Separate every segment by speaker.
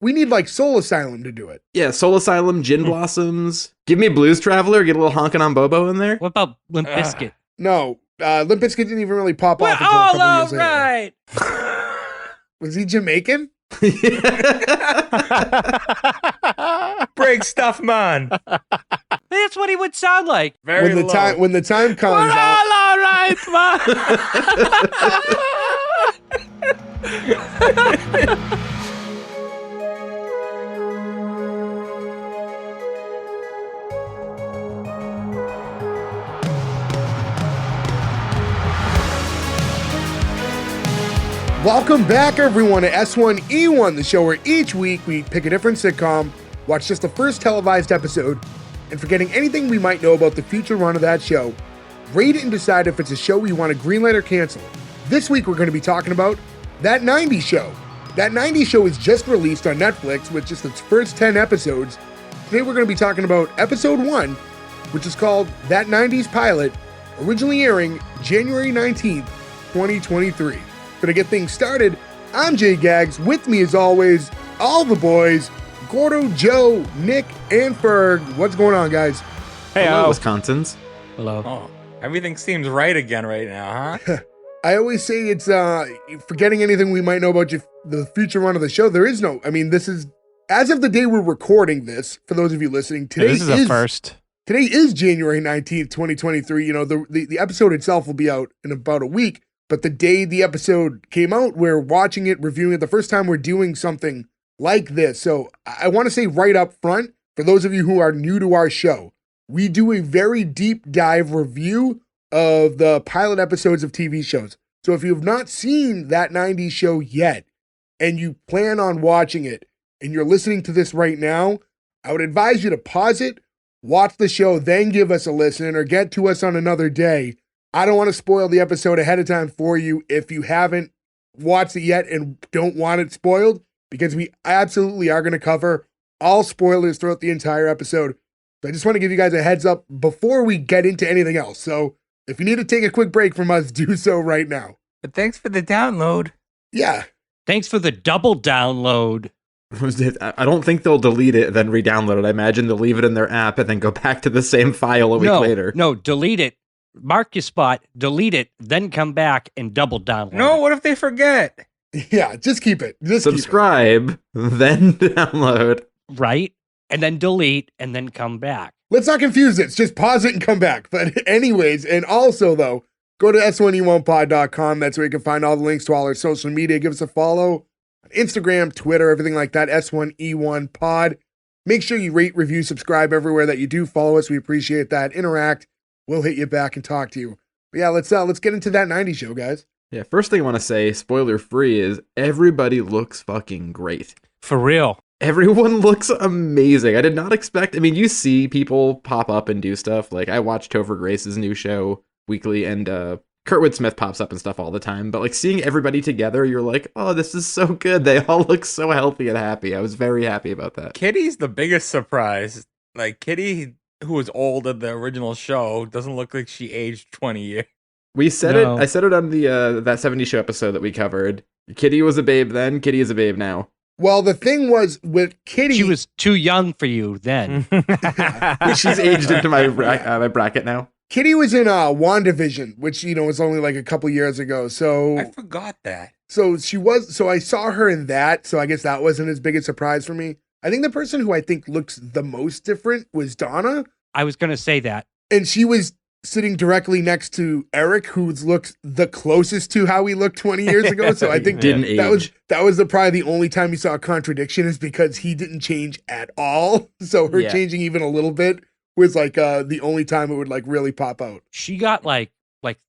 Speaker 1: We need like Soul Asylum to do it.
Speaker 2: Yeah, Soul Asylum, Gin Blossoms. Give me Blues Traveler. Get a little honkin' on Bobo in there.
Speaker 3: What about Limp Bizkit?
Speaker 1: No, Limp Bizkit didn't even really pop
Speaker 3: We're
Speaker 1: off until a
Speaker 3: all
Speaker 1: couple years later.
Speaker 3: right.
Speaker 1: Was he Jamaican?
Speaker 4: Break stuff, man.
Speaker 3: That's what he would sound like.
Speaker 4: Very
Speaker 1: when the time comes
Speaker 3: We're
Speaker 1: out.
Speaker 3: all right, man.
Speaker 1: Welcome back, everyone, to S1E1, the show where each week we pick a different sitcom, watch just the first televised episode, and forgetting anything we might know about the future run of that show, rate it and decide if it's a show we want to greenlight or cancel. This week we're going to be talking about That 90s Show. That 90s Show is just released on Netflix with just its first 10 episodes. Today we're going to be talking about episode 1, which is called That 90s Pilot, originally airing January 19th, 2023. But to get things started, I'm Jay Gags. With me, as always, all the boys, Gordo, Joe, Nick, and Ferg. What's going on, guys?
Speaker 2: Hey, Wisconsins.
Speaker 3: Hello.
Speaker 4: Oh, everything seems right again right now, huh?
Speaker 1: I always say it's forgetting anything we might know about the future run of the show. There is no. I mean, this is as of the day we're recording this. For those of you listening, today
Speaker 5: this is a first.
Speaker 1: Today is January 19th, 2023. You know, the episode itself will be out in about a week. But the day the episode came out, we're watching it, reviewing it. The first time we're doing something like this. So I want to say right up front, for those of you who are new to our show, we do a very deep dive review of the pilot episodes of TV shows. So if you have not seen That 90s Show yet, and you plan on watching it, and you're listening to this right now, I would advise you to pause it, watch the show, then give us a listen, or get to us on another day. I don't want to spoil the episode ahead of time for you if you haven't watched it yet and don't want it spoiled, because we absolutely are going to cover all spoilers throughout the entire episode. So I just want to give you guys a heads up before we get into anything else. So if you need to take a quick break from us, do so right now.
Speaker 4: But thanks for the download.
Speaker 1: Yeah.
Speaker 3: Thanks for the double download.
Speaker 2: I don't think they'll delete it and then re-download it. I imagine they'll leave it in their app and then go back to the same file a week later.
Speaker 3: No, delete it. Mark your spot, delete it, then come back and double download.
Speaker 4: No, what if they forget?
Speaker 1: Yeah, just keep it.
Speaker 2: Subscribe, then download.
Speaker 3: Right? And then delete, and then come back.
Speaker 1: Let's not confuse it. Just pause it and come back. But anyways, and also though, go to S1E1pod.com. That's where you can find all the links to all our social media. Give us a follow on Instagram, Twitter, everything like that. S1E1pod. Make sure you rate, review, subscribe everywhere that you do follow us. We appreciate that. Interact. We'll hit you back and talk to you. But yeah, let's get into That 90s Show, guys.
Speaker 2: Yeah, first thing I want to say, spoiler free, is everybody looks fucking great.
Speaker 5: For real.
Speaker 2: Everyone looks amazing. I did not expect. I mean, you see people pop up and do stuff. Like, I watch Topher Grace's new show weekly, and Kurtwood Smith pops up and stuff all the time. But, like, seeing everybody together, you're like, oh, this is so good. They all look so healthy and happy. I was very happy about that.
Speaker 4: Kitty's the biggest surprise. Like, Kitty, who was old in the original show, doesn't look like she aged 20 years.
Speaker 2: We said it. I said it on the that 70s Show episode that we covered. Kitty was a babe then. Kitty is a babe now.
Speaker 1: Well, the thing was with Kitty,
Speaker 3: she was too young for you then.
Speaker 2: She's aged into my bracket now.
Speaker 1: Kitty was in WandaVision, which was only like a couple years ago. So
Speaker 4: I forgot that.
Speaker 1: So she was. So I saw her in that. So I guess that wasn't as big a surprise for me. I think the person who I think looks the most different was Donna.
Speaker 3: I was going to say that.
Speaker 1: And she was sitting directly next to Eric, who looks the closest to how he looked 20 years ago. So I think
Speaker 2: didn't age.
Speaker 1: that was probably the only time you saw a contradiction, is because he didn't change at all. So her changing even a little bit was like the only time it would like really pop out.
Speaker 3: She got like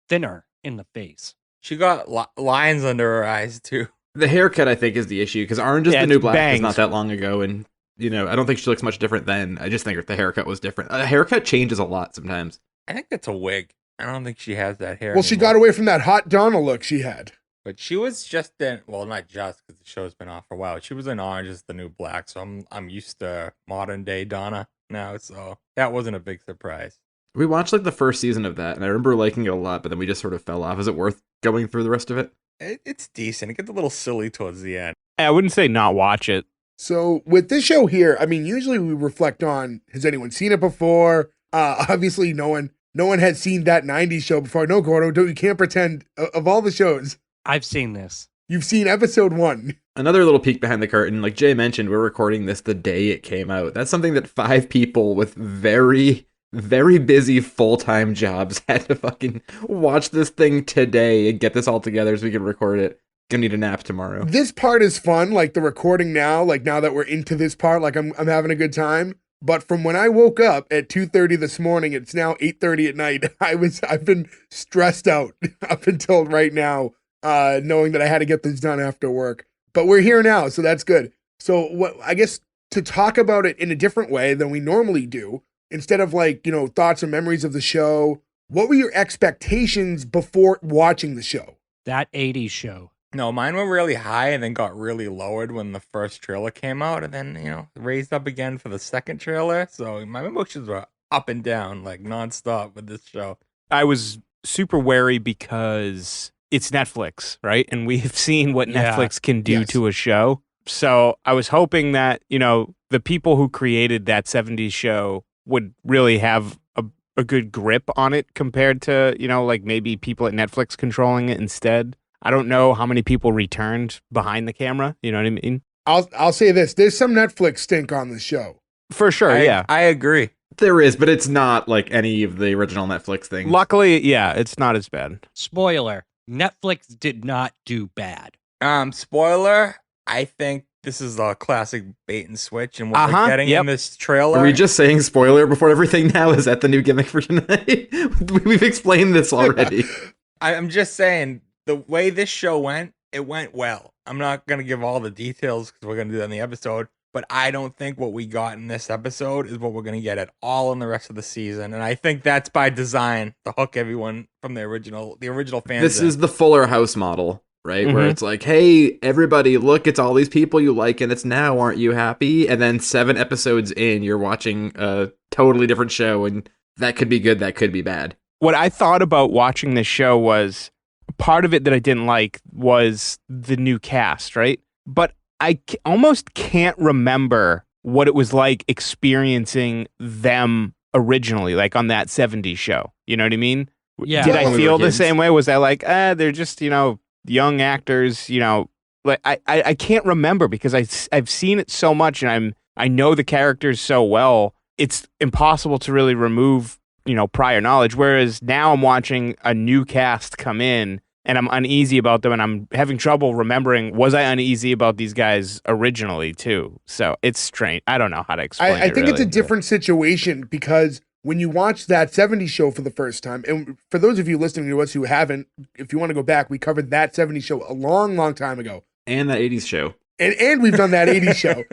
Speaker 3: thinner in the face.
Speaker 4: She got lines under her eyes too.
Speaker 2: The haircut, I think, is the issue, because Orange is the New Black
Speaker 5: bangs.
Speaker 2: was not that long ago, and I don't think she looks much different then. I just think the haircut was different. A haircut changes a lot sometimes.
Speaker 4: I think that's a wig. I don't think she has that hair.
Speaker 1: Well, she got away from that hot Donna look she had.
Speaker 4: But she was just in, well, not just, because the show's been off for a while. She was in Orange is the New Black, so I'm used to modern day Donna now, so that wasn't a big surprise.
Speaker 2: We watched like the first season of that, and I remember liking it a lot, but then we just sort of fell off. Is it worth going through the rest of it?
Speaker 4: It's decent. It gets a little silly towards the end.
Speaker 5: I wouldn't say not watch it.
Speaker 1: So with this show here, I mean, usually we reflect on, has anyone seen it before? Obviously no one has seen that 90s show before. No, Gordo, you can't pretend. Of all the shows,
Speaker 3: I've seen this.
Speaker 1: you've seen episode 1.
Speaker 2: Another little peek behind the curtain, like Jay mentioned, we're recording this the day it came out. That's something that 5 people with very, very busy full-time jobs had to fucking watch this thing today and get this all together so we can record it. Gonna need a nap tomorrow.
Speaker 1: This part is fun, like the recording now, like now that we're into this part, like I'm having a good time. But from when I woke up at 2:30 this morning, it's now 8:30 at night. I've been stressed out up until right now, knowing that I had to get this done after work. But we're here now, so that's good. So what I guess to talk about it in a different way than we normally do, instead of like, thoughts and memories of the show, what were your expectations before watching the show?
Speaker 3: That 80s show.
Speaker 4: No, mine were really high and then got really lowered when the first trailer came out, and then, raised up again for the second trailer. So my emotions were up and down, like nonstop with this show.
Speaker 5: I was super wary because it's Netflix, right? And we've seen what
Speaker 3: Yeah.
Speaker 5: Netflix can do
Speaker 1: Yes.
Speaker 5: to a show. So I was hoping that, the people who created that 70s show would really have a good grip on it compared to, like maybe people at Netflix controlling it instead. I don't know how many people returned behind the camera. You know what I mean?
Speaker 1: I'll say this: there's some Netflix stink on the show.
Speaker 5: For sure, yeah.
Speaker 4: I agree.
Speaker 2: There is, but it's not like any of the original Netflix things.
Speaker 5: Luckily, yeah, it's not as bad.
Speaker 3: Spoiler, Netflix did not do bad.
Speaker 4: Spoiler, I think this is a classic bait and switch, and what
Speaker 5: Uh-huh,
Speaker 4: we're getting
Speaker 5: yep.
Speaker 4: in this trailer.
Speaker 2: Are we just saying spoiler before everything now? Is that the new gimmick for tonight? We've explained this already.
Speaker 4: I'm just saying, the way this show went, it went well. I'm not going to give all the details because we're going to do that in the episode, but I don't think what we got in this episode is what we're going to get at all in the rest of the season. And I think that's by design to hook everyone from the original fans.
Speaker 2: This
Speaker 4: in.
Speaker 2: is the Fuller House model, right? Where
Speaker 5: Mhm.
Speaker 2: it's like, hey, everybody, look, it's all these people you like, and it's now, aren't you happy? And then 7 episodes in, you're watching a totally different show, and that could be good, that could be bad.
Speaker 5: What I thought about watching this show was part of it that I didn't like was the new cast, right? But I almost can't remember what it was like experiencing them originally, like on that 70s show. You know what I mean?
Speaker 3: Yeah.
Speaker 5: Did
Speaker 2: When
Speaker 5: I
Speaker 2: we
Speaker 5: feel
Speaker 2: were
Speaker 5: the
Speaker 2: kids.
Speaker 5: same way? Was I like, they're just, young actors, like I can't remember because I've seen it so much and I know the characters so well. It's impossible to really remove, prior knowledge. Whereas now I'm watching a new cast come in and I'm uneasy about them and I'm having trouble remembering, was I uneasy about these guys originally too? So it's strange. I don't know how to explain it.
Speaker 1: I think it's a
Speaker 5: really,
Speaker 1: different situation because when you watch that 70s show for the first time, and for those of you listening to us who haven't, if you want to go back, we covered that 70s show a long, long time ago.
Speaker 2: And that 80s show.
Speaker 1: And we've done that 80s show.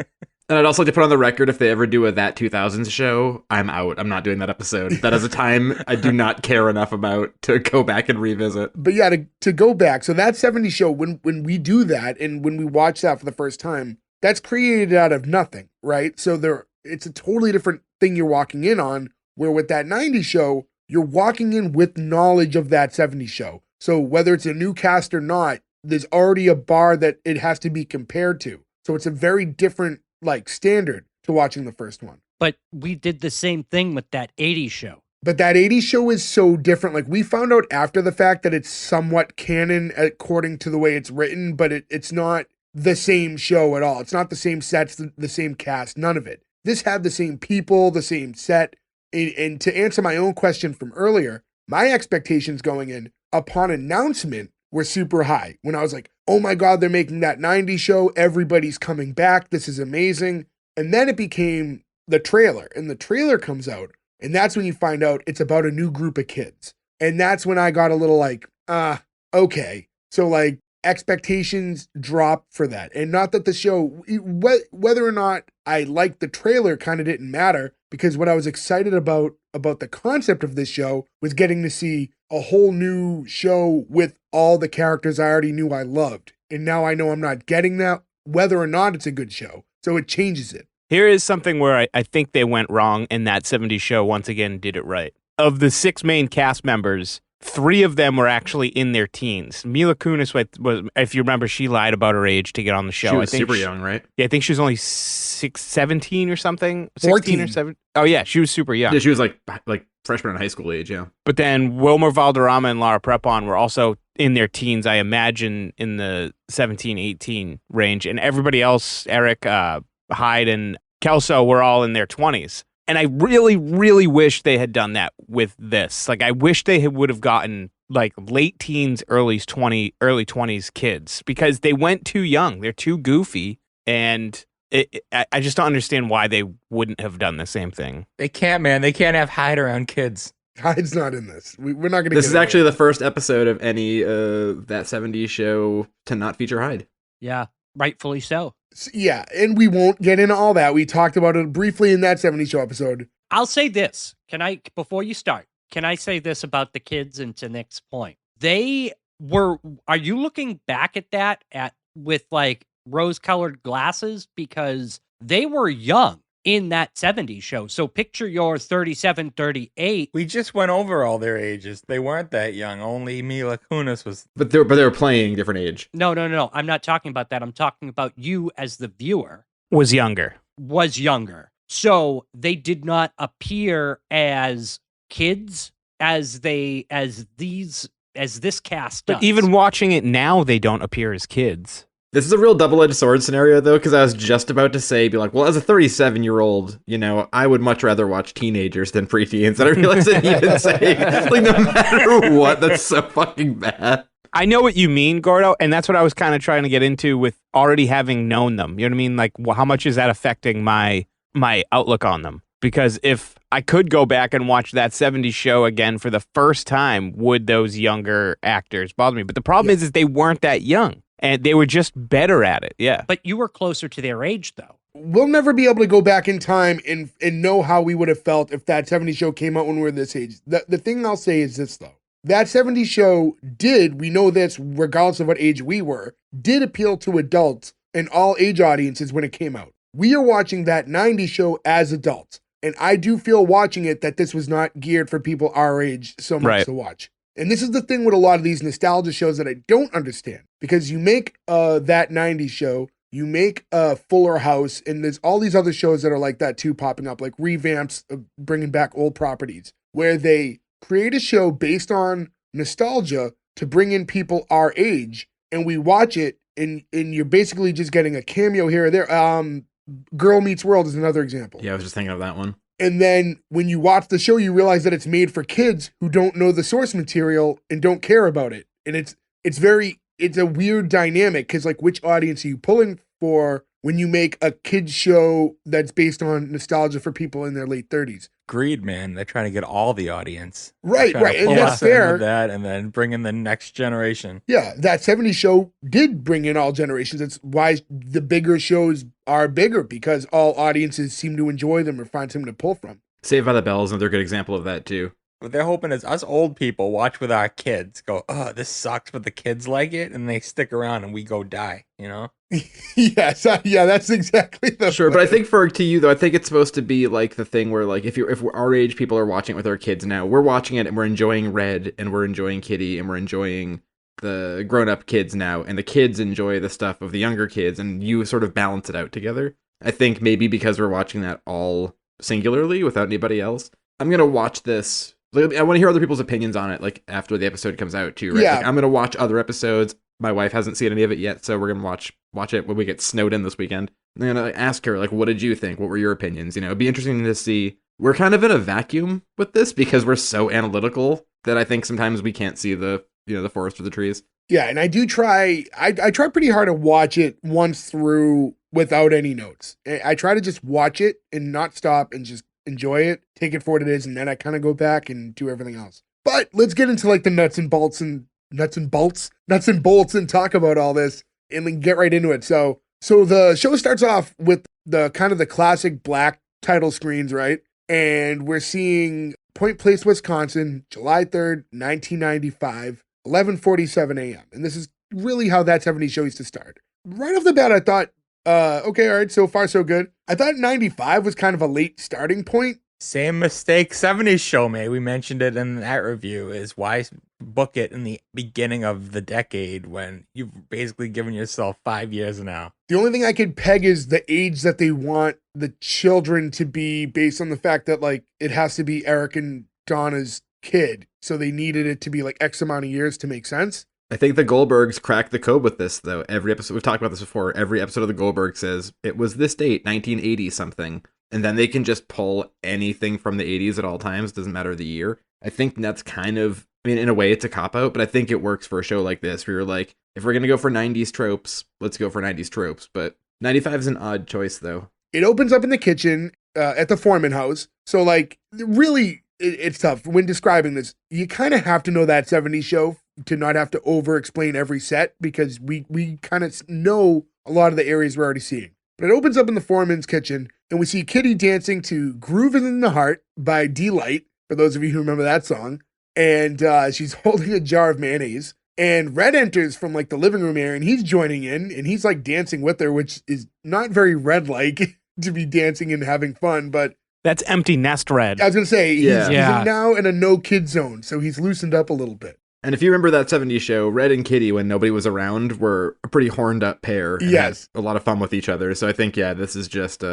Speaker 2: And I'd also like to put on the record, if they ever do a That 2000s show, I'm out. I'm not doing that episode. That is a time I do not care enough about to go back and revisit.
Speaker 1: But yeah, to go back, so that 70s show, when we do that and when we watch that for the first time, that's created out of nothing, right? So it's a totally different thing you're walking in on, where with that 90s show, you're walking in with knowledge of that 70s show. So whether it's a new cast or not, there's already a bar that it has to be compared to. So it's a very different standard to watching the first one.
Speaker 3: But we did the same thing with that 80s show.
Speaker 1: But that 80s show is so different. Like, we found out after the fact that it's somewhat canon according to the way it's written, but it's not the same show at all. It's not the same sets, the same cast, none of it. This had the same people, the same set. And to answer my own question from earlier, my expectations going in upon announcement were super high. When I was like, oh my God, they're making that 90s show. Everybody's coming back. This is amazing. And then it became the trailer. And the trailer comes out. And that's when you find out it's about a new group of kids. And that's when I got a little okay. So expectations drop for that. And not that the show, whether or not I liked the trailer kind of didn't matter, because what I was excited about the concept of this show was getting to see a whole new show with all the characters I already knew I loved. And now I know I'm not getting that, whether or not it's a good show. So it changes it.
Speaker 5: Here is something where I think they went wrong, and that 70s show once again did it right. Of the 6 main cast members, 3 of them were actually in their teens. Mila Kunis was, if you remember, she lied about her age to get on the show.
Speaker 2: She was
Speaker 5: I think
Speaker 2: super young, right?
Speaker 5: Yeah, I think she was only 17 or something. 16
Speaker 1: 14.
Speaker 5: or 7. Oh yeah, she was super young.
Speaker 2: Yeah, she was like freshman in high school age, yeah.
Speaker 5: But then Wilmer Valderrama and Lara Prepon were also in their teens, I imagine, in the 17, 18 range. And everybody else, Eric, Hyde, and Kelso, were all in their 20s. And I really, really wish they had done that with this. Like, I wish they would have gotten like late teens, early 20s kids, because they went too young. They're too goofy. And I just don't understand why they wouldn't have done the same thing.
Speaker 4: They can't, man. They can't have Hyde around kids.
Speaker 1: Hyde's not in this. We're not going to.
Speaker 2: This is actually the first episode of any that 70s show to not feature Hyde.
Speaker 3: Yeah, rightfully so.
Speaker 1: Yeah, and we won't get into all that. We talked about it briefly in that 70s show episode.
Speaker 3: I'll say this. Before you start, can I say this about the kids and to Nick's point? Are you looking back at that with like rose-colored glasses? Because they were young in that 70s show. So picture your 37, 38.
Speaker 4: We just went over all their ages. They weren't that young. Only Mila Kunis was.
Speaker 2: But they were playing different age.
Speaker 3: No. I'm not talking about that. I'm talking about you as the viewer.
Speaker 5: Was younger.
Speaker 3: So they did not appear as kids as this cast does.
Speaker 5: But even watching it now, they don't appear as kids.
Speaker 2: This is a real double-edged sword scenario, though, because I was just about to be like, well, as a 37-year-old, I would much rather watch teenagers than preteens. And I realized that even saying, like, no matter what, that's so fucking bad.
Speaker 5: I know what you mean, Gordo, and that's what I was kind of trying to get into with already having known them. You know what I mean? Like, how much is that affecting my outlook on them? Because if I could go back and watch that 70s show again for the first time, would those younger actors bother me? But the problem is they weren't that young. And they were just better at it, yeah.
Speaker 3: But you were closer to their age, though.
Speaker 1: We'll never be able to go back in time and know how we would have felt if that 70s show came out when we were this age. The thing I'll say is this, though. That 70s show we know this, regardless of what age we were, did appeal to adults and all age audiences when it came out. We are watching that 90s show as adults. And I do feel watching it that this was not geared for people our age so much to watch. And this is the thing with a lot of these nostalgia shows that I don't understand. Because you make that 90s show, you make Fuller House, and there's all these other shows that are like that too popping up, like revamps, bringing back old properties, where they create a show based on nostalgia to bring in people our age, and we watch it, and you're basically just getting a cameo here or there. Girl Meets World is another example.
Speaker 2: Yeah, I was just thinking of that one.
Speaker 1: And then when you watch the show, you realize that it's made for kids who don't know the source material and don't care about it. And it's a weird dynamic because, like, which audience are you pulling for when you make a kid's show that's based on nostalgia for people in their late 30s?
Speaker 4: Greed, man. They're trying to get all the audience.
Speaker 1: Right. And that's fair.
Speaker 4: That and then bring in the next generation.
Speaker 1: Yeah, that 70s show did bring in all generations. That's why the bigger shows are bigger, because all audiences seem to enjoy them or find something to pull from.
Speaker 2: Saved by the Bell is another good example of that, too.
Speaker 4: What they're hoping is us old people watch with our kids, go, oh, this sucks, but the kids like it, and they stick around and we go die,
Speaker 1: Yes, yeah, that's exactly the
Speaker 2: Sure,
Speaker 1: plan.
Speaker 2: but I think to you, though, I think it's supposed to be like the thing where, like, if our age people are watching it with our kids now, we're watching it and we're enjoying Red, and we're enjoying Kitty, and we're enjoying the grown-up kids now, and the kids enjoy the stuff of the younger kids, and you sort of balance it out together. I think maybe because we're watching that all singularly without anybody else. I'm going to watch this. Like, I want to hear other people's opinions on it, like, after the episode comes out, too, right?
Speaker 1: Yeah.
Speaker 2: Like, I'm going to watch other episodes. My wife hasn't seen any of it yet, so we're going to watch it when we get snowed in this weekend. I'm going to ask her, like, what did you think? What were your opinions? It'd be interesting to see. We're kind of in a vacuum with this because we're so analytical that I think sometimes we can't see the forest for the trees.
Speaker 1: Yeah, and I do try, I try pretty hard to watch it once through without any notes. I try to just watch it and not stop and just enjoy it, take it for what it is, and then I kind of go back and do everything else. But let's get into like the nuts and bolts and talk about all this and then get right into it. So the show starts off with the kind of the classic black title screens, right? And we're seeing Point Place, Wisconsin, July 3rd, 1995, 11:47 a.m. And this is really how that 70s show used to start. Right off the bat, I thought, okay, all right, so far so good. I thought 95 was kind of a late starting point
Speaker 4: Same mistake 70s show made. We mentioned it in that review, is why book it in the beginning of the decade when you've basically given yourself 5 years now.
Speaker 1: The only thing I could peg is the age that they want the children to be, based on the fact that like it has to be Eric and Donna's kid. So they needed it to be like X amount of years to make sense.
Speaker 2: I think the Goldbergs cracked the code with this, though. Every episode, we've talked about this before, every episode of the Goldberg says it was this date, 1980 something. And then they can just pull anything from the 80s at all times, doesn't matter the year. I think that's kind of, I mean, in a way it's a cop-out, but I think it works for a show like this, where you're like, if we're going to go for 90s tropes, let's go for 90s tropes. But 95 is an odd choice, though.
Speaker 1: It opens up in the kitchen at the Foreman house. So like, really, it's tough. When describing this, you kind of have to know that 70s show to not have to over-explain every set, because we kind of know a lot of the areas we're already seeing. But it opens up in the Foreman's kitchen, and we see Kitty dancing to Groove in the Heart by D-Light, for those of you who remember that song. And she's holding a jar of mayonnaise. And Red enters from like the living room area, and he's joining in, and he's like dancing with her, which is not very Red-like to be dancing and having fun, but...
Speaker 5: That's empty nest Red.
Speaker 1: I was going to say,
Speaker 2: Yeah.
Speaker 1: he's now in a no-kid zone, so he's loosened up a little bit.
Speaker 2: And if you remember that 70s show, Red and Kitty, when nobody was around, were a pretty horned up pair. And
Speaker 1: Yes.
Speaker 2: had a lot of fun with each other. So I think, yeah, this is just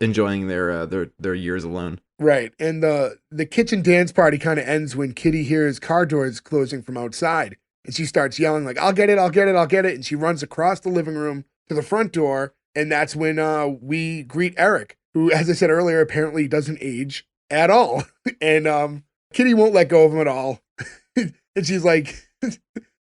Speaker 2: enjoying their years alone.
Speaker 1: Right. And the kitchen dance party kind of ends when Kitty hears car doors closing from outside. And she starts yelling like, I'll get it, I'll get it, I'll get it. And she runs across the living room to the front door. And that's when we greet Eric, who, as I said earlier, apparently doesn't age at all. And Kitty won't let go of him at all. And she's like,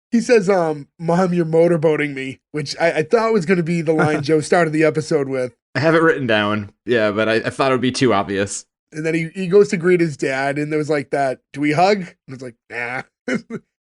Speaker 1: he says, Mom, you're motorboating me, which I thought was going to be the line Joe started the episode with.
Speaker 2: I have it written down. Yeah, but I thought it would be too obvious.
Speaker 1: And then he goes to greet his dad, and there was like that, do we hug? And it's like, nah.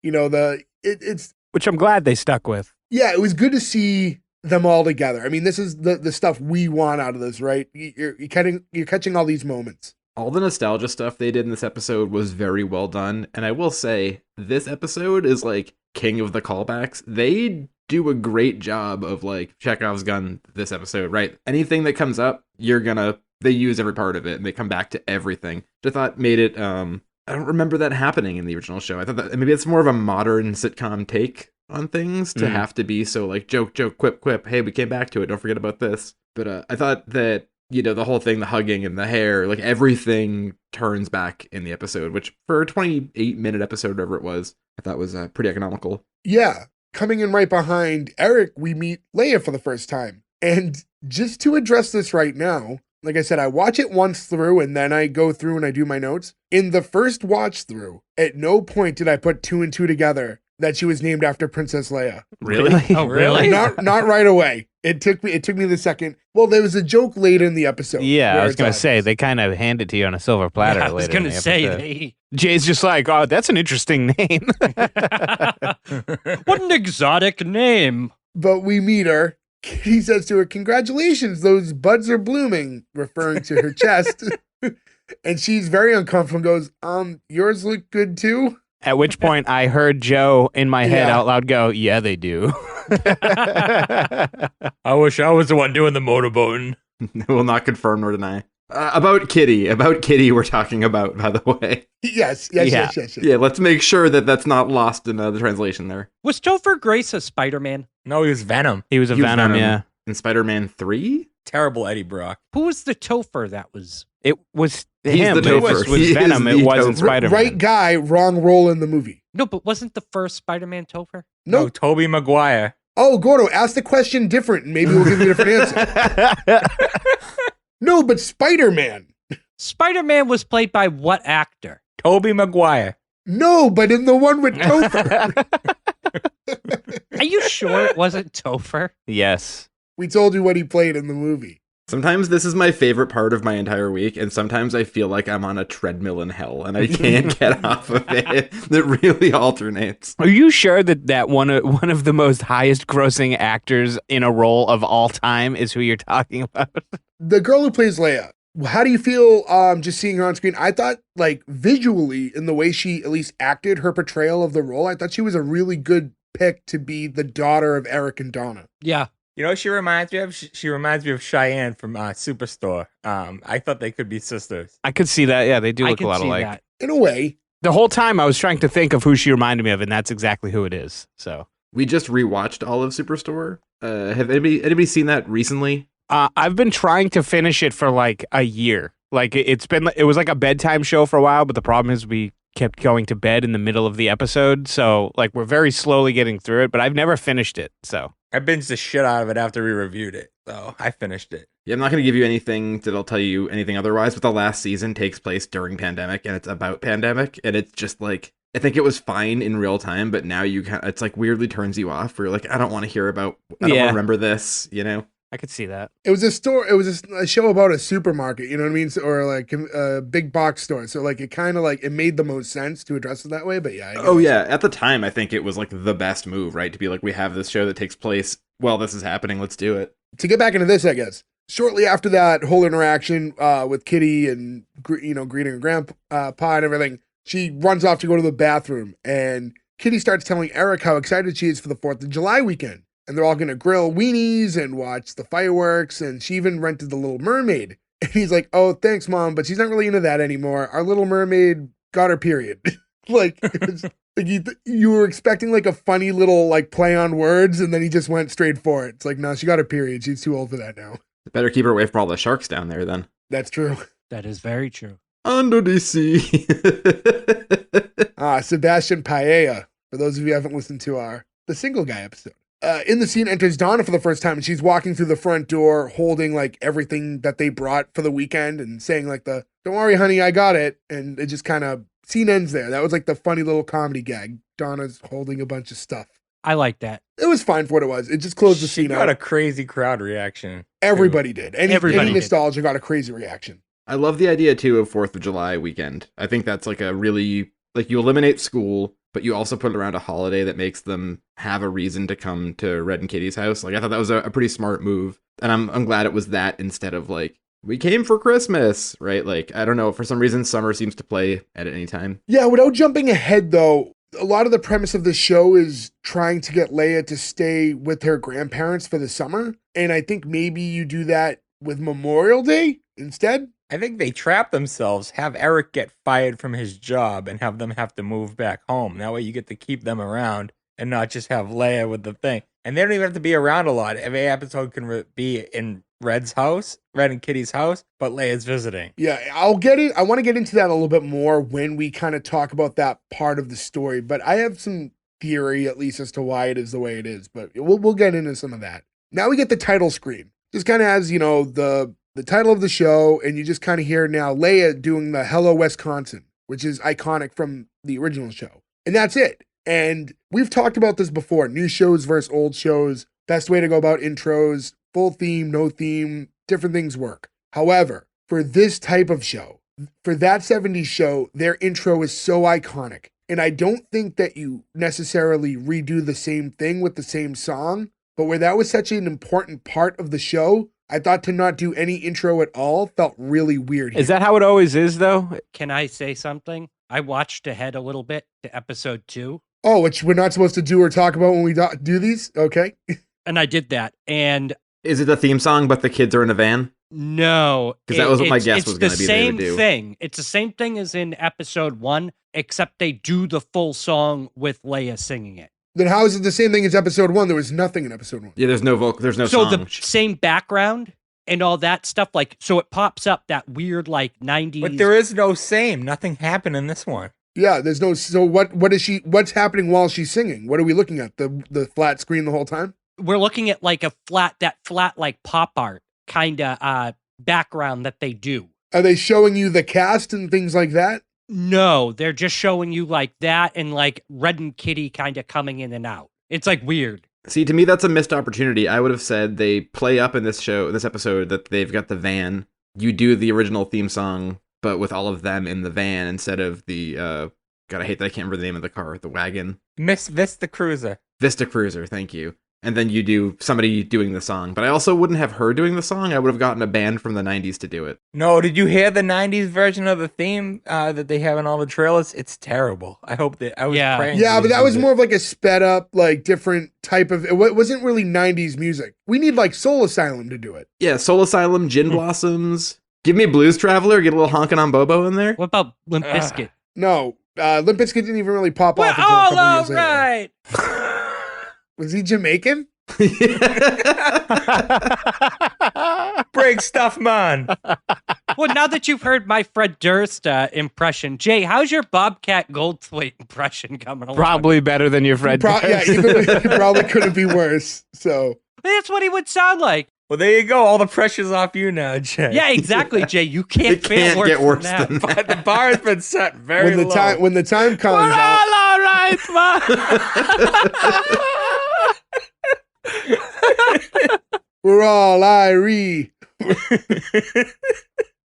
Speaker 1: You know, it's...
Speaker 5: Which I'm glad they stuck with.
Speaker 1: Yeah, it was good to see them all together. I mean, this is the stuff we want out of this, right? You're catching all these moments.
Speaker 2: All the nostalgia stuff they did in this episode was very well done. And I will say, this episode is like king of the callbacks. They do a great job of like Chekhov's gun this episode, right? Anything that comes up, they use every part of it, and they come back to everything. Which I thought made it, I don't remember that happening in the original show. I thought that maybe it's more of a modern sitcom take on things to have to be so like joke, quip, hey, we came back to it, don't forget about this. But I thought that, you know, the whole thing, the hugging and the hair, like everything turns back in the episode, which for a 28-minute episode, whatever it was, I thought was pretty economical.
Speaker 1: Yeah. Coming in right behind Eric, we meet Leia for the first time. And just to address this right now, like I said, I watch it once through and then I go through and I do my notes. In the first watch through, at no point did I put two and two together that she was named after Princess Leia.
Speaker 5: Really?
Speaker 3: Oh, really?
Speaker 1: Not right away. It took me the second. Well, there was a joke later in the episode.
Speaker 5: Yeah,
Speaker 1: where
Speaker 5: I was
Speaker 1: it's
Speaker 5: going to
Speaker 1: obvious.
Speaker 5: say, they kind of hand it to you on a silver platter
Speaker 3: Yeah, I was
Speaker 5: later.
Speaker 3: going
Speaker 5: in
Speaker 3: to
Speaker 5: the
Speaker 3: say,
Speaker 5: episode. Jay's just like, oh, that's an interesting name.
Speaker 3: what an exotic name.
Speaker 1: But we meet her. He says to her, congratulations, those buds are blooming, referring to her chest. And she's very uncomfortable and goes, yours look good too?
Speaker 5: At which point I heard Joe in my head
Speaker 1: Yeah.
Speaker 5: out loud go, yeah, they do.
Speaker 4: I wish I was the one doing the motorboating.
Speaker 2: Will not confirm nor deny. About Kitty we're talking about, by the way.
Speaker 1: Yes.
Speaker 5: Yeah.
Speaker 2: Yeah, let's make sure that that's not lost in the translation there.
Speaker 3: Was Topher Grace a Spider-Man?
Speaker 4: No, he was Venom.
Speaker 5: He was a
Speaker 2: He was
Speaker 5: Venom, yeah.
Speaker 2: In Spider-Man 3?
Speaker 4: Terrible Eddie Brock.
Speaker 3: Who was the Topher that was?
Speaker 5: It was
Speaker 2: He's
Speaker 5: him.
Speaker 2: the
Speaker 5: It was
Speaker 2: Topher. He is
Speaker 5: Venom.
Speaker 2: the
Speaker 5: It wasn't
Speaker 2: Topher.
Speaker 5: Spider-Man.
Speaker 1: Right guy, wrong role in the movie.
Speaker 3: No, but wasn't the first Spider-Man Topher?
Speaker 4: No,
Speaker 1: Nope.
Speaker 4: Tobey Maguire.
Speaker 1: Oh, Gordo, ask the question different and maybe we'll give you a different answer. No, but Spider-Man.
Speaker 3: Spider-Man was played by what actor?
Speaker 4: Tobey Maguire.
Speaker 1: No, but in the one with Topher.
Speaker 3: Are you sure it wasn't Topher?
Speaker 5: Yes.
Speaker 1: We told you what he played in the movie.
Speaker 2: Sometimes this is my favorite part of my entire week, and sometimes I feel like I'm on a treadmill in hell, and I can't get off of it. That really alternates.
Speaker 5: Are you sure that one of the most highest grossing actors in a role of all time is who you're talking about?
Speaker 1: The girl who plays Leia, how do you feel just seeing her on screen? I thought, like, visually, in the way she at least acted her portrayal of the role, I thought she was a really good pick to be the daughter of Eric and Donna.
Speaker 3: Yeah.
Speaker 4: You know what she reminds me of? She reminds me of Cheyenne from Superstore. I thought they could be sisters.
Speaker 5: I could see that. Yeah, they do
Speaker 3: I
Speaker 5: look a
Speaker 3: could
Speaker 5: lot
Speaker 3: see
Speaker 5: alike.
Speaker 3: that.
Speaker 1: In a way.
Speaker 5: The whole time I was trying to think of who she reminded me of, and that's exactly who it is. So
Speaker 2: We just rewatched all of Superstore. Have anybody seen that recently?
Speaker 5: I've been trying to finish it for like a year. Like it was like a bedtime show for a while, but the problem is we kept going to bed in the middle of the episode. So like we're very slowly getting through it, but I've never finished it. So
Speaker 4: I binged the shit out of it after we reviewed it, so I finished it.
Speaker 2: Yeah, I'm not going to give you anything that'll tell you anything otherwise, but the last season takes place during pandemic, and it's about pandemic, and it's just like, I think it was fine in real time, but now it's like weirdly turns you off, where you're like, I don't want to hear about, I don't want to remember this, you know?
Speaker 5: I could see that.
Speaker 1: It was a show about a supermarket, you know what I mean? So, or like a big box store. So like it kind of like, it made the most sense to address it that way, but yeah.
Speaker 2: Oh yeah, at the time, I think it was like the best move, right? To be like, we have this show that takes place while this is happening, let's do it.
Speaker 1: To get back into this, I guess, shortly after that whole interaction with Kitty and, greeting her grandpa and everything, she runs off to go to the bathroom, and Kitty starts telling Eric how excited she is for the 4th of July weekend. And they're all going to grill weenies and watch the fireworks, and she even rented the Little Mermaid. And he's like, oh, thanks, Mom, but she's not really into that anymore. Our Little Mermaid got her period. Like, it was, like you were expecting like a funny little like play on words, and then he just went straight for it. It's like, no, she got her period. She's too old for that now.
Speaker 2: Better keep her away from all the sharks down there, then.
Speaker 1: That's true.
Speaker 3: That is very true.
Speaker 2: Under the sea.
Speaker 1: Sebastian Paella, for those of you who haven't listened to the Single Guy episode. In the scene enters Donna for the first time, and she's walking through the front door holding like everything that they brought for the weekend and saying like don't worry, honey, I got it. And it just kind of, scene ends there. That was like the funny little comedy gag. Donna's holding a bunch of stuff.
Speaker 3: I like that.
Speaker 1: It was fine for what it was. It just closed the scene out.
Speaker 4: She got a crazy crowd reaction.
Speaker 1: Everybody did.
Speaker 3: Everybody
Speaker 1: any
Speaker 3: did.
Speaker 1: nostalgia got a crazy reaction.
Speaker 2: I love the idea, too, of 4th of July weekend. I think that's like a really, like, you eliminate school, but you also put it around a holiday that makes them have a reason to come to Red and Kitty's house. Like, I thought that was a pretty smart move. And I'm glad it was that instead of, like, we came for Christmas, right? Like, I don't know. For some reason, summer seems to play at any time.
Speaker 1: Yeah, without jumping ahead, though, a lot of the premise of the show is trying to get Leia to stay with her grandparents for the summer. And I think maybe you do that with Memorial Day instead.
Speaker 4: I think they trap themselves, have Eric get fired from his job, and have them have to move back home. That way you get to keep them around and not just have Leia with the thing. And they don't even have to be around a lot. Every episode can be in Red's house, Red and Kitty's house, but Leia's visiting.
Speaker 1: Yeah, I'll get it. I want to get into that a little bit more when we kind of talk about that part of the story. But I have some theory, at least, as to why it is the way it is. But we'll get into some of that. Now we get the title screen. Just kind of has, the title of the show, and you just kind of hear now Leia doing the Hello Wisconsin, which is iconic from the original show. And that's it. And we've talked about this before, new shows versus old shows, best way to go about intros, full theme, no theme, different things work. However, for this type of show, for that 70s show, their intro is so iconic. And I don't think that you necessarily redo the same thing with the same song, but where that was such an important part of the show, I thought to not do any intro at all felt really weird here.
Speaker 5: Is that how it always is, though?
Speaker 3: Can I say something? I watched ahead a little bit to episode 2.
Speaker 1: Oh, which we're not supposed to do or talk about when we do these? Okay.
Speaker 3: And I did that. And
Speaker 2: Is it the theme song, but the kids are in a van?
Speaker 3: no.
Speaker 2: Because that was what my guess was going to be they would do.
Speaker 3: It's the same thing. It's the same thing as in episode 1, except they do the full song with Leia singing it.
Speaker 1: Then how is it the same thing as episode 1? There was nothing in episode 1.
Speaker 2: Yeah, there's no vocal, there's no
Speaker 3: So
Speaker 2: song.
Speaker 3: the same background and all that stuff, like, so it pops up that weird, like, 90s.
Speaker 4: But there is no same. Nothing happened in this one.
Speaker 1: Yeah, there's no. So what's happening while she's singing? What are we looking at? The flat screen the whole time?
Speaker 3: We're looking at like that flat, like pop art kind of background that they do.
Speaker 1: Are they showing you the cast and things like that?
Speaker 3: No, they're just showing you like that and like Red and Kitty kind of coming in and out. It's like weird.
Speaker 2: See, to me, that's a missed opportunity. I would have said they play up in this episode, that they've got the van. You do the original theme song, but with all of them in the van instead of the, God, I hate that I can't remember the name of the car, the wagon.
Speaker 4: Miss Vista Cruiser.
Speaker 2: Vista Cruiser, thank you. and then you do somebody doing the song. But I also wouldn't have her doing the song. I would have gotten a band from the 90s to do it.
Speaker 4: No, did you hear the 90s version of the theme that they have in all the trailers? It's terrible. I hope that I was
Speaker 3: Yeah.
Speaker 4: praying.
Speaker 1: Yeah,
Speaker 4: they
Speaker 1: but that
Speaker 4: use
Speaker 1: was
Speaker 4: it.
Speaker 1: more of like a sped up, like different type of. It wasn't really 90s music. We need like Soul Asylum to do it.
Speaker 2: Yeah, Soul Asylum, Gin Blossoms. Give me Blues Traveler. Get a little honkin' on Bobo in there.
Speaker 3: What about Limp Bizkit?
Speaker 1: No, Limp Bizkit didn't even really pop
Speaker 3: We're
Speaker 1: off until a
Speaker 3: all
Speaker 1: couple years later.
Speaker 3: right.
Speaker 1: Was he Jamaican?
Speaker 4: Break stuff, man.
Speaker 3: Well, now that you've heard my Fred Durst impression, Jay, how's your Bobcat Goldthwait impression coming along?
Speaker 5: Probably better than your Fred.
Speaker 1: Yeah, it probably couldn't be worse. So
Speaker 3: That's what he would sound like.
Speaker 4: Well, there you go. All the pressure's off you now, Jay.
Speaker 3: Yeah, exactly, Jay. You can't,
Speaker 2: It can't get worse than that.
Speaker 4: But the bar has been set very low.
Speaker 1: when the time comes,
Speaker 5: all right,
Speaker 1: we're all Irie.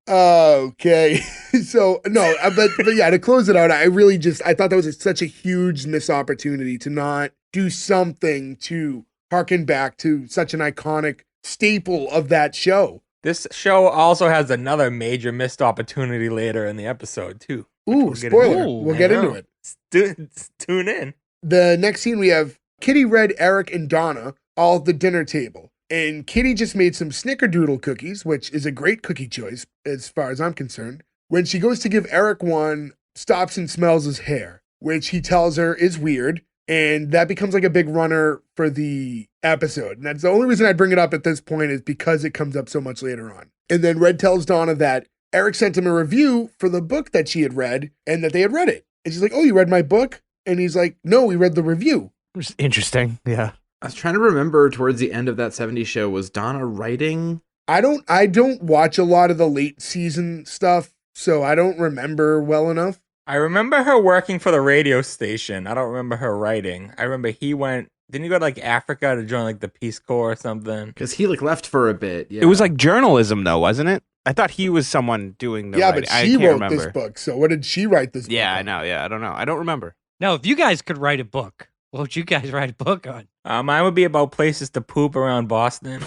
Speaker 1: Okay, so no, but yeah, to close it out, I thought that was such a huge missed opportunity to not do something to harken back to such an iconic staple of that show.
Speaker 4: This show also has another major missed opportunity later in the episode, too.
Speaker 1: Ooh,
Speaker 4: We'll get
Speaker 1: spoiler.
Speaker 3: into.
Speaker 1: We'll
Speaker 4: I
Speaker 1: get
Speaker 4: know.
Speaker 1: into it.
Speaker 4: Tune in.
Speaker 1: The next scene we have Kitty, Red, Eric, and Donna all at the dinner table. And Kitty just made some snickerdoodle cookies, which is a great cookie choice as far as I'm concerned. When she goes to give Eric one, stops and smells his hair, which he tells her is weird. And that becomes like a big runner for the episode. And that's the only reason I bring it up at this point is because it comes up so much later on. And then Red tells Donna that Eric sent him a review for the book that she had read and that they had read it. And she's like, "Oh, you read my book?" And he's like, "No, we read the review."
Speaker 5: Interesting. Yeah.
Speaker 2: I was trying to remember towards the end of that 70s show, was Donna writing?
Speaker 1: I don't watch a lot of the late season stuff, so I don't remember well enough.
Speaker 4: I remember her working for the radio station. I don't remember her writing. I remember didn't he go to like Africa to join like the Peace Corps or something?
Speaker 2: Because he like left for a bit. Yeah.
Speaker 5: It was like journalism, though, wasn't it? I thought he was someone doing the
Speaker 1: Yeah,
Speaker 5: writing.
Speaker 1: but
Speaker 5: I
Speaker 1: she
Speaker 5: can't
Speaker 1: wrote
Speaker 5: remember.
Speaker 1: this book, so what did she write this book
Speaker 5: Yeah, I
Speaker 1: on?
Speaker 5: know. Yeah, I don't know. I don't remember.
Speaker 3: Now, if you guys could write a book, what would you guys write a book on?
Speaker 4: Mine would be about places to poop around Boston.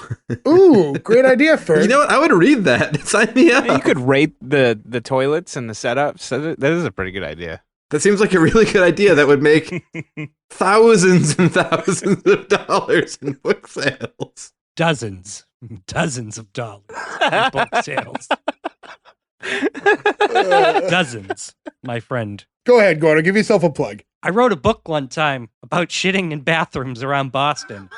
Speaker 1: Ooh, great idea, Ferg.
Speaker 2: You know what? I would read that. Sign me up.
Speaker 5: You could rate the toilets and the setups. So that is a pretty good idea.
Speaker 2: That seems like a really good idea that would make thousands and thousands of dollars in book sales.
Speaker 3: Dozens of dollars in book sales. Dozens, my friend.
Speaker 1: Go ahead, Gordon. Give yourself a plug.
Speaker 3: I wrote a book one time about shitting in bathrooms around Boston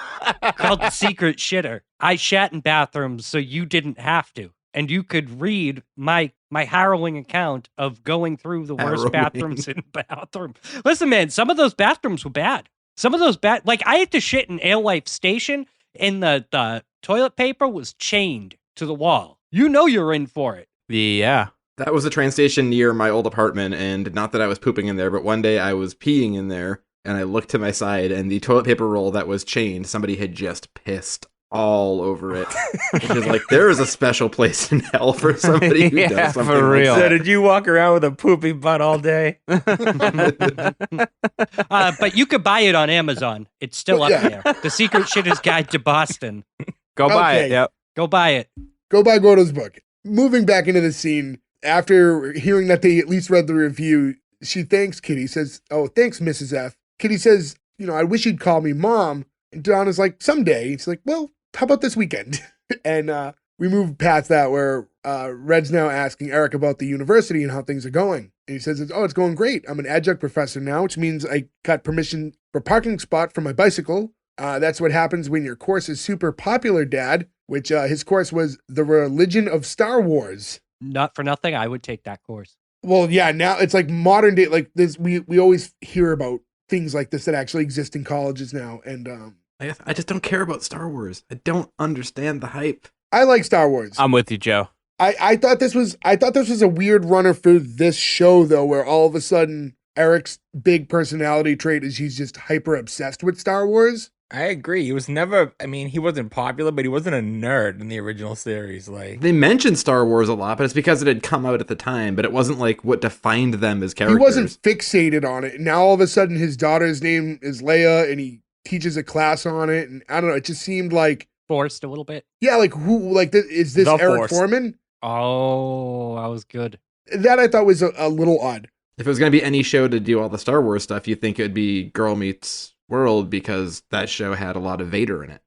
Speaker 3: called The Secret Shitter. I shat in bathrooms so you didn't have to. And you could read my harrowing account of going through the worst
Speaker 2: Harrowing.
Speaker 3: bathrooms in bathroom. Listen, man, some of those bathrooms were bad. Some of those like I had to shit in Alewife Station and the toilet paper was chained to the wall. You know you're in for it.
Speaker 5: Yeah.
Speaker 2: That was a train station near my old apartment, and not that I was pooping in there, but one day I was peeing in there, and I looked to my side, and the toilet paper roll that was chained, somebody had just pissed all over it. Which is like, there is a special place in hell for somebody who
Speaker 5: Yeah,
Speaker 2: does something
Speaker 5: for
Speaker 2: like
Speaker 5: real.
Speaker 4: So
Speaker 2: that.
Speaker 4: did you walk around with a poopy butt all day?
Speaker 3: But you could buy it on Amazon. It's still up
Speaker 1: Yeah.
Speaker 3: there. The Secret Shitter's Guide to Boston.
Speaker 5: Go buy
Speaker 1: Okay.
Speaker 5: it. Yep.
Speaker 3: Go buy it.
Speaker 1: Go buy Gordo's book. Moving back into the scene, after hearing that they at least read the review, she thanks Kitty, says, "Oh, thanks, Mrs. F." Kitty says, "I wish you'd call me Mom." And Donna's like, "Someday." She's like, "Well, how about this weekend?" And we move past that where Red's now asking Eric about the university and how things are going. And he says, "Oh, it's going great. I'm an adjunct professor now, which means I got permission for a parking spot for my bicycle. That's what happens when your course is super popular, Dad," which his course was The Religion of Star Wars.
Speaker 3: Not for nothing, I would take that course.
Speaker 1: Well, yeah, now it's like modern day, like this. We always hear about things like this that actually exist in colleges now. And
Speaker 2: I just don't care about Star Wars. I don't understand the hype.
Speaker 1: I like Star Wars.
Speaker 5: I'm with you, Joe.
Speaker 1: I thought this was a weird runner for this show though, where all of a sudden Eric's big personality trait is he's just hyper obsessed with Star Wars.
Speaker 4: I agree. He was never, he wasn't popular, but he wasn't a nerd in the original series. Like,
Speaker 2: They mentioned Star Wars a lot, but it's because it had come out at the time, but it wasn't like what defined them as characters.
Speaker 1: He wasn't fixated on it. And now all of a sudden his daughter's name is Leia and he teaches a class on it, and I don't know, it just seemed like,
Speaker 3: Forced a little bit.
Speaker 1: yeah, like who, like is this
Speaker 4: The
Speaker 1: Eric
Speaker 4: Force.
Speaker 1: Foreman?
Speaker 3: Oh, that was good.
Speaker 1: That I thought was a little odd.
Speaker 2: If it was going to be any show to do all the Star Wars stuff, you'd think it would be Girl Meets World because that show had a lot of Vader in it.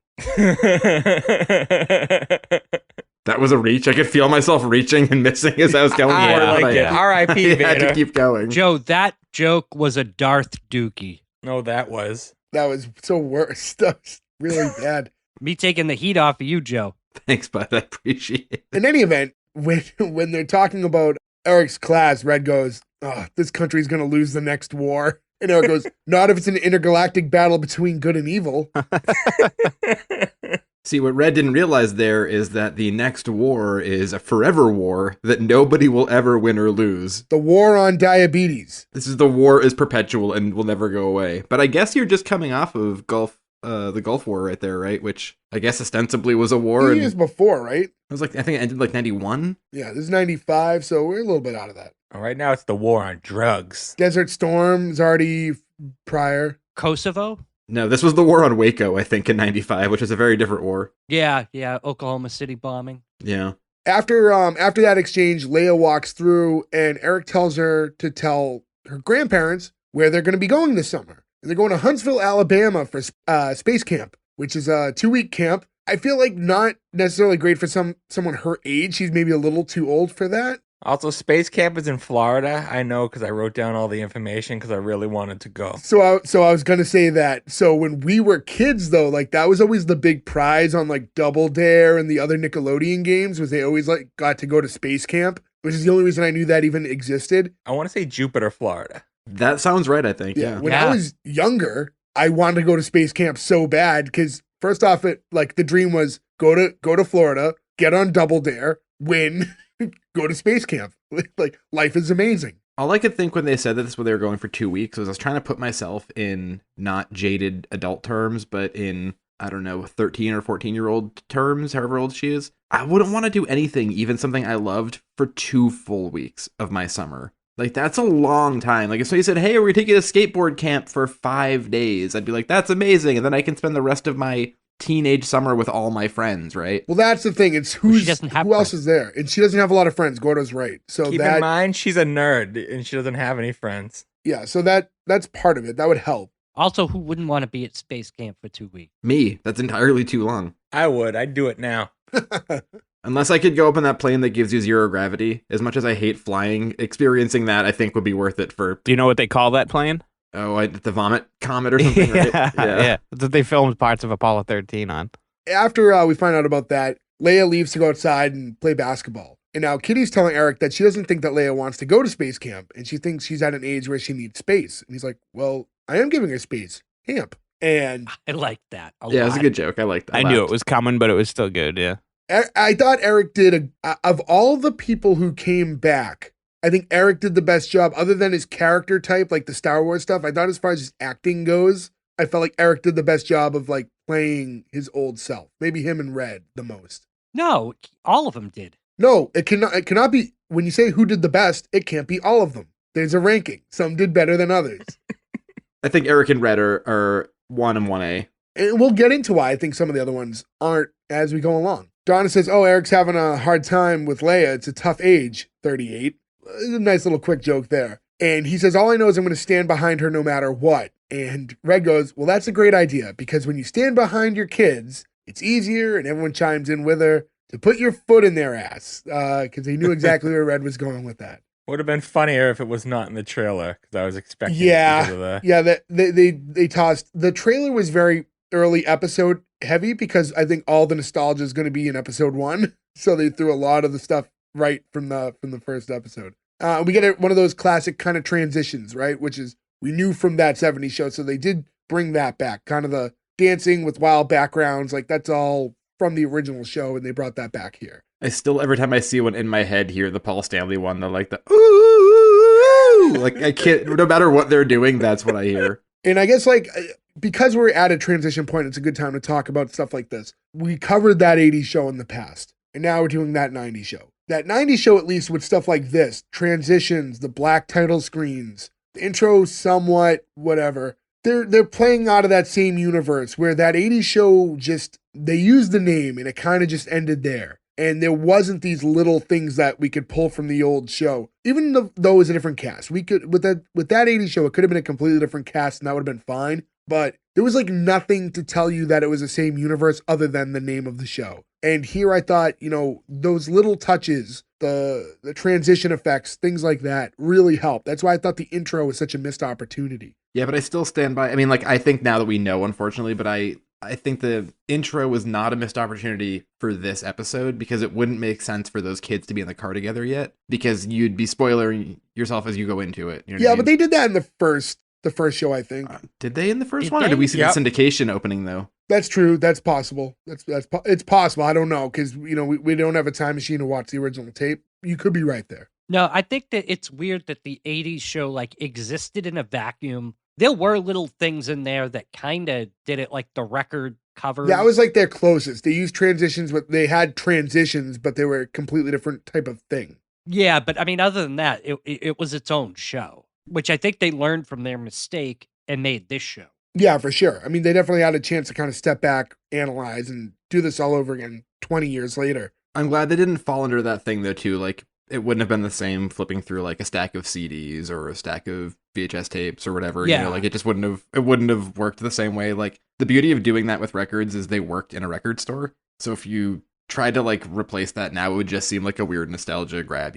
Speaker 2: That was a reach. I could feel myself reaching and missing as I was going
Speaker 4: I
Speaker 2: for it.
Speaker 4: like
Speaker 2: but
Speaker 4: it.
Speaker 2: I
Speaker 4: R.I.P.
Speaker 2: had to
Speaker 4: Vader.
Speaker 2: keep going.
Speaker 3: Joe, that joke was a Darth Dookie.
Speaker 4: No, that was.
Speaker 1: That was so worse. That was really bad.
Speaker 3: Me taking the heat off of you, Joe.
Speaker 2: Thanks, bud. I appreciate it.
Speaker 1: In any event, when they're talking about Eric's class, Red goes, "Oh, this country's gonna lose the next war." And Eric goes, "Not if it's an intergalactic battle between good and evil."
Speaker 2: See, what Red didn't realize there is that the next war is a forever war that nobody will ever win or lose.
Speaker 1: The war on diabetes.
Speaker 2: This is the war is perpetual and will never go away. But I guess you're just coming off of the Gulf War right there, right? Which I guess ostensibly was a war. And
Speaker 1: Years before, right?
Speaker 2: it was like, I think it ended like 91.
Speaker 1: Yeah, this is 95, so we're a little bit out of that.
Speaker 4: Right now, it's the war on drugs.
Speaker 1: Desert Storm is already prior.
Speaker 3: Kosovo?
Speaker 2: No, this was the war on Waco, I think, in 95, which is a very different war.
Speaker 3: Yeah, Oklahoma City bombing.
Speaker 2: Yeah.
Speaker 1: After that exchange, Leia walks through, and Eric tells her to tell her grandparents where they're going to be going this summer. And they're going to Huntsville, Alabama for space camp, which is a 2-week camp. I feel like not necessarily great for someone her age. She's maybe a little too old for that.
Speaker 4: Also, space camp is in Florida. I know because I wrote down all the information because I really wanted to go.
Speaker 1: So I was going to say that. So when we were kids, though, like that was always the big prize on like Double Dare and the other Nickelodeon games, was they always like got to go to space camp, which is the only reason I knew that even existed.
Speaker 4: I want to say Jupiter, Florida.
Speaker 2: That sounds right, I think. Yeah.
Speaker 1: When I was younger, I wanted to go to space camp so bad because first off, the dream was go to Florida, get on Double Dare, win, go to space camp. Like life is amazing.
Speaker 2: All I could think when they said that this is what they were going for 2 weeks was I was trying to put myself in not jaded adult terms, but in, I don't know, 13 or 14-year-old terms, however old she is. I wouldn't want to do anything, even something I loved, for 2 full weeks of my summer. Like, that's a long time. Like, if somebody said, hey, we're going to take you to skateboard camp for 5 days, I'd be like, that's amazing. And then I can spend the rest of my teenage summer with all my friends, right?
Speaker 1: Well, that's the thing. It's who else is there, and she doesn't have a lot of friends. Gordo's right. So
Speaker 4: Keep in mind, she's a nerd and she doesn't have any friends.
Speaker 1: Yeah, so that's part of it. That would help.
Speaker 3: Also, who wouldn't want to be at space camp for 2 weeks?
Speaker 2: Me. That's entirely too long.
Speaker 4: I would. I'd do it now.
Speaker 2: Unless I could go up in that plane that gives you 0 gravity. As much as I hate flying, experiencing that I think would be worth it for...
Speaker 5: Do you know what they call that plane?
Speaker 2: Oh, the vomit comet or something, right?
Speaker 5: Yeah. That's what they filmed parts of Apollo 13 on.
Speaker 1: After we find out about that, Leia leaves to go outside and play basketball. And now Kitty's telling Eric that she doesn't think that Leia wants to go to space camp, and she thinks she's at an age where she needs space. And he's like, well, I am giving her space. Camp. And
Speaker 3: I like that a
Speaker 2: yeah,
Speaker 3: lot.
Speaker 2: it's a good joke. I like that.
Speaker 5: I knew it was coming, but it was still good, yeah.
Speaker 1: I thought Eric did of all the people who came back, I think Eric did the best job, other than his character type, like the Star Wars stuff. I thought as far as his acting goes, I felt like Eric did the best job of like playing his old self. Maybe him and Red the most.
Speaker 3: No, all of them did.
Speaker 1: No, it cannot be, when you say who did the best, it can't be all of them. There's a ranking. Some did better than others.
Speaker 2: I think Eric and Red are 1 and 1A.
Speaker 1: And we'll get into why I think some of the other ones aren't as we go along. Donna says, oh, Eric's having a hard time with Leia. It's a tough age, 38. A nice little quick joke there. And he says, all I know is I'm going to stand behind her no matter what. And Red goes, well, that's a great idea, because when you stand behind your kids, it's easier, and everyone chimes in with her, to put your foot in their ass, because he knew exactly where Red was going with that.
Speaker 4: Would have been funnier if it was not in the trailer, because I was expecting
Speaker 1: Yeah,
Speaker 4: it because of the...
Speaker 1: yeah. They tossed, the trailer was very early episode heavy, because I think all the nostalgia is going to be in episode 1, so they threw a lot of the stuff right from the first episode. We get one of those classic kind of transitions, right? Which is, we knew from that 70s show, so they did bring that back, kind of the dancing with wild backgrounds, like that's all from the original show, and they brought that back here.
Speaker 2: I still, every time I see one in my head, hear the Paul Stanley one, the like the ooh, like I can't, no matter what they're doing, that's what I hear.
Speaker 1: And I guess like, because we're at a transition point, it's a good time to talk about stuff like this. We covered that 80s show in the past, and now we're doing that 90s show. That 90s show, at least with stuff like this, transitions, the black title screens, the intro somewhat, whatever. they're playing out of that same universe where that 80s show they used the name and it kind of just ended there. And there wasn't these little things that we could pull from the old show. Even though it was a different cast. We could with that 80s show, it could have been a completely different cast and that would have been fine. But there was like nothing to tell you that it was the same universe other than the name of the show. And here I thought, those little touches, the transition effects, things like that really helped. That's why I thought the intro was such a missed opportunity.
Speaker 2: Yeah, but I still stand by. I mean, like, I think now that we know, unfortunately, but I think the intro was not a missed opportunity for this episode because it wouldn't make sense for those kids to be in the car together yet because you'd be spoiling yourself as you go into it. You know what I mean?
Speaker 1: But they did that in the first show, I think.
Speaker 2: Did they in the first
Speaker 3: Did
Speaker 2: one, or
Speaker 3: they?
Speaker 2: did we see
Speaker 4: Yep.
Speaker 2: the syndication opening though?
Speaker 1: That's true. That's possible. It's possible. I don't know because we don't have a time machine to watch the original tape. You could be right there.
Speaker 3: No, I think that it's weird that the 80s show like existed in a vacuum. There were little things in there that kind of did it, like the record cover.
Speaker 1: That was like their closest. They used transitions, but they had transitions, but they were a completely different type of thing.
Speaker 3: Yeah, but I mean, other than that, it was its own show, which I think they learned from their mistake and made this show.
Speaker 1: Yeah, for sure. I mean, they definitely had a chance to kind of step back, analyze, and do this all over again 20 years later.
Speaker 2: I'm glad they didn't fall under that thing though too. Like, it wouldn't have been the same flipping through like a stack of CDs or a stack of VHS tapes or whatever.
Speaker 3: Yeah.
Speaker 2: Like it wouldn't have worked the same way. Like, the beauty of doing that with records is they worked in a record store. So if you tried to like replace that now, it would just seem like a weird nostalgia grab,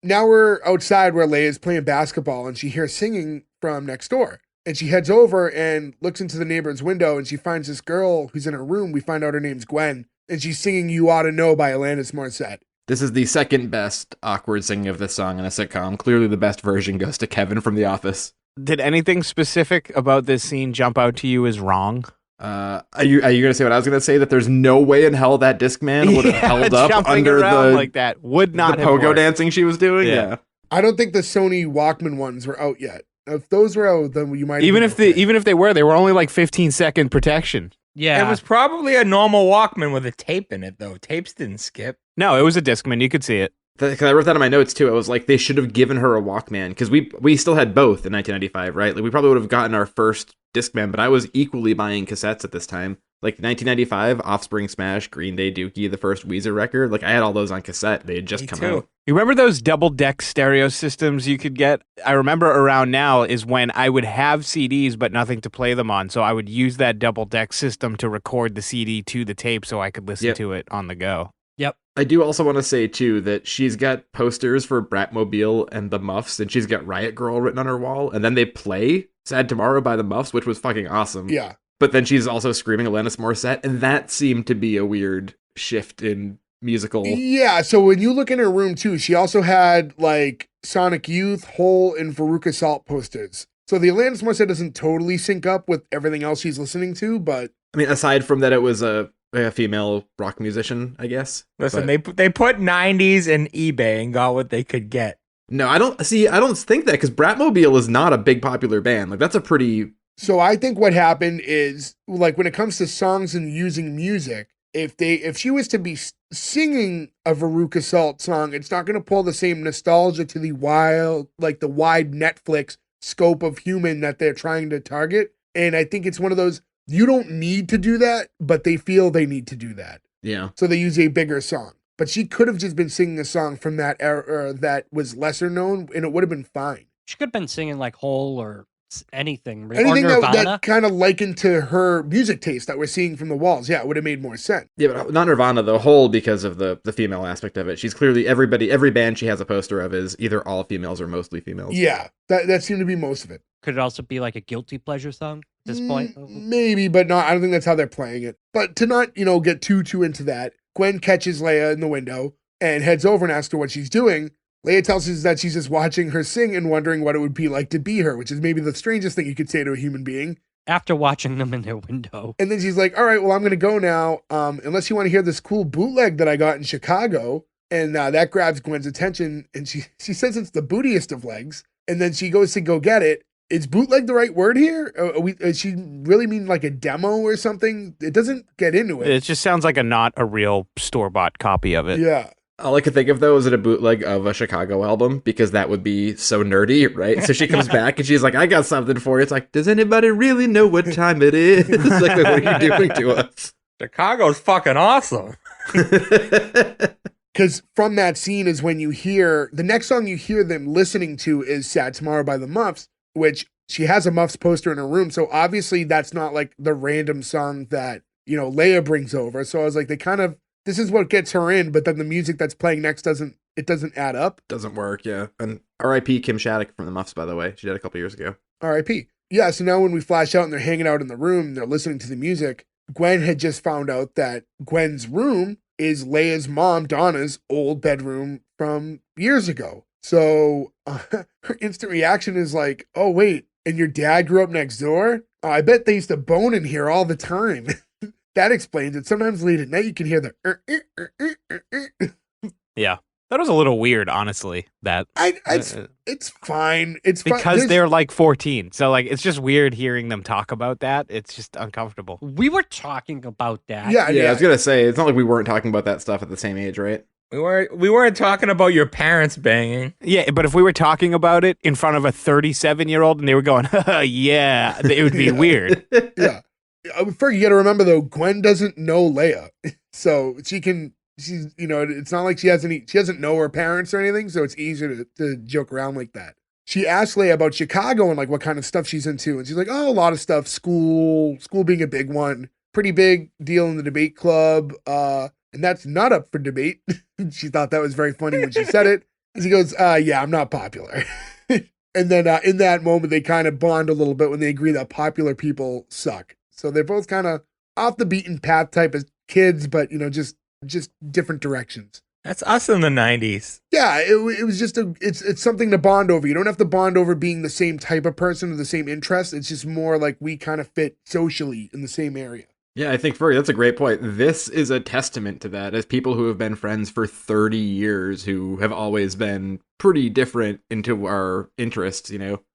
Speaker 1: Now we're outside where Leia's playing basketball and she hears singing from next door. And she heads over and looks into the neighbor's window and she finds this girl who's in her room. We find out her name's Gwen. And she's singing You Ought to Know by Alanis Morissette.
Speaker 2: This is the second best awkward singing of this song in a sitcom. Clearly the best version goes to Kevin from The Office.
Speaker 5: Did anything specific about this scene jump out to you as wrong?
Speaker 2: Are you gonna say what I was gonna say? That there's no way in hell that Discman would have held up
Speaker 5: jumping
Speaker 2: under
Speaker 5: around
Speaker 2: the
Speaker 5: like that would not
Speaker 2: the
Speaker 5: have
Speaker 2: pogo
Speaker 5: worked.
Speaker 2: dancing she was doing?
Speaker 5: Yeah.
Speaker 1: I don't think the Sony Walkman ones were out yet. If those were out, then you might
Speaker 5: Even if they were only like 15-second protection.
Speaker 3: Yeah.
Speaker 4: It was probably a normal Walkman with a tape in it, though. Tapes didn't skip.
Speaker 5: No, it was a Discman. You could see it.
Speaker 2: Because I wrote that in my notes too. I was like, they should have given her a Walkman because we still had both in 1995, right? Like, we probably would have gotten our first Discman, but I was equally buying cassettes at this time. Like 1995, Offspring Smash, Green Day Dookie, the first Weezer record. Like, I had all those on cassette. They had just
Speaker 4: Me
Speaker 2: come
Speaker 4: too.
Speaker 2: out.
Speaker 5: You remember those double-deck stereo systems you could get? I remember around now is when I would have CDs but nothing to play them on, so I would use that double-deck system to record the CD to the tape so I could listen to it on the go.
Speaker 3: Yep.
Speaker 2: I do also want to say too that she's got posters for Bratmobile and the Muffs, and she's got Riot Girl written on her wall, and then they play Sad Tomorrow by the Muffs, which was fucking awesome.
Speaker 1: Yeah.
Speaker 2: But then she's also screaming Alanis Morissette, and that seemed to be a weird shift in musical.
Speaker 1: Yeah, so when you look in her room too, she also had like Sonic Youth, Hole, and Veruca Salt posters. So the Alanis Morissette doesn't totally sync up with everything else she's listening to, but
Speaker 2: I mean, aside from that, it was a female rock musician, I guess.
Speaker 4: Listen,
Speaker 2: But-
Speaker 4: they put 90s in eBay and got what they could get.
Speaker 2: No, I don't think that, because Bratmobile is not a big popular band. Like, that's a pretty...
Speaker 1: so I think what happened is like when it comes to songs and using music, if she was to be singing a Veruca Salt song, it's not going to pull the same nostalgia to the wide Netflix scope of human that they're trying to target. And I think it's one of those, you don't need to do that, but they feel they need to do that.
Speaker 2: Yeah.
Speaker 1: So they use a bigger song. But she could have just been singing a song from that era that was lesser known, and it would have been fine.
Speaker 3: She could have been singing like Hole or anything.
Speaker 1: Anything
Speaker 3: or
Speaker 1: that,
Speaker 3: Nirvana.
Speaker 1: that kind of likened to her music taste that we're seeing from the walls, yeah, it would have made more sense.
Speaker 2: Yeah, but not Nirvana, the whole, because of the female aspect of it. She's clearly, every band she has a poster of is either all females or mostly females.
Speaker 1: Yeah, that seemed to be most of it.
Speaker 3: Could it also be like a guilty pleasure song at this point?
Speaker 1: Maybe, but not. I don't think that's how they're playing it. But to not, get too into that, Gwen catches Leia in the window and heads over and asks her what she's doing. Leia tells us that she's just watching her sing and wondering what it would be like to be her, which is maybe the strangest thing you could say to a human being.
Speaker 3: After watching them in their window.
Speaker 1: And then she's like, all right, well, I'm going to go now, unless you want to hear this cool bootleg that I got in Chicago. And that grabs Gwen's attention, and she says it's the bootiest of legs. And then she goes to go get it. Is bootleg the right word here? Does she really mean like a demo or something? It doesn't get into it.
Speaker 5: It just sounds like not a real store-bought copy of it.
Speaker 1: Yeah.
Speaker 2: All I could think of, though, is it a bootleg of a Chicago album, because that would be so nerdy, right? So she comes back and she's like, I got something for you. It's like, does anybody really know what time it is? Like, what are you doing to us?
Speaker 4: Chicago's fucking awesome.
Speaker 1: Because from that scene is when you hear, the next song you hear them listening to is Sad Tomorrow by the Muffs, which she has a Muffs poster in her room. So obviously that's not like the random song that, Leia brings over. So I was like, this is what gets her in, but then the music that's playing next doesn't add up.
Speaker 2: Doesn't work, yeah. And R.I.P. Kim Shattuck from the Muffs, by the way. She died a couple years ago.
Speaker 1: R.I.P. Yeah, so now when we flash out and they're hanging out in the room, and they're listening to the music, Gwen had just found out that Gwen's room is Leia's mom, Donna's, old bedroom from years ago. So her instant reaction is like, oh, wait, and your dad grew up next door? Oh, I bet they used to bone in here all the time. That explains it. Sometimes late at night you can hear the
Speaker 5: Yeah. That was a little weird, honestly.
Speaker 1: It's fine. It's fine.
Speaker 5: Because they're like 14. So like it's just weird hearing them talk about that. It's just uncomfortable.
Speaker 3: We were talking about that.
Speaker 1: Yeah,
Speaker 2: I was gonna say, it's not like we weren't talking about that stuff at the same age, right?
Speaker 4: We weren't talking about your parents banging.
Speaker 5: Yeah, but if we were talking about it in front of a 37-year-old and they were going, yeah, it would be weird.
Speaker 1: Yeah. Ferg, you got to remember though, Gwen doesn't know Leia, so she's it's not like she doesn't know her parents or anything, so it's easier to joke around like that. She asked Leia about Chicago and like what kind of stuff she's into, and she's like, oh, a lot of stuff, school being a big one, pretty big deal in the debate club, and that's not up for debate. She thought that was very funny when she said it. And he goes, yeah, I'm not popular. And then in that moment, they kind of bond a little bit when they agree that popular people suck. So they're both kind of off the beaten path type of kids, but just different directions.
Speaker 4: That's us in the 90s.
Speaker 1: Yeah, it was just it's something to bond over. You don't have to bond over being the same type of person or the same interest. It's just more like we kind of fit socially in the same area.
Speaker 2: Yeah, I think that's a great point. This is a testament to that, as people who have been friends for 30 years who have always been pretty different into our interests,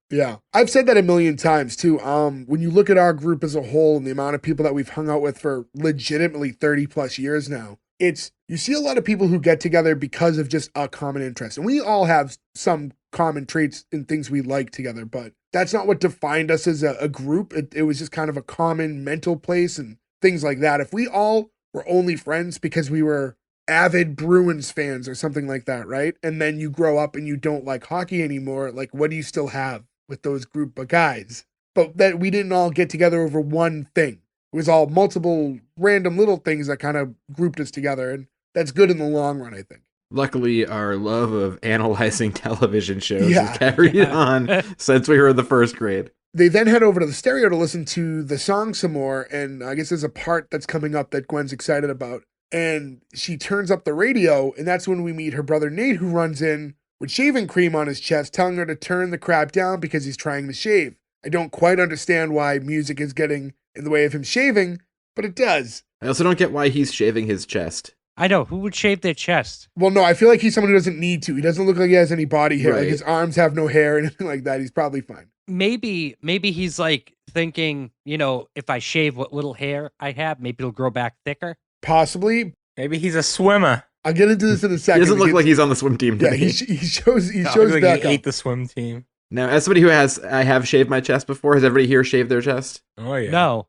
Speaker 1: Yeah, I've said that a million times too. When you look at our group as a whole and the amount of people that we've hung out with for legitimately 30 plus years now, you see a lot of people who get together because of just a common interest. And we all have some common traits and things we like together, but that's not what defined us as a group. It was just kind of a common mental place and things like that. If we all were only friends because we were avid Bruins fans or something like that, right? And then you grow up and you don't like hockey anymore, like what do you still have with those group of guys? But that we didn't all get together over one thing. It was all multiple random little things that kind of grouped us together, and that's good in the long run, I think.
Speaker 2: Luckily, our love of analyzing television shows has carried on since we were in the first grade.
Speaker 1: They then head over to the stereo to listen to the song some more, and I guess there's a part that's coming up that Gwen's excited about. And she turns up the radio, and that's when we meet her brother Nate, who runs in with shaving cream on his chest, telling her to turn the crap down because he's trying to shave. I don't quite understand why music is getting in the way of him shaving, but it does.
Speaker 2: I also don't get why he's shaving his chest.
Speaker 3: I know. Who would shave their chest?
Speaker 1: Well, no, I feel like he's someone who doesn't need to. He doesn't look like he has any body hair.
Speaker 2: Right.
Speaker 1: Like his arms have no hair or anything like that. He's probably fine.
Speaker 3: Maybe he's like thinking, if I shave what little hair I have, maybe it'll grow back thicker.
Speaker 1: Possibly.
Speaker 4: Maybe he's a swimmer.
Speaker 1: I'll get into this in a second.
Speaker 2: He doesn't look like he's on the swim team to
Speaker 1: Yeah,
Speaker 2: me.
Speaker 1: he shows
Speaker 4: Like
Speaker 1: back
Speaker 4: he
Speaker 1: up.
Speaker 4: ate the swim team.
Speaker 2: Now, as somebody I have shaved my chest before, has everybody here shaved their chest?
Speaker 4: Oh yeah.
Speaker 3: No.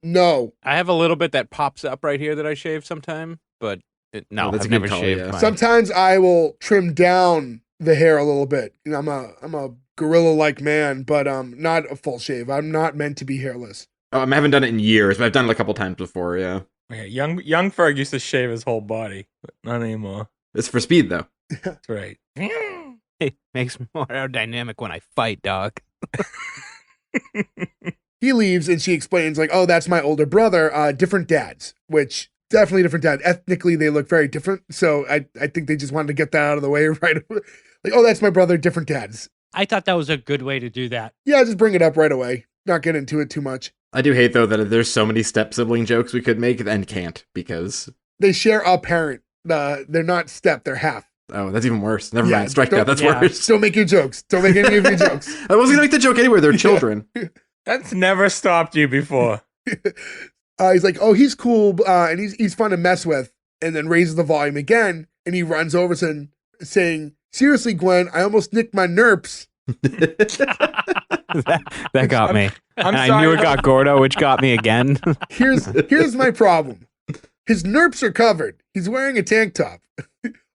Speaker 1: No.
Speaker 5: I have a little bit that pops up right here that I shave sometime, but no,
Speaker 2: that's
Speaker 5: I've
Speaker 2: a good
Speaker 5: never
Speaker 2: call,
Speaker 5: shaved
Speaker 2: yeah.
Speaker 5: mine.
Speaker 1: Sometimes I will trim down the hair a little bit. I'm a gorilla-like man, but not a full shave. I'm not meant to be hairless.
Speaker 2: Oh, I haven't done it in years, but I've done it a couple times before, yeah.
Speaker 4: Yeah, young Ferg used to shave his whole body, but not anymore.
Speaker 2: It's for speed, though.
Speaker 4: That's right.
Speaker 5: It makes me more aerodynamic when I fight, dog.
Speaker 1: He leaves and she explains like, oh, that's my older brother, different dads, which definitely different dad. Ethnically, they look very different. So I think they just wanted to get that out of the way right away. Like, oh, that's my brother, different dads.
Speaker 3: I thought that was a good way to do that.
Speaker 1: Yeah, just bring it up right away. Not get into it too much.
Speaker 2: I do hate, though, that there's so many step-sibling jokes we could make and can't, because...
Speaker 1: They share a parent. They're not step, they're half.
Speaker 2: Oh, that's even worse. Never
Speaker 1: Yeah,
Speaker 2: mind. Strike that. That's
Speaker 3: yeah.
Speaker 2: worse.
Speaker 1: Don't make your jokes. Don't make any of your jokes.
Speaker 2: I wasn't going to make the joke anyway. They're children.
Speaker 4: That's never stopped you before.
Speaker 1: He's like, oh, he's cool, and he's fun to mess with, and then raises the volume again. and he runs over saying, seriously, Gwen, I almost nicked my nerps.
Speaker 5: that got me.
Speaker 4: I'm
Speaker 5: And
Speaker 4: sorry.
Speaker 5: I knew it got Gordo, which got me again.
Speaker 1: Here's my problem. His nerps are covered. He's wearing a tank top.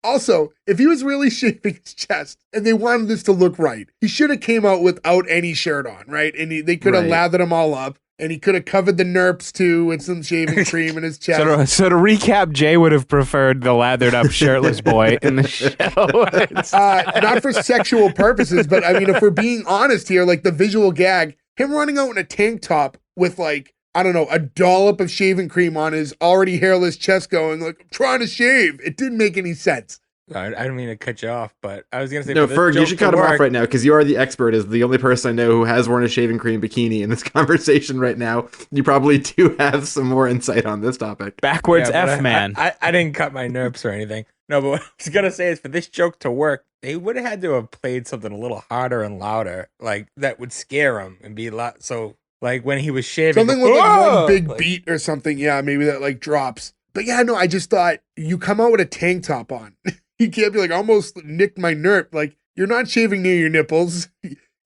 Speaker 1: Also, if he was really shaving his chest and they wanted this to look right, he should have came out without any shirt on, right? And they could have
Speaker 2: Right.
Speaker 1: lathered him all up, and he could have covered the nerps too with some shaving cream in his chest.
Speaker 5: So to recap, Jay would have preferred the lathered up shirtless boy in the show.
Speaker 1: Not for sexual purposes, but I mean, if we're being honest here, like the visual gag, him running out in a tank top with like, I don't know, a dollop of shaving cream on his already hairless chest going like, I'm trying to shave. It didn't make any sense.
Speaker 4: I don't mean to cut you off, but I was gonna say
Speaker 2: No,
Speaker 4: for this
Speaker 2: Ferg, you
Speaker 4: joke
Speaker 2: should
Speaker 4: to
Speaker 2: cut him off
Speaker 4: work-
Speaker 2: right now because you are the expert. As the only person I know who has worn a shaving cream bikini in this conversation right now, you probably do have some more insight on this topic.
Speaker 5: Backwards
Speaker 4: Yeah, but
Speaker 5: F man.
Speaker 4: I didn't cut my nerves or anything. No, but what I was gonna say is for this joke to work, they would have had to have played something a little harder and louder, like that would scare him and be loud. So like when he was shaving,
Speaker 1: Something with like
Speaker 4: "Whoa!"
Speaker 1: one big
Speaker 4: Like,
Speaker 1: beat or something. Yeah, maybe that like drops. But yeah, no, I just thought you come out with a tank top on. You can't be like, almost nicked my nerp. Like, you're not shaving near your nipples.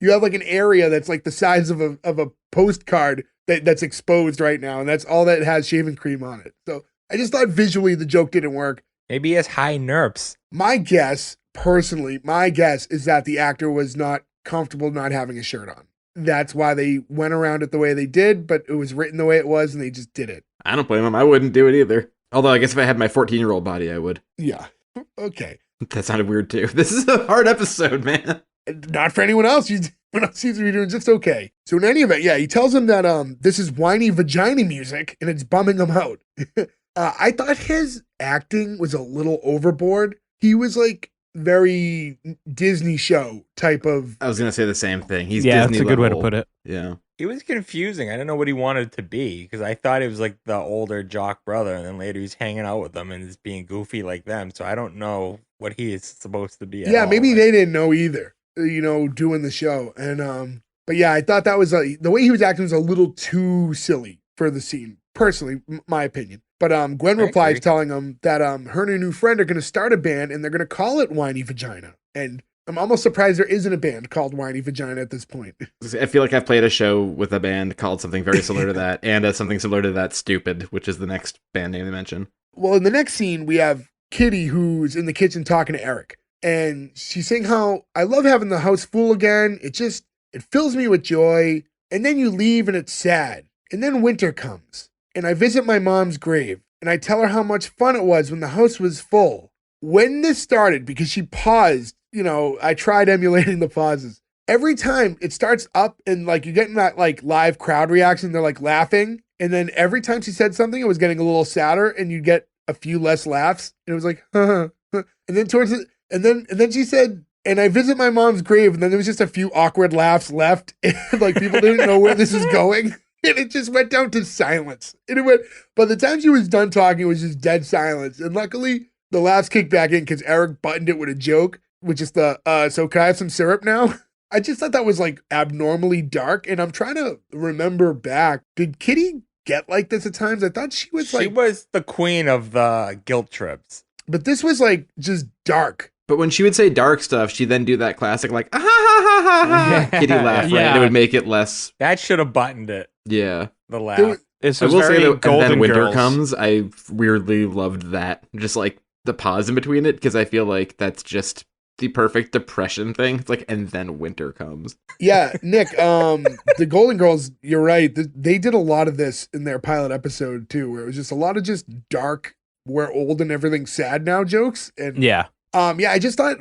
Speaker 1: You have like an area that's like the size of a postcard that's exposed right now. And that's all that has shaving cream on it. So I just thought visually the joke didn't work.
Speaker 4: Maybe he has high nerves.
Speaker 1: My guess, personally, is that the actor was not comfortable not having a shirt on. That's why they went around it the way they did, but it was written the way it was and they just did it.
Speaker 2: I don't blame him. I wouldn't do it either. Although I guess if I had my 14-year-old body, I would.
Speaker 1: Yeah. Okay.
Speaker 2: That sounded weird too. This is a hard episode, man.
Speaker 1: Not for anyone else. Everyone else seems to be doing just okay. So in any event, yeah, he tells him that this is whiny vagina music and it's bumming him out. I thought his acting was a little overboard. He was like very Disney show type of.
Speaker 2: I was gonna say the same thing. He's
Speaker 5: Yeah,
Speaker 2: Disney
Speaker 5: that's a good way to
Speaker 2: level.
Speaker 5: put it.
Speaker 2: Yeah.
Speaker 4: It was confusing. I didn't know what he wanted to be because I thought it was like the older jock brother, and then later he's hanging out with them and is being goofy like them. So I don't know what he is supposed to be. At
Speaker 1: Yeah,
Speaker 4: all.
Speaker 1: maybe
Speaker 4: Like,
Speaker 1: they didn't know either. Doing the show and but yeah, I thought that was the way he was acting was a little too silly for the scene. Personally, my opinion. But Gwen
Speaker 4: I
Speaker 1: replies
Speaker 4: agree.
Speaker 1: telling him that her and her new friend are going to start a band and they're going to call it Whiny Vagina. And I'm almost surprised there isn't a band called Whiny Vagina at this point.
Speaker 2: I feel like I've played a show with a band called something very similar to that, and something similar to that, Stupid, which is the next band name they mention.
Speaker 1: Well, in the next scene, we have Kitty who's in the kitchen talking to Eric. And she's saying how I love having the house full again. It fills me with joy. And then you leave and it's sad. And then winter comes. And I visit my mom's grave. And I tell her how much fun it was when the house was full. When this started, because she paused, I tried emulating the pauses. Every time it starts up and like you're getting that like live crowd reaction, they're like laughing. And then every time she said something, it was getting a little sadder and you get a few less laughs. And it was like, and then towards it, and then she said, and I visit my mom's grave. And then there was just a few awkward laughs left. And like people didn't know where this is going. And it just went down to silence. And it went, by the time she was done talking, it was just dead silence. And luckily the laughs kicked back in because Eric buttoned it with a joke, which is so can I have some syrup now? I just thought that was like abnormally dark. And I'm trying to remember back. Did Kitty get like this at times? I thought she was
Speaker 4: she was the queen of the guilt trips.
Speaker 1: but this was like just dark.
Speaker 2: But when she would say dark stuff, she'd then do that classic like ah, ha ha ha ha ha kitty laugh, right?
Speaker 3: Yeah.
Speaker 2: It would make it less.
Speaker 4: That should have buttoned it.
Speaker 2: Yeah.
Speaker 4: The laugh.
Speaker 1: There was-
Speaker 5: This
Speaker 2: I
Speaker 5: was
Speaker 2: will say
Speaker 5: very
Speaker 2: that, and
Speaker 5: Golden
Speaker 2: then winter
Speaker 5: Girls.
Speaker 2: comes. I weirdly loved that, just like the pause in between it, because I feel like that's just the perfect depression thing. It's like, and then winter comes.
Speaker 1: Yeah, Nick, the Golden Girls, you're right. They did a lot of this in their pilot episode too, where it was just a lot of just dark, we're old and everything's sad now jokes. And
Speaker 5: Yeah.
Speaker 1: yeah, I just thought,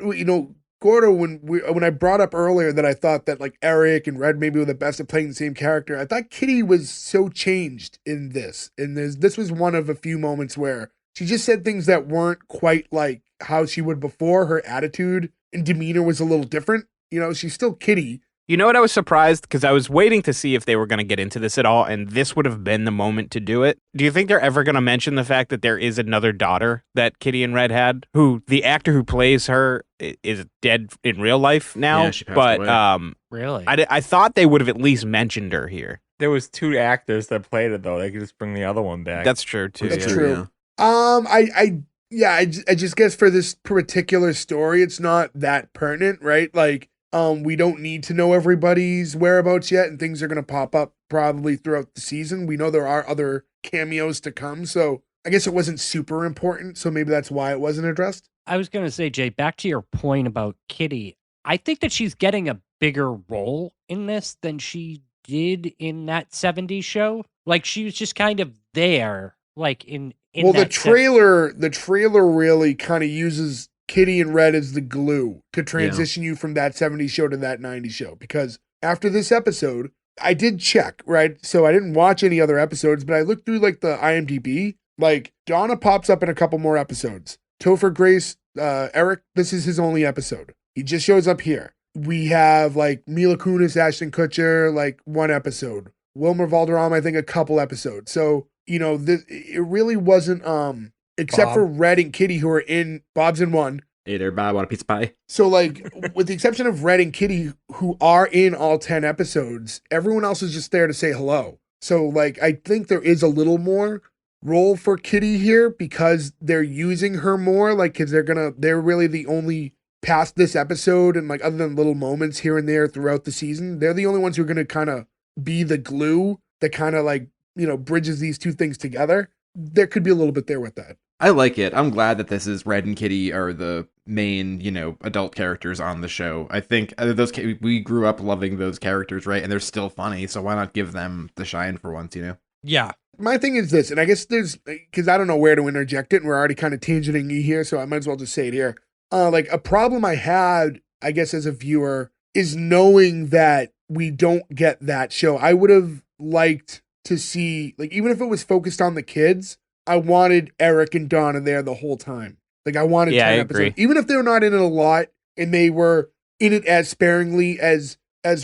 Speaker 1: Gordo, when I brought up earlier that I thought that like Eric and Red maybe were the best at playing the same character, I thought Kitty was so changed in this. And this was one of a few moments where she just said things that weren't quite like how she would before. Her attitude and demeanor was a little different. She's still Kitty.
Speaker 5: You know what? I was surprised because I was waiting to see if they were going to get into this at all, and this would have been the moment to do it. Do you think they're ever going to mention the fact that there is another daughter that Kitty and Red had, who the actor who plays her is dead in real life now?
Speaker 2: Yeah, she passed
Speaker 5: but
Speaker 2: away.
Speaker 3: Really?
Speaker 5: I thought they would have at least mentioned her here.
Speaker 4: There was 2 actors that played it though. They could just bring the other one back.
Speaker 5: That's true too.
Speaker 1: That's
Speaker 5: yeah.
Speaker 1: true. I Yeah, I just guess for this particular story, it's not that pertinent, right? Like, we don't need to know everybody's whereabouts yet, and things are going to pop up probably throughout the season. We know there are other cameos to come, so I guess it wasn't super important, so maybe that's why it wasn't addressed.
Speaker 3: I was going to say, Jay, back to your point about Kitty, I think that she's getting a bigger role in this than she did in that 70s show. Like, she was just kind of there, like in
Speaker 1: Well, the
Speaker 3: that
Speaker 1: trailer really kind of uses Kitty and Red as the glue to transition you from that 70s show to that 90s show. Because after this episode, I did check, right? So I didn't watch any other episodes, but I looked through like the IMDb. Like, Donna pops up in a couple more episodes. Topher Grace, Eric, this is his only episode. He just shows up here. We have like Mila Kunis, Ashton Kutcher, like one episode. Wilmer Valderrama, I think a couple episodes. So, you know, it really wasn't, except
Speaker 4: Bob.
Speaker 1: for Red and Kitty, who are in Bob's in one.
Speaker 2: Hey there, Bob, want a pizza pie?
Speaker 1: So, like, with the exception of Red and Kitty, who are in all 10 episodes, everyone else is just there to say hello. So, like, I think there is a little more role for Kitty here because they're using her more, like, because they're really the only, past this episode and, like, other than little moments here and there throughout the season, they're the only ones who are going to kind of be the glue that kind of, like, you know, bridges these two things together. There could be a little bit there with that.
Speaker 2: I like it. I'm glad that this is Red and Kitty are the main, you know, adult characters on the show. I think we grew up loving those characters, right? And they're still funny, so why not give them the shine for once, you know?
Speaker 3: Yeah.
Speaker 1: My thing is this, and I guess there's, because I don't know where to interject it, and we're already kind of tangenting here, so I might as well just say it here. Like, a problem I had, I guess, as a viewer, is knowing that we don't get that show. I would have liked to see, like, even if it was focused on the kids, I wanted Eric and Donna there the whole time. Like, I wanted 10
Speaker 5: I
Speaker 1: episodes.
Speaker 5: agree.
Speaker 1: Even if they're not in it a lot, and they were in it as sparingly as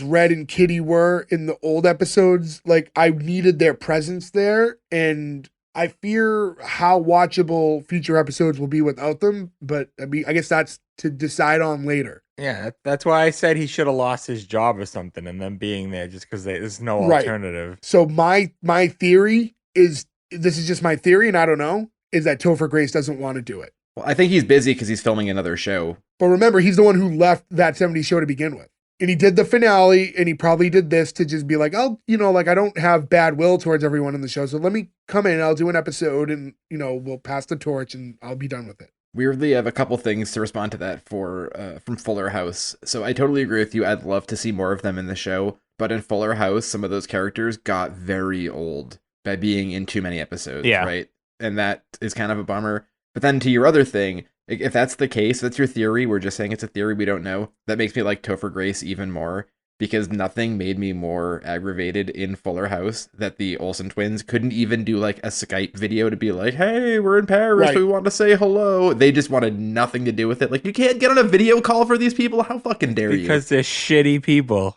Speaker 1: Red and Kitty were in the old episodes, like, I needed their presence there, and I fear how watchable future episodes will be without them, but I mean, I guess that's to decide on later.
Speaker 4: Yeah, that's why I said he should have lost his job or something, and them being there just because there's no
Speaker 1: Right.
Speaker 4: alternative.
Speaker 1: So my theory is, this is just my theory, and I don't know, is that Topher Grace doesn't want to do it.
Speaker 2: Well, I think he's busy because he's filming another show.
Speaker 1: But remember, he's the one who left that 70s show to begin with. And he did the finale, and he probably did this to just be like, oh, you know, like, I don't have bad will towards everyone in the show, so let me come in, I'll do an episode, and, you know, we'll pass the torch, and I'll be done with it.
Speaker 2: Weirdly, I have a couple things to respond to that from Fuller House. So I totally agree with you. I'd love to see more of them in the show. But in Fuller House, some of those characters got very old by being in too many episodes,
Speaker 5: Yeah.
Speaker 2: right? And that is kind of a bummer. But then to your other thing, if that's the case, that's your theory. We're just saying it's a theory. We don't know. That makes me like Topher Grace even more. Because nothing made me more aggravated in Fuller House that the Olsen twins couldn't even do like a Skype video to be like, hey, we're in Paris,
Speaker 1: Right.
Speaker 2: we want to say hello. They just wanted nothing to do with it. Like, you can't get on a video call for these people? How fucking dare you?
Speaker 4: Because they're shitty people.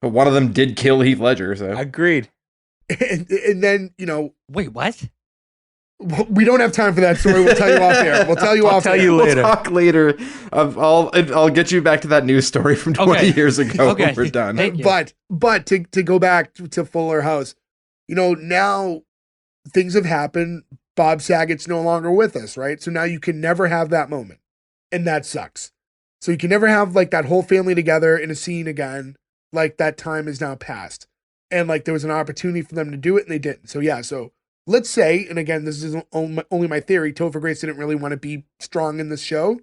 Speaker 2: But one of them did kill Heath Ledger, so.
Speaker 4: Agreed.
Speaker 1: And then, you know,
Speaker 3: Wait, what?
Speaker 1: we don't have time for that story. We'll tell you off air. We'll tell you
Speaker 4: I'll
Speaker 1: off
Speaker 4: tell
Speaker 1: air.
Speaker 4: you
Speaker 2: We'll
Speaker 4: later.
Speaker 2: talk later. I'll get you back to that news story from 20
Speaker 3: Okay.
Speaker 2: years ago
Speaker 3: Okay.
Speaker 2: when we're done.
Speaker 3: Thank you.
Speaker 1: But to go back to Fuller House, you know, now things have happened. Bob Saget's no longer with us, right? So now you can never have that moment. And that sucks. So you can never have like that whole family together in a scene again. Like, that time is now past. And like, there was an opportunity for them to do it and they didn't. So yeah, so let's say, and again, this is only my theory, Topher Grace didn't really want to be strong in this show.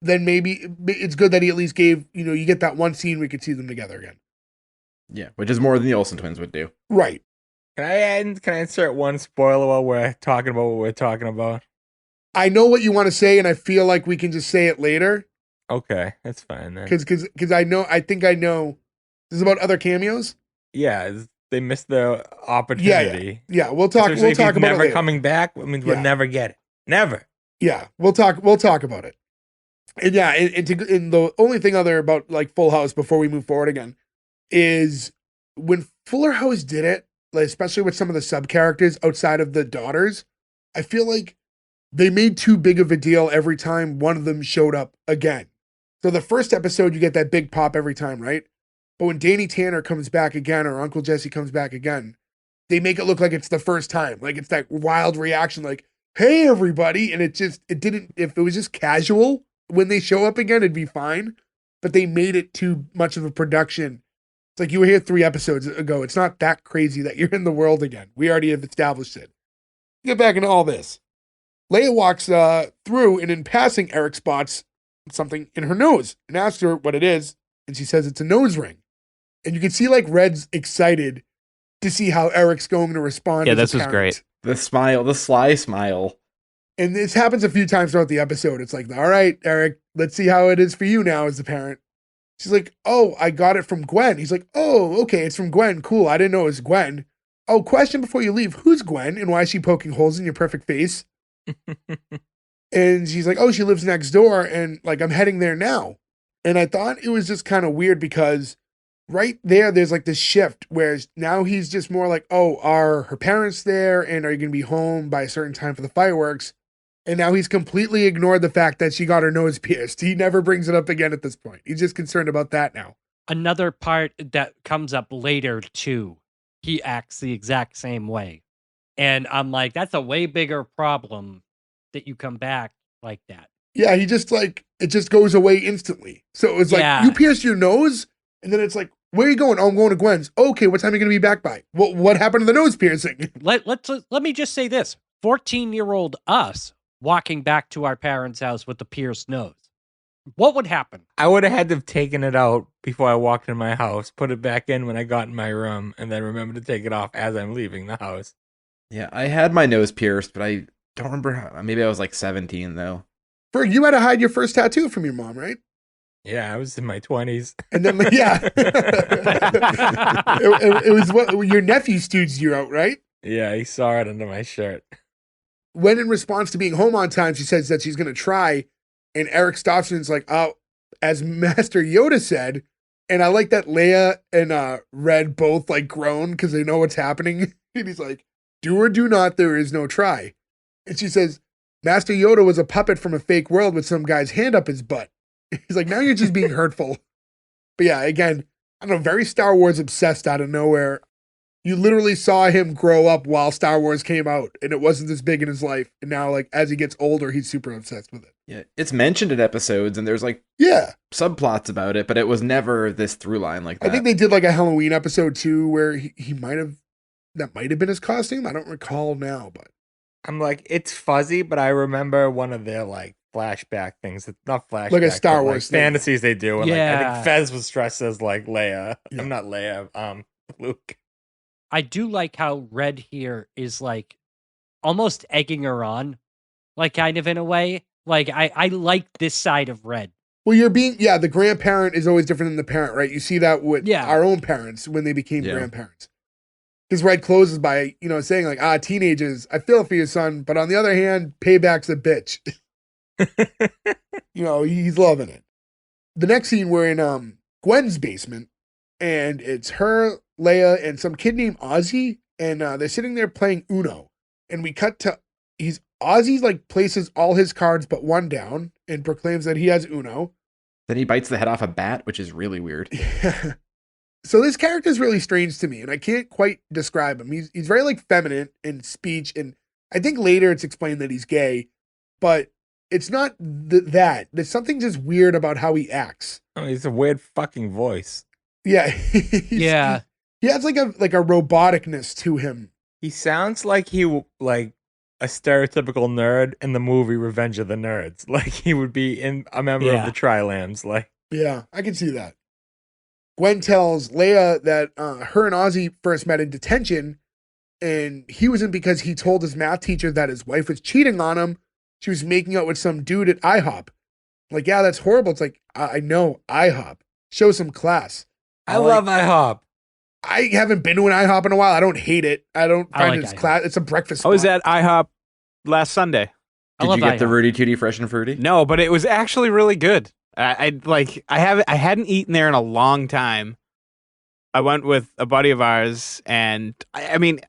Speaker 1: Then maybe it's good that he at least gave, you know, you get that one scene where you could see them together again.
Speaker 2: Yeah, which is more than the Olsen twins would do.
Speaker 1: Right.
Speaker 4: Can I insert one spoiler while we're talking about what we're talking about?
Speaker 1: I know what you want to say, and I feel like we can just say it later.
Speaker 4: Okay, that's fine then.
Speaker 1: Because I think I know. This is about other cameos.
Speaker 4: Yeah, they missed the opportunity.
Speaker 1: Yeah, we'll talk.
Speaker 4: Especially
Speaker 1: We'll
Speaker 4: if
Speaker 1: talk
Speaker 4: he's
Speaker 1: about
Speaker 4: never
Speaker 1: it later.
Speaker 4: coming back. That means we'll
Speaker 1: Yeah.
Speaker 4: never get it. Never.
Speaker 1: Yeah, we'll talk about it. And yeah, and the only thing other about like Full House before we move forward again is when Fuller House did it, like, especially with some of the sub characters outside of the daughters, I feel like they made too big of a deal every time one of them showed up again. So the first episode, you get that big pop every time, right? But when Danny Tanner comes back again, or Uncle Jesse comes back again, they make it look like it's the first time. Like, it's that wild reaction, like, hey everybody, and it didn't. If it was just casual when they show up again, it'd be fine. But they made it too much of a production. It's like you were here 3 episodes ago. It's not that crazy that you're in the world again. We already have established it. Get back into all this. Leia walks through, and in passing, Eric spots something in her nose and asks her what it is, and she says it's a nose ring. And you can see like Red's excited to see how Eric's going to respond.
Speaker 5: Yeah,
Speaker 1: as a
Speaker 5: this was
Speaker 1: parent.
Speaker 5: great.
Speaker 2: The smile, the sly smile.
Speaker 1: And this happens a few times throughout the episode. It's like, all right, Eric, let's see how it is for you now as the parent. She's like, oh, I got it from Gwen. He's like, oh, okay, it's from Gwen. Cool, I didn't know it was Gwen. Oh, question before you leave. Who's Gwen and why is she poking holes in your perfect face? And she's like, oh, she lives next door and like I'm heading there now. And I thought it was just kind of weird because right there's like this shift where now he's just more like, oh, are her parents there and are you going to be home by a certain time for the fireworks? And now he's completely ignored the fact that she got her nose pierced. He never brings it up again at this point. He's just concerned about that now.
Speaker 3: Another part that comes up later too, he acts the exact same way. And I'm like, that's a way bigger problem that you come back like that.
Speaker 1: Yeah, he just like, it just goes away instantly. So it was like,
Speaker 3: Yeah.
Speaker 1: you pierced your nose? And then it's like, where are you going? Oh, I'm going to Gwen's. Okay, what time are you going to be back by? What happened to the nose piercing?
Speaker 3: Let me just say this. 14-year-old us walking back to our parents' house with the pierced nose. What would happen?
Speaker 4: I would have had to have taken it out before I walked in my house, put it back in when I got in my room, and then remember to take it off as I'm leaving the house.
Speaker 2: Yeah, I had my nose pierced, but I don't remember how. Maybe I was like 17 though.
Speaker 1: Ferg, you had to hide your first tattoo from your mom, right?
Speaker 4: Yeah, I was in my 20s.
Speaker 1: And then, yeah. it was what your nephew stooges you out, right?
Speaker 4: Yeah, he saw it under my shirt.
Speaker 1: When in response to being home on time, she says that she's going to try. And Eric stops her and is like, oh, as Master Yoda said. And I like that Leia and Red both like groan because they know what's happening. And he's like, do or do not, there is no try. And she says, Master Yoda was a puppet from a fake world with some guy's hand up his butt. He's like, now you're just being hurtful. But yeah, again, I don't know, very Star Wars obsessed out of nowhere. You literally saw him grow up while Star Wars came out, and it wasn't this big in his life. And now, like, as he gets older, he's super obsessed with it.
Speaker 2: Yeah, it's mentioned in episodes, and there's like
Speaker 1: Yeah.
Speaker 2: subplots about it, but it was never this through line like that.
Speaker 1: I think they did like a Halloween episode too, where he might have, that might have been his costume. I don't recall now, but.
Speaker 4: I'm like, it's fuzzy, but I remember one of their like flashback things. It's not flashback,
Speaker 1: Like a Star
Speaker 4: but,
Speaker 1: Wars
Speaker 4: like,
Speaker 1: thing.
Speaker 4: fantasies they do. And like, I
Speaker 3: Yeah.
Speaker 4: think Fez was dressed as like Leia.
Speaker 1: Yeah.
Speaker 4: I'm not Leia. Luke.
Speaker 3: I do like how Red here is like almost egging her on, like kind of in a way. Like I like this side of Red.
Speaker 1: Well, the grandparent is always different than the parent, right? You see that with our own parents when they became grandparents. Because Red closes by, saying like, teenagers, I feel for your son, but on the other hand, payback's a bitch. He's loving it. The next scene, we're in Gwen's basement, and it's her, Leia, and some kid named Ozzy, and they're sitting there playing Uno. And we cut to, Ozzy like places all his cards but one down and proclaims that he has Uno.
Speaker 2: Then he bites the head off a bat, which is really weird.
Speaker 1: Yeah. So this character is really strange to me, and I can't quite describe him. He's very like feminine in speech, and I think later it's explained that he's gay, but it's not that. There's something just weird about how he acts.
Speaker 4: Oh, he's a weird fucking voice.
Speaker 1: Yeah,
Speaker 3: Yeah.
Speaker 1: He has like a roboticness to him.
Speaker 4: He sounds like like a stereotypical nerd in the movie Revenge of the Nerds. Like he would be a member of the Tri-Lambs. Like,
Speaker 1: yeah, I can see that. Gwen tells Leia that her and Ozzy first met in detention, and he wasn't because he told his math teacher that his wife was cheating on him. She was making out with some dude at IHOP. Like, yeah, that's horrible. It's like, I know, IHOP. Show some class.
Speaker 4: I love IHOP.
Speaker 1: I haven't been to an IHOP in a while. I don't hate it. I don't find
Speaker 3: like
Speaker 1: it's
Speaker 3: IHOP.
Speaker 1: class. It's a breakfast spot.
Speaker 5: I was at IHOP last Sunday.
Speaker 2: Did you get the Rudy Tooty Fresh and Fruity?
Speaker 5: No, but it was actually really good. I hadn't eaten there in a long time. I went with a buddy of ours, and I mean,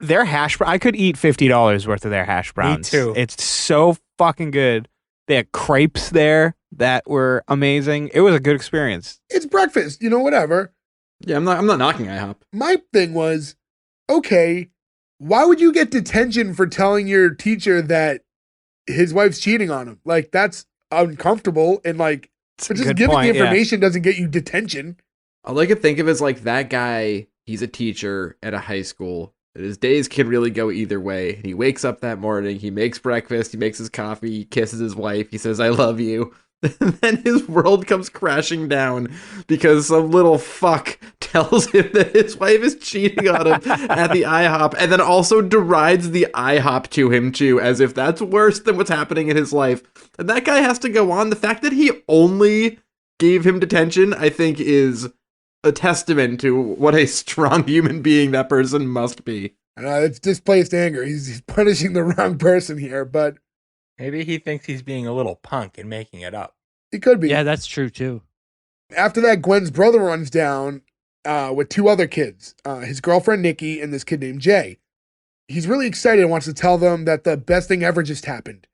Speaker 5: their hash brown. I could eat $50 worth of their hash browns.
Speaker 4: Me too.
Speaker 5: It's so fucking good. They had crepes there that were amazing. It was a good experience.
Speaker 1: It's breakfast, whatever.
Speaker 2: Yeah, I'm not knocking IHOP.
Speaker 1: My thing was, okay, Why would you get detention for telling your teacher that his wife's cheating on him? Like, that's uncomfortable, and like,
Speaker 5: It's a
Speaker 1: but just
Speaker 5: good
Speaker 1: giving
Speaker 5: point,
Speaker 1: the
Speaker 5: yeah.
Speaker 1: information doesn't get you detention.
Speaker 2: All I could think of is like that guy, he's a teacher at a high school. And his days can really go either way. He wakes up that morning, he makes breakfast, he makes his coffee, he kisses his wife, he says, I love you. And then his world comes crashing down because some little fuck tells him that his wife is cheating on him at the IHOP, and then also derides the IHOP to him too, as if that's worse than what's happening in his life. And that guy has to go on. The fact that he only gave him detention, I think, is a testament to what a strong human being that person must be.
Speaker 1: It's displaced anger. He's punishing the wrong person here, but
Speaker 4: Maybe he thinks he's being a little punk and making it up.
Speaker 1: he could be.
Speaker 3: Yeah, that's true too.
Speaker 1: After that, Gwen's brother runs down with two other kids, his girlfriend Nikki and this kid named Jay. He's really excited and wants to tell them that the best thing ever just happened.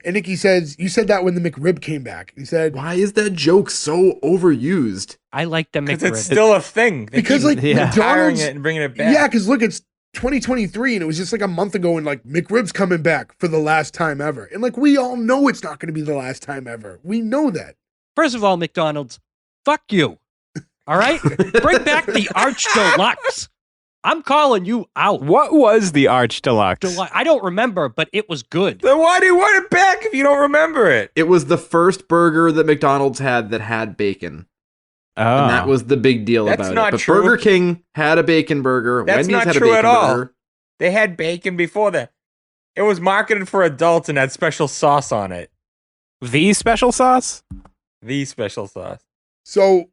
Speaker 1: And Nikki says, you said that when the McRib came back. He said,
Speaker 2: Why is that joke so overused?
Speaker 3: I like the
Speaker 4: Because
Speaker 3: McRib.
Speaker 4: it's still a thing. They
Speaker 1: because
Speaker 4: keep
Speaker 1: like
Speaker 5: Yeah.
Speaker 4: hiring
Speaker 1: McDonald's,
Speaker 4: it and bringing it back.
Speaker 1: yeah, because look, it's 2023 and it was just like a month ago and like McRib's coming back for the last time ever. And like we all know it's not going to be the last time ever. We know that.
Speaker 3: First of all, McDonald's, fuck you. All right? Bring back the Arch Deluxe. I'm calling you out.
Speaker 5: What was the Arch Deluxe?
Speaker 3: I don't remember, but it was good.
Speaker 4: Then why do you want it back if you don't remember it?
Speaker 2: It was the first burger that McDonald's had that had bacon.
Speaker 5: Oh.
Speaker 2: And that was the big deal
Speaker 4: That's
Speaker 2: about
Speaker 4: not
Speaker 2: it. But
Speaker 4: true.
Speaker 2: Burger King had a bacon burger.
Speaker 4: That's
Speaker 2: Wendy's
Speaker 4: not
Speaker 2: had
Speaker 4: true
Speaker 2: a bacon
Speaker 4: at all.
Speaker 2: burger.
Speaker 4: They had bacon before that. It was marketed for adults and had special sauce on it.
Speaker 5: the special sauce?
Speaker 4: The special sauce.
Speaker 1: So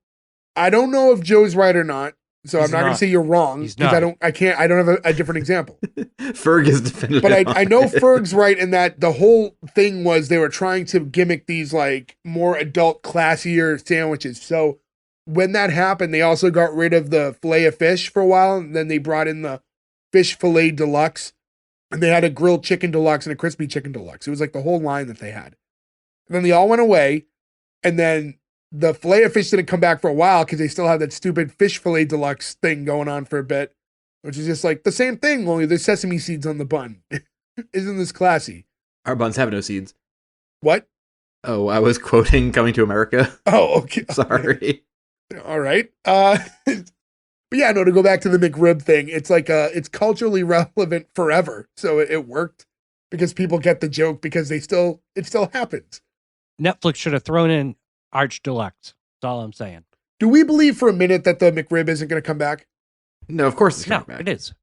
Speaker 1: I don't know if Joe's right or not. So
Speaker 3: He's
Speaker 1: I'm not going
Speaker 3: not.
Speaker 1: to say you're wrong
Speaker 3: He's
Speaker 1: because I
Speaker 3: not.
Speaker 1: don't have a different example.
Speaker 2: Ferg is definitive.
Speaker 1: But
Speaker 2: on
Speaker 1: I know
Speaker 2: it.
Speaker 1: Ferg's right in that the whole thing was they were trying to gimmick these like more adult, classier sandwiches. So when that happened, they also got rid of the fillet of fish for a while, and then they brought in the fish fillet deluxe, and they had a grilled chicken deluxe and a crispy chicken deluxe. It was like the whole line that they had. And then they all went away, and then the fillet of fish didn't come back for a while because they still had that stupid fish fillet deluxe thing going on for a bit, which is just like the same thing, only there's sesame seeds on the bun. Isn't this classy?
Speaker 2: Our buns have no seeds.
Speaker 1: What?
Speaker 2: Oh, I was quoting Coming to America.
Speaker 1: Oh, okay.
Speaker 2: Sorry.
Speaker 1: All right. But yeah, no, to go back to the McRib thing, it's like it's culturally relevant forever. So it worked because people get the joke because it still happens.
Speaker 3: Netflix should have thrown in Arch Deluxe. That's all I'm saying.
Speaker 1: Do we believe for a minute that the McRib isn't going to come back?
Speaker 2: No, of course it's
Speaker 3: No,
Speaker 2: coming back.
Speaker 3: it is.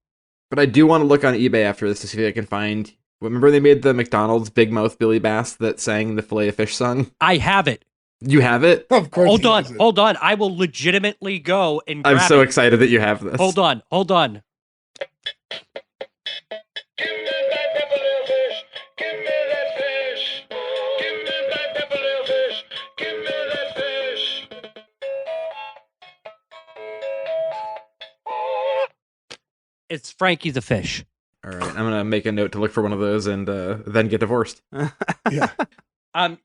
Speaker 2: But I do want to look on eBay after this to see if I can find. Remember they made the McDonald's Big Mouth Billy Bass that sang the Filet of Fish song?
Speaker 3: I have it.
Speaker 2: You have it?
Speaker 1: Of course.
Speaker 3: Hold
Speaker 1: he
Speaker 3: on.
Speaker 1: doesn't.
Speaker 3: Hold on. I will legitimately go and grab
Speaker 2: I'm so
Speaker 3: it.
Speaker 2: excited that you have this.
Speaker 3: Hold on. Hold on.
Speaker 6: Give me back the little fish. Give me that fish. Give me back the little fish. Give me that fish.
Speaker 3: It's Frankie the Fish.
Speaker 2: All right, I'm going to make a note to look for one of those and then get divorced.
Speaker 1: Yeah.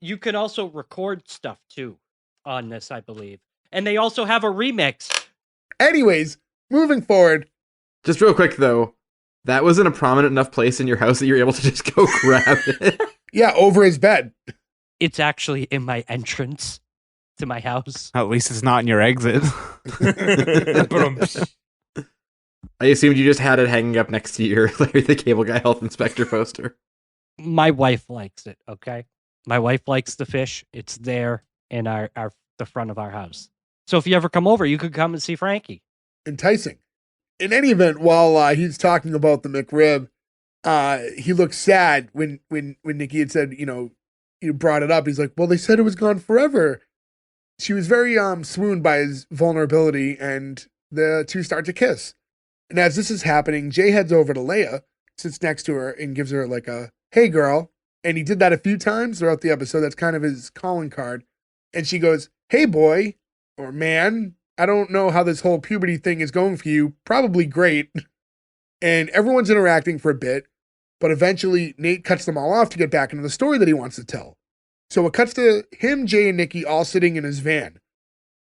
Speaker 3: You can also record stuff too on this, I believe. And they also have a remix.
Speaker 1: Anyways, moving forward.
Speaker 2: Just real quick, though, that was in a prominent enough place in your house that you're able to just go grab it.
Speaker 1: Yeah, over his bed.
Speaker 3: It's actually in my entrance to my house.
Speaker 5: At least it's not in your exit.
Speaker 2: I assumed you just had it hanging up next to your Larry the Cable Guy health inspector poster.
Speaker 3: My wife likes it, okay? My wife likes the fish. It's there in the front of our house. So if you ever come over, you could come and see Frankie.
Speaker 1: Enticing. In any event, while he's talking about the McRib, he looks sad when Nikki had said, you brought it up. He's like, well, they said it was gone forever. She was very swooned by his vulnerability, and the two start to kiss. And as this is happening, Jay heads over to Leia, sits next to her, and gives her like a, hey, girl. And he did that a few times throughout the episode. That's kind of his calling card. And she goes, hey, boy, or man, I don't know how this whole puberty thing is going for you. Probably great. And everyone's interacting for a bit, but eventually Nate cuts them all off to get back into the story that he wants to tell. So it cuts to him, Jay, and Nikki all sitting in his van,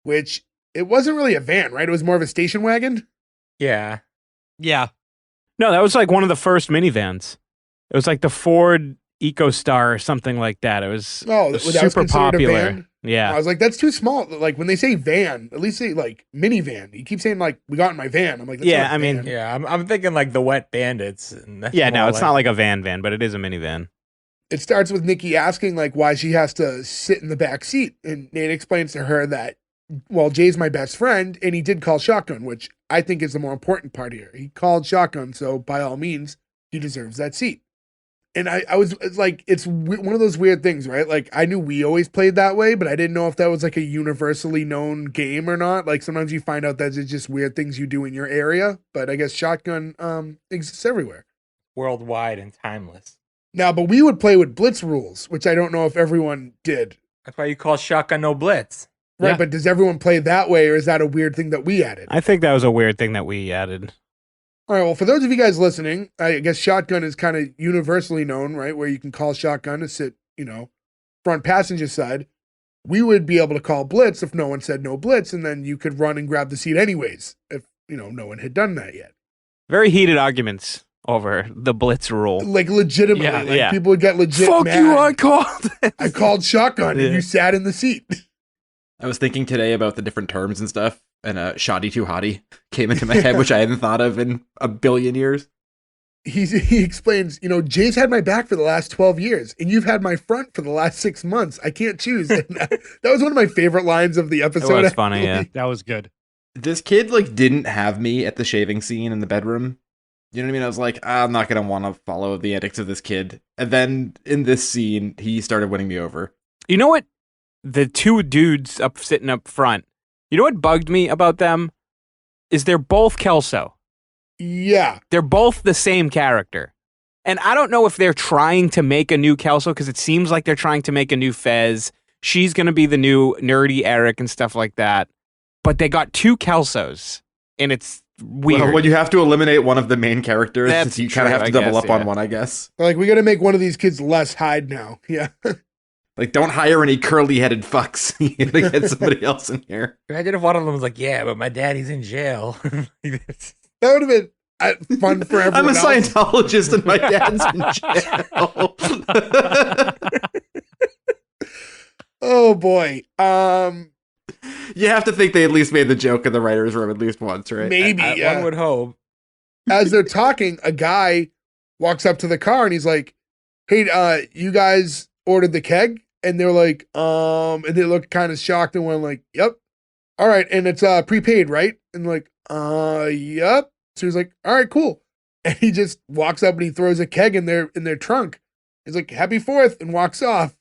Speaker 1: which it wasn't really a van, right? It was more of a station wagon.
Speaker 4: Yeah.
Speaker 3: Yeah.
Speaker 5: No, that was like one of the first minivans. It was like the Ford EcoStar or something like that. It was,
Speaker 1: Oh,
Speaker 5: it was
Speaker 1: that was
Speaker 5: super
Speaker 1: considered a
Speaker 5: popular.
Speaker 1: van? I
Speaker 5: Yeah.
Speaker 1: was like, that's too small. Like when they say van, at least say like minivan. You keep saying like we got in my van. I'm like, that's
Speaker 5: Yeah,
Speaker 1: not a
Speaker 5: I mean,
Speaker 1: van.
Speaker 4: Yeah, I'm thinking like the Wet Bandits. And that's
Speaker 5: Yeah, no,
Speaker 4: more
Speaker 5: it's not like a van, but it is a minivan.
Speaker 1: It starts with Nikki asking like why she has to sit in the back seat, and Nate explains to her that, well, Jay's my best friend, and he did call shotgun, which I think is the more important part here. He called shotgun, so by all means, he deserves that seat. And it's like, one of those weird things, right? Like, I knew we always played that way, but I didn't know if that was like a universally known game or not. Like, sometimes you find out that it's just weird things you do in your area, but I guess shotgun exists everywhere.
Speaker 4: worldwide and timeless.
Speaker 1: Now, but we would play with blitz rules, which I don't know if everyone did.
Speaker 4: That's why you call shotgun no blitz.
Speaker 1: Right,
Speaker 3: Yeah.
Speaker 1: but does everyone play that way, or is that a weird thing that we added?
Speaker 5: I think that was a weird thing that we added.
Speaker 1: All right, well, for those of you guys listening, I guess shotgun is kind of universally known, right? Where you can call shotgun to sit, front passenger side. We would be able to call blitz if no one said no blitz, and then you could run and grab the seat anyways if, no one had done that yet.
Speaker 5: Very heated arguments over the blitz rule.
Speaker 1: Like, legitimately.
Speaker 3: Yeah.
Speaker 1: Like,
Speaker 5: Yeah.
Speaker 1: people would get legit
Speaker 5: Fuck
Speaker 1: mad.
Speaker 5: you, I called it.
Speaker 1: I called shotgun,
Speaker 5: Yeah.
Speaker 1: and you sat in the seat.
Speaker 2: I was thinking today about the different terms and stuff, and shoddy too hottie came into my head, which I hadn't thought of in a billion years.
Speaker 1: He explains, Jay's had my back for the last 12 years, and you've had my front for the last 6 months. I can't choose. And that was one of my favorite lines of the
Speaker 5: It
Speaker 1: episode.
Speaker 5: was funny, yeah.
Speaker 3: That was good.
Speaker 2: This kid didn't have me at the shaving scene in the bedroom. You know what I mean? I was like, I'm not gonna want to follow the antics of this kid. And then in this scene, he started winning me over.
Speaker 5: You know what? The two dudes sitting up front, you know what bugged me about them? Is they're both Kelso.
Speaker 1: Yeah.
Speaker 5: They're both the same character. And I don't know if they're trying to make a new Kelso, because it seems like they're trying to make a new Fez. She's going to be the new nerdy Eric and stuff like that. But they got two Kelsos, and it's weird.
Speaker 2: Well, when you have to eliminate one of the main characters,
Speaker 5: That's
Speaker 2: you kind of
Speaker 5: true,
Speaker 2: have to
Speaker 5: I
Speaker 2: double
Speaker 5: guess,
Speaker 2: up on
Speaker 5: yeah.
Speaker 2: one, I guess.
Speaker 1: Like, we got to make one of these kids less Hyde now. Yeah.
Speaker 2: Don't hire any curly-headed fucks. You gotta get somebody else in here.
Speaker 4: Imagine if one of them was like, yeah, but my daddy's in jail.
Speaker 1: That would have been fun for everyone
Speaker 2: I'm a
Speaker 1: else.
Speaker 2: Scientologist and my dad's in jail.
Speaker 1: Oh, boy.
Speaker 2: You have to think they at least made the joke in the writer's room at least once, right?
Speaker 1: Maybe.
Speaker 4: One would hope.
Speaker 1: As they're talking, a guy walks up to the car and he's like, hey, you guys ordered the keg? And they're like, and they look kind of shocked and went like, yep. All right. And it's prepaid, right? And like, yep. So he's like, all right, cool. And he just walks up and he throws a keg in their trunk. He's like, happy 4th, and walks off.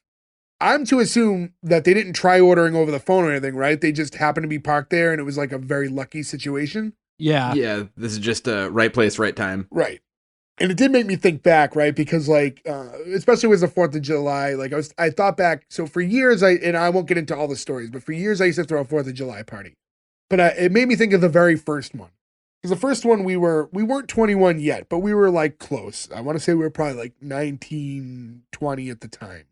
Speaker 1: I'm to assume that they didn't try ordering over the phone or anything, right? They just happened to be parked there and it was like a very lucky situation.
Speaker 3: Yeah.
Speaker 2: Yeah, this is just a right place, right time.
Speaker 1: Right. And it did make me think back, right? Because especially with the 4th of July, I thought back. So for years, I won't get into all the stories, but for years I used to throw a 4th of July party. But it made me think of the very first one. Because the first one, we weren't 21 yet, but we were close. I want to say we were probably 19, 20 at the time.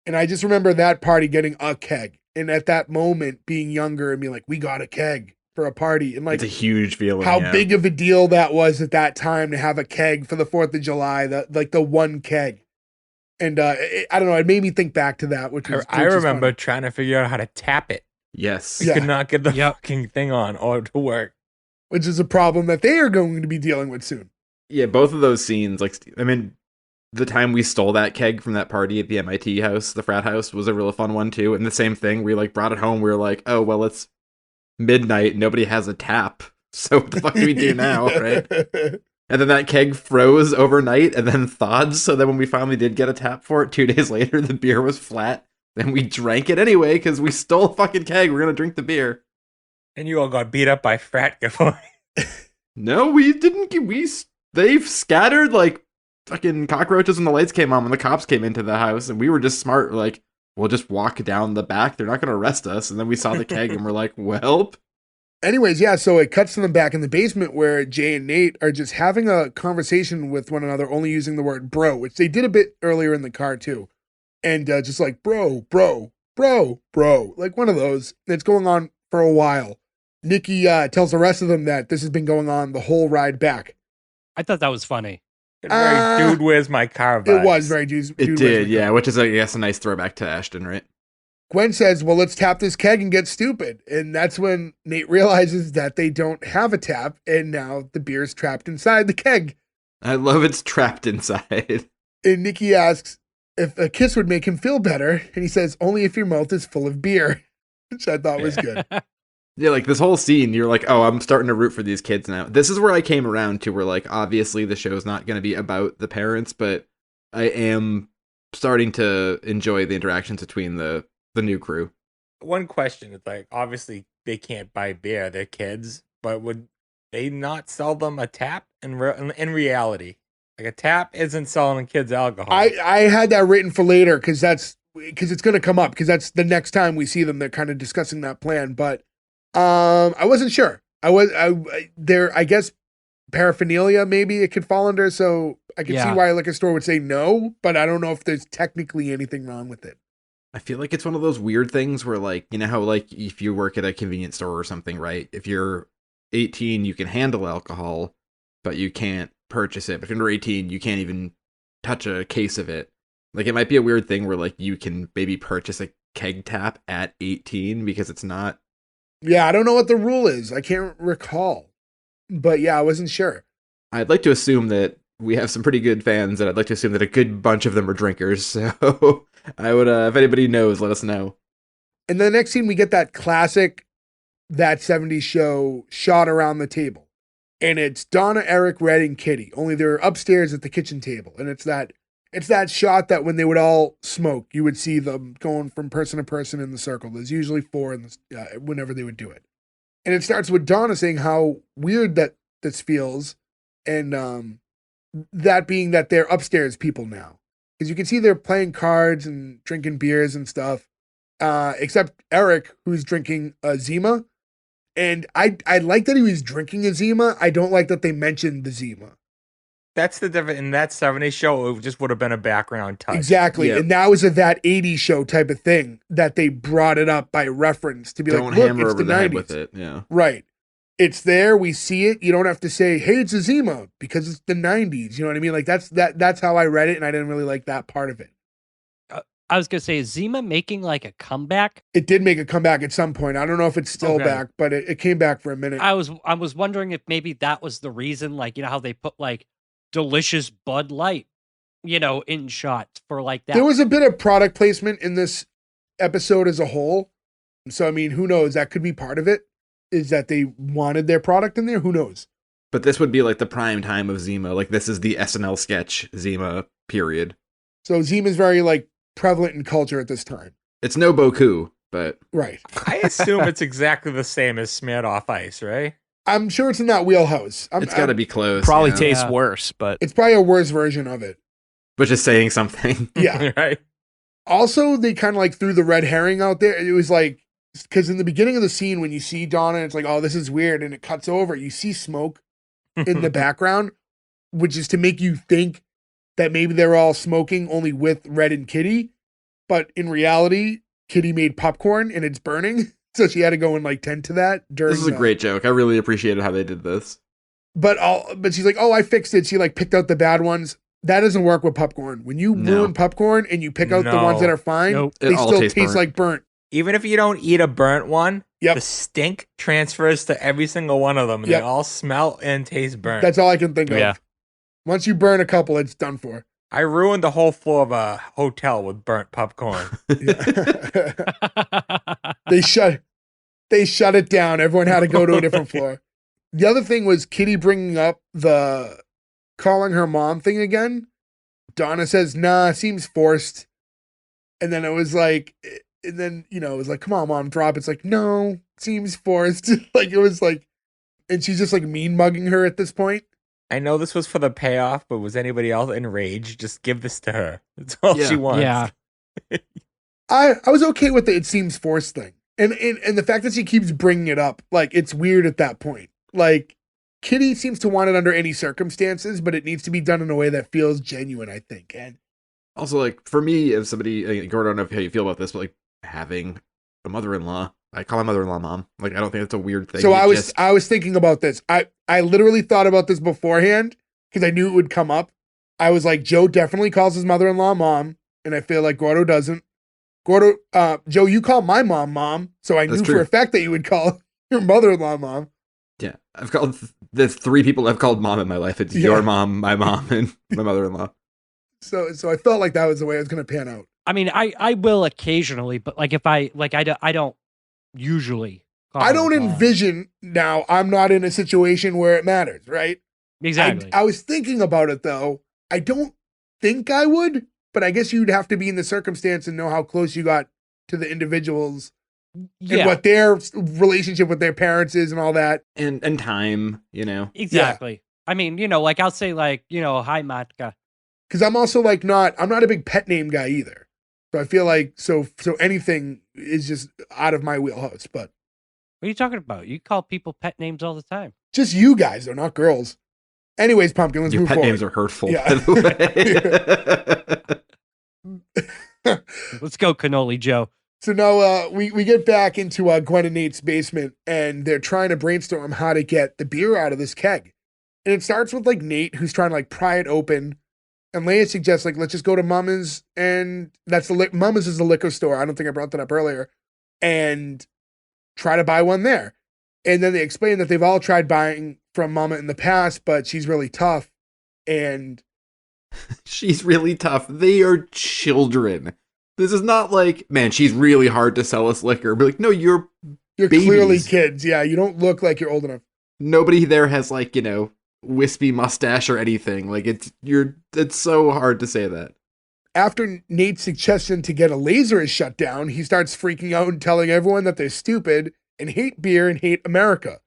Speaker 1: And I just remember that party getting a keg. And at that moment, being younger and being like, we got a keg for a party. And
Speaker 2: It's a huge feeling.
Speaker 1: how
Speaker 2: yeah.
Speaker 1: big of a deal that was at that time to have a keg for the 4th of July, the one keg. And I don't know, it made me think back to that, which was
Speaker 4: I remember
Speaker 1: funny.
Speaker 4: trying to figure out how to tap it.
Speaker 2: Yes.
Speaker 4: You
Speaker 1: Yeah.
Speaker 4: could not get the
Speaker 3: Yep.
Speaker 4: fucking thing on or to work.
Speaker 1: Which is a problem that they are going to be dealing with soon.
Speaker 2: Yeah, both of those scenes, the time we stole that keg from that party at the MIT house, the frat house, was a real fun one too. And the same thing, we brought it home. We were like, oh, well, it's midnight. Nobody has a tap. So what the fuck do we do now, right? And then that keg froze overnight and then thawed. So then when we finally did get a tap for it 2 days later, the beer was flat. Then we drank it anyway because we stole a fucking keg. We're going to drink the beer.
Speaker 4: And you all got beat up by frat guys.
Speaker 2: No, we didn't. They've scattered fucking cockroaches when the lights came on when the cops came into the house. And we were just smart. We'll just walk down the back. They're not going to arrest us. And then we saw the keg and we're like, well.
Speaker 1: Anyways, yeah, so it cuts to them back in the basement where Jay and Nate are just having a conversation with one another, only using the word bro, which they did a bit earlier in the car too. And just bro, one of those. It's going on for a while. Nikki tells the rest of them that this has been going on the whole ride back.
Speaker 3: I thought that was funny.
Speaker 4: Very dude, where's my car vibes.
Speaker 1: It was very dude.
Speaker 2: It
Speaker 1: Dude,
Speaker 2: did,
Speaker 1: Where's My
Speaker 2: yeah,
Speaker 1: Car?
Speaker 2: which is, I guess, a nice throwback to Ashton, right?
Speaker 1: Gwen says, well, let's tap this keg and get stupid. And that's when Nate realizes that they don't have a tap, and now the beer is trapped inside the keg.
Speaker 2: I love it's trapped inside.
Speaker 1: And Nikki asks if a kiss would make him feel better, and he says, only if your mouth is full of beer, which I thought was good.
Speaker 2: Yeah, like this whole scene, you're like, oh, I'm starting to root for these kids now. This is where I came around to where, like, obviously the show's not going to be about the parents, but I am starting to enjoy the interactions between the new crew.
Speaker 4: One question is like, obviously they can't buy beer, they're kids, but would they not sell them a tap in reality? Like a tap isn't selling kids alcohol.
Speaker 1: I had that written for later because it's going to come up because that's the next time we see them. They're kind of discussing that plan, but I wasn't sure. I guess paraphernalia maybe it could fall under, so I could see why a liquor store would say no, but I don't know if there's technically anything wrong with it.
Speaker 2: I feel like it's one of those weird things where, like, you know how, like, if you work at a convenience store or something, right? If you're 18, you can handle alcohol, but you can't purchase it. But if you're under 18, you can't even touch a case of it. Like, it might be a weird thing where, like, you can maybe purchase a keg tap at 18 because it's not.
Speaker 1: Yeah, I don't know what the rule is. I can't recall. But yeah, I wasn't sure.
Speaker 2: I'd like to assume that we have some pretty good fans, and I'd like to assume that a good bunch of them are drinkers. So I would, if anybody knows, let us know.
Speaker 1: And the next scene, we get that classic That 70s Show shot around the table. And it's Donna, Eric, Red, and Kitty. Only they're upstairs at the kitchen table. And it's that shot that when they would all smoke, you would see them going from person to person in the circle. There's usually 4 in whenever they would do it. And it starts with Donna saying how weird that this feels. And that being that they're upstairs people now. Because you can see they're playing cards and drinking beers and stuff. Except Eric, who's drinking a Zima. And I like that he was drinking a Zima. I don't like that they mentioned the Zima.
Speaker 4: That's the difference. In that 70s show, it just would have been a background touch.
Speaker 1: Exactly.
Speaker 2: Yeah.
Speaker 1: And that was that 80s show type of thing that they brought it up by reference to be
Speaker 2: Don't
Speaker 1: like, look,
Speaker 2: hammer
Speaker 1: it's
Speaker 2: over
Speaker 1: the
Speaker 2: the
Speaker 1: 90s.
Speaker 2: head with it, yeah.
Speaker 1: Right. It's there. We see it. You don't have to say, hey, it's a Zima because it's the 90s. You know what I mean? Like that's how I read it. And I didn't really like that part of it.
Speaker 3: I was gonna say, is Zima making like a comeback?
Speaker 1: It did make a comeback at some point. I don't know if it's still
Speaker 3: Okay.
Speaker 1: back, but it came back for a minute.
Speaker 3: I was wondering if maybe that was the reason, like, you know how they put like delicious Bud Light, you know, in shots for like that.
Speaker 1: There was a bit of product placement in this episode as a whole. So, I mean, who knows? That could be part of it, is that they wanted their product in there. Who knows?
Speaker 2: But this would be like the prime time of Zima. Like, this is the SNL sketch Zima period.
Speaker 1: So Zima is very like prevalent in culture at this time.
Speaker 2: It's no Boku, but
Speaker 1: Right.
Speaker 4: I assume it's exactly the same as smeared off ice, right?
Speaker 1: I'm sure it's in that wheelhouse.
Speaker 2: it's got to be close.
Speaker 5: Probably
Speaker 2: yeah.
Speaker 5: tastes
Speaker 3: Yeah.
Speaker 5: worse, but
Speaker 1: It's probably a worse version of it.
Speaker 2: Which is saying something.
Speaker 1: Yeah.
Speaker 4: Right.
Speaker 1: Also, they kind of like threw the red herring out there. It was like, because in the beginning of the scene, when you see Donna, it's like, oh, this is weird. And it cuts over. You see smoke in the background, which is to make you think that maybe they're all smoking only with Red and Kitty. But in reality, Kitty made popcorn and it's burning. So she had to go and like tend to that during
Speaker 2: This is a great joke. I really appreciated how they did this.
Speaker 1: But she's like, oh, I fixed it. She like picked out the bad ones. That doesn't work with popcorn. When you
Speaker 2: No.
Speaker 1: ruin popcorn and you pick out the ones
Speaker 4: No.
Speaker 1: that are fine,
Speaker 3: Nope.
Speaker 1: they
Speaker 2: It all
Speaker 1: still
Speaker 2: tastes
Speaker 1: taste
Speaker 2: burnt.
Speaker 1: like burnt.
Speaker 4: Even if you don't eat a burnt one,
Speaker 1: Yep.
Speaker 4: the stink transfers to every single one of them. And
Speaker 1: Yep.
Speaker 4: They all smell and taste burnt.
Speaker 1: That's all I can think of.
Speaker 5: Yeah.
Speaker 1: Once you burn a couple, it's done for.
Speaker 4: I ruined the whole floor of a hotel with burnt popcorn.
Speaker 1: Yeah. they shut it down. Everyone had to go to a different floor. The other thing was Kitty bringing up the calling her mom thing again. Donna says, nah, seems forced. And then it was like, and then, you know, it was like, come on, mom, drop. It's like, no, seems forced. Like, it was like, and she's just like mean mugging her at this point.
Speaker 4: I know this was for the payoff, but was anybody else enraged? Just give this to her. That's all
Speaker 2: Yeah.
Speaker 4: she wants.
Speaker 3: Yeah.
Speaker 1: I was okay with the it seems forced thing. And the fact that she keeps bringing it up, like, it's weird at that point. Like, Kitty seems to want it under any circumstances, but it needs to be done in a way that feels genuine, I think. And
Speaker 2: Also, like, for me, as somebody, Gordon, I don't know how you feel about this, but like having a mother-in-law, I call my mother-in-law mom. Like, I don't think it's a weird thing.
Speaker 1: so
Speaker 2: It
Speaker 1: I was thinking about this. I literally thought about this beforehand, because I knew it would come up. I was like, Joe definitely calls his mother-in-law mom, and I feel like Gordo doesn't. Gordo, Joe, you call my mom, so I
Speaker 2: That's
Speaker 1: knew
Speaker 2: true.
Speaker 1: for a fact that you would call your mother-in-law mom.
Speaker 2: Yeah, I've called the 3 people I've called mom in my life. It's your mom, my mom, and my mother-in-law.
Speaker 1: So I felt like that was the way it was going to pan out.
Speaker 3: I mean, I will occasionally, but like if I like I don't usually.
Speaker 1: I don't
Speaker 3: call,
Speaker 1: envision now. I'm not in a situation where it matters, right?
Speaker 3: exactly.
Speaker 1: I was thinking about it though. I don't think I would, but I guess you'd have to be in the circumstance and know how close you got to the individuals and what their relationship with their parents is and all that.
Speaker 2: And time, you know.
Speaker 3: Exactly. I mean, like I'll say like, hi Matka.
Speaker 1: Because I'm also like I'm not a big pet name guy either. So I feel like so anything is just out of my wheelhouse. But
Speaker 3: What are you talking about? You call people pet names all the time.
Speaker 1: just you guys, they're not girls. Anyways, Pumpkin, let's
Speaker 2: Your
Speaker 1: move
Speaker 2: pet
Speaker 1: forward.
Speaker 2: names are hurtful,
Speaker 1: Yeah.
Speaker 2: by the way.
Speaker 3: Let's go, Cannoli Joe.
Speaker 1: So now we get back into Gwen and Nate's basement, and they're trying to brainstorm how to get the beer out of this keg. And it starts with like Nate, who's trying to like pry it open. And Leia suggests like, let's just go to Mama's, and that's Mama's is the liquor store. I don't think I brought that up earlier. And try to buy one there. And then they explain that they've all tried buying from Mama in the past, but she's really tough. And
Speaker 2: She's really tough. They are children. This is not like, man, she's really hard to sell us liquor. Be like, no, you're babies.
Speaker 1: Clearly kids. Yeah, you don't look like you're old enough.
Speaker 2: Nobody there has like, wispy mustache or anything. Like it's so hard to say that.
Speaker 1: After Nate's suggestion to get a laser is shut down, he starts freaking out and telling everyone that they're stupid and hate beer and hate America.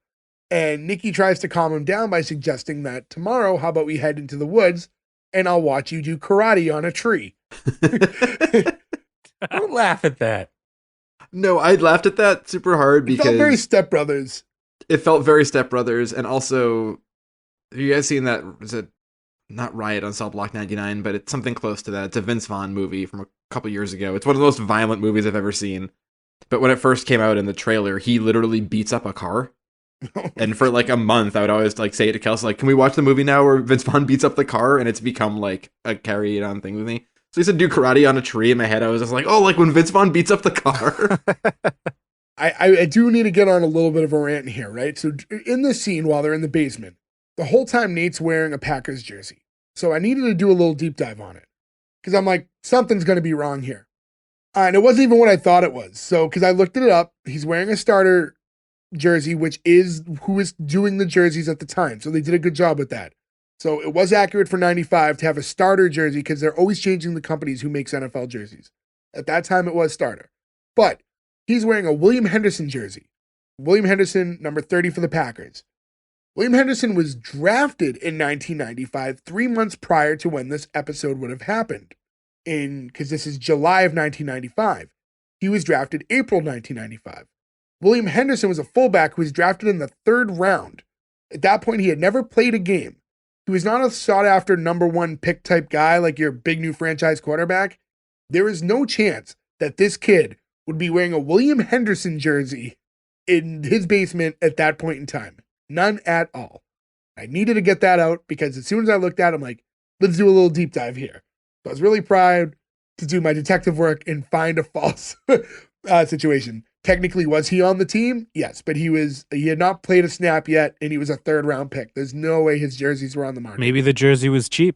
Speaker 1: And Nikki tries to calm him down by suggesting that tomorrow, how about we head into the woods and I'll watch you do karate on a tree.
Speaker 4: Don't laugh at that.
Speaker 2: No, I laughed at that super hard
Speaker 1: It
Speaker 2: because
Speaker 1: felt very Step Brothers.
Speaker 2: it felt very Step Brothers. And also, have you guys seen that? Was it not Riot on Cell Block 99, but it's something close to that. It's a Vince Vaughn movie from a couple years ago. It's one of the most violent movies I've ever seen. But when it first came out in the trailer, he literally beats up a car. And for like a month, I would always like say it to Kelsey, like, can we watch the movie now where Vince Vaughn beats up the car? And it's become like a carry on thing with me. So he said do karate on a tree. In my head, I was just like, oh, like when Vince Vaughn beats up the car.
Speaker 1: I do need to get on a little bit of a rant here, right? So in this scene, while they're in the basement, the whole time Nate's wearing a Packers jersey. So I needed to do a little deep dive on it. Because I'm like, something's going to be wrong here. And it wasn't even what I thought it was. So, because I looked it up, he's wearing a starter jersey, which is who is doing the jerseys at the time. So they did a good job with that. So it was accurate for 95 to have a starter jersey because they're always changing the companies who makes NFL jerseys. At that time, it was starter. But he's wearing a William Henderson jersey. William Henderson, number 30 for the Packers. William Henderson was drafted in 1995, 3 months prior to when this episode would have happened. Because this is July of 1995. He was drafted April 1995. William Henderson was a fullback who was drafted in the 3rd round. At that point, he had never played a game. He was not a sought-after number 1 pick type guy like your big new franchise quarterback. There is no chance that this kid would be wearing a William Henderson jersey in his basement at that point in time. None at all. I needed to get that out because as soon as I looked at it, I'm like, let's do a little deep dive here. So I was really proud to do my detective work and find a false situation. Technically, was he on the team? Yes, but he had not played a snap yet, and he was a 3rd round pick. There's no way his jerseys were on the market.
Speaker 5: Maybe the jersey was cheap.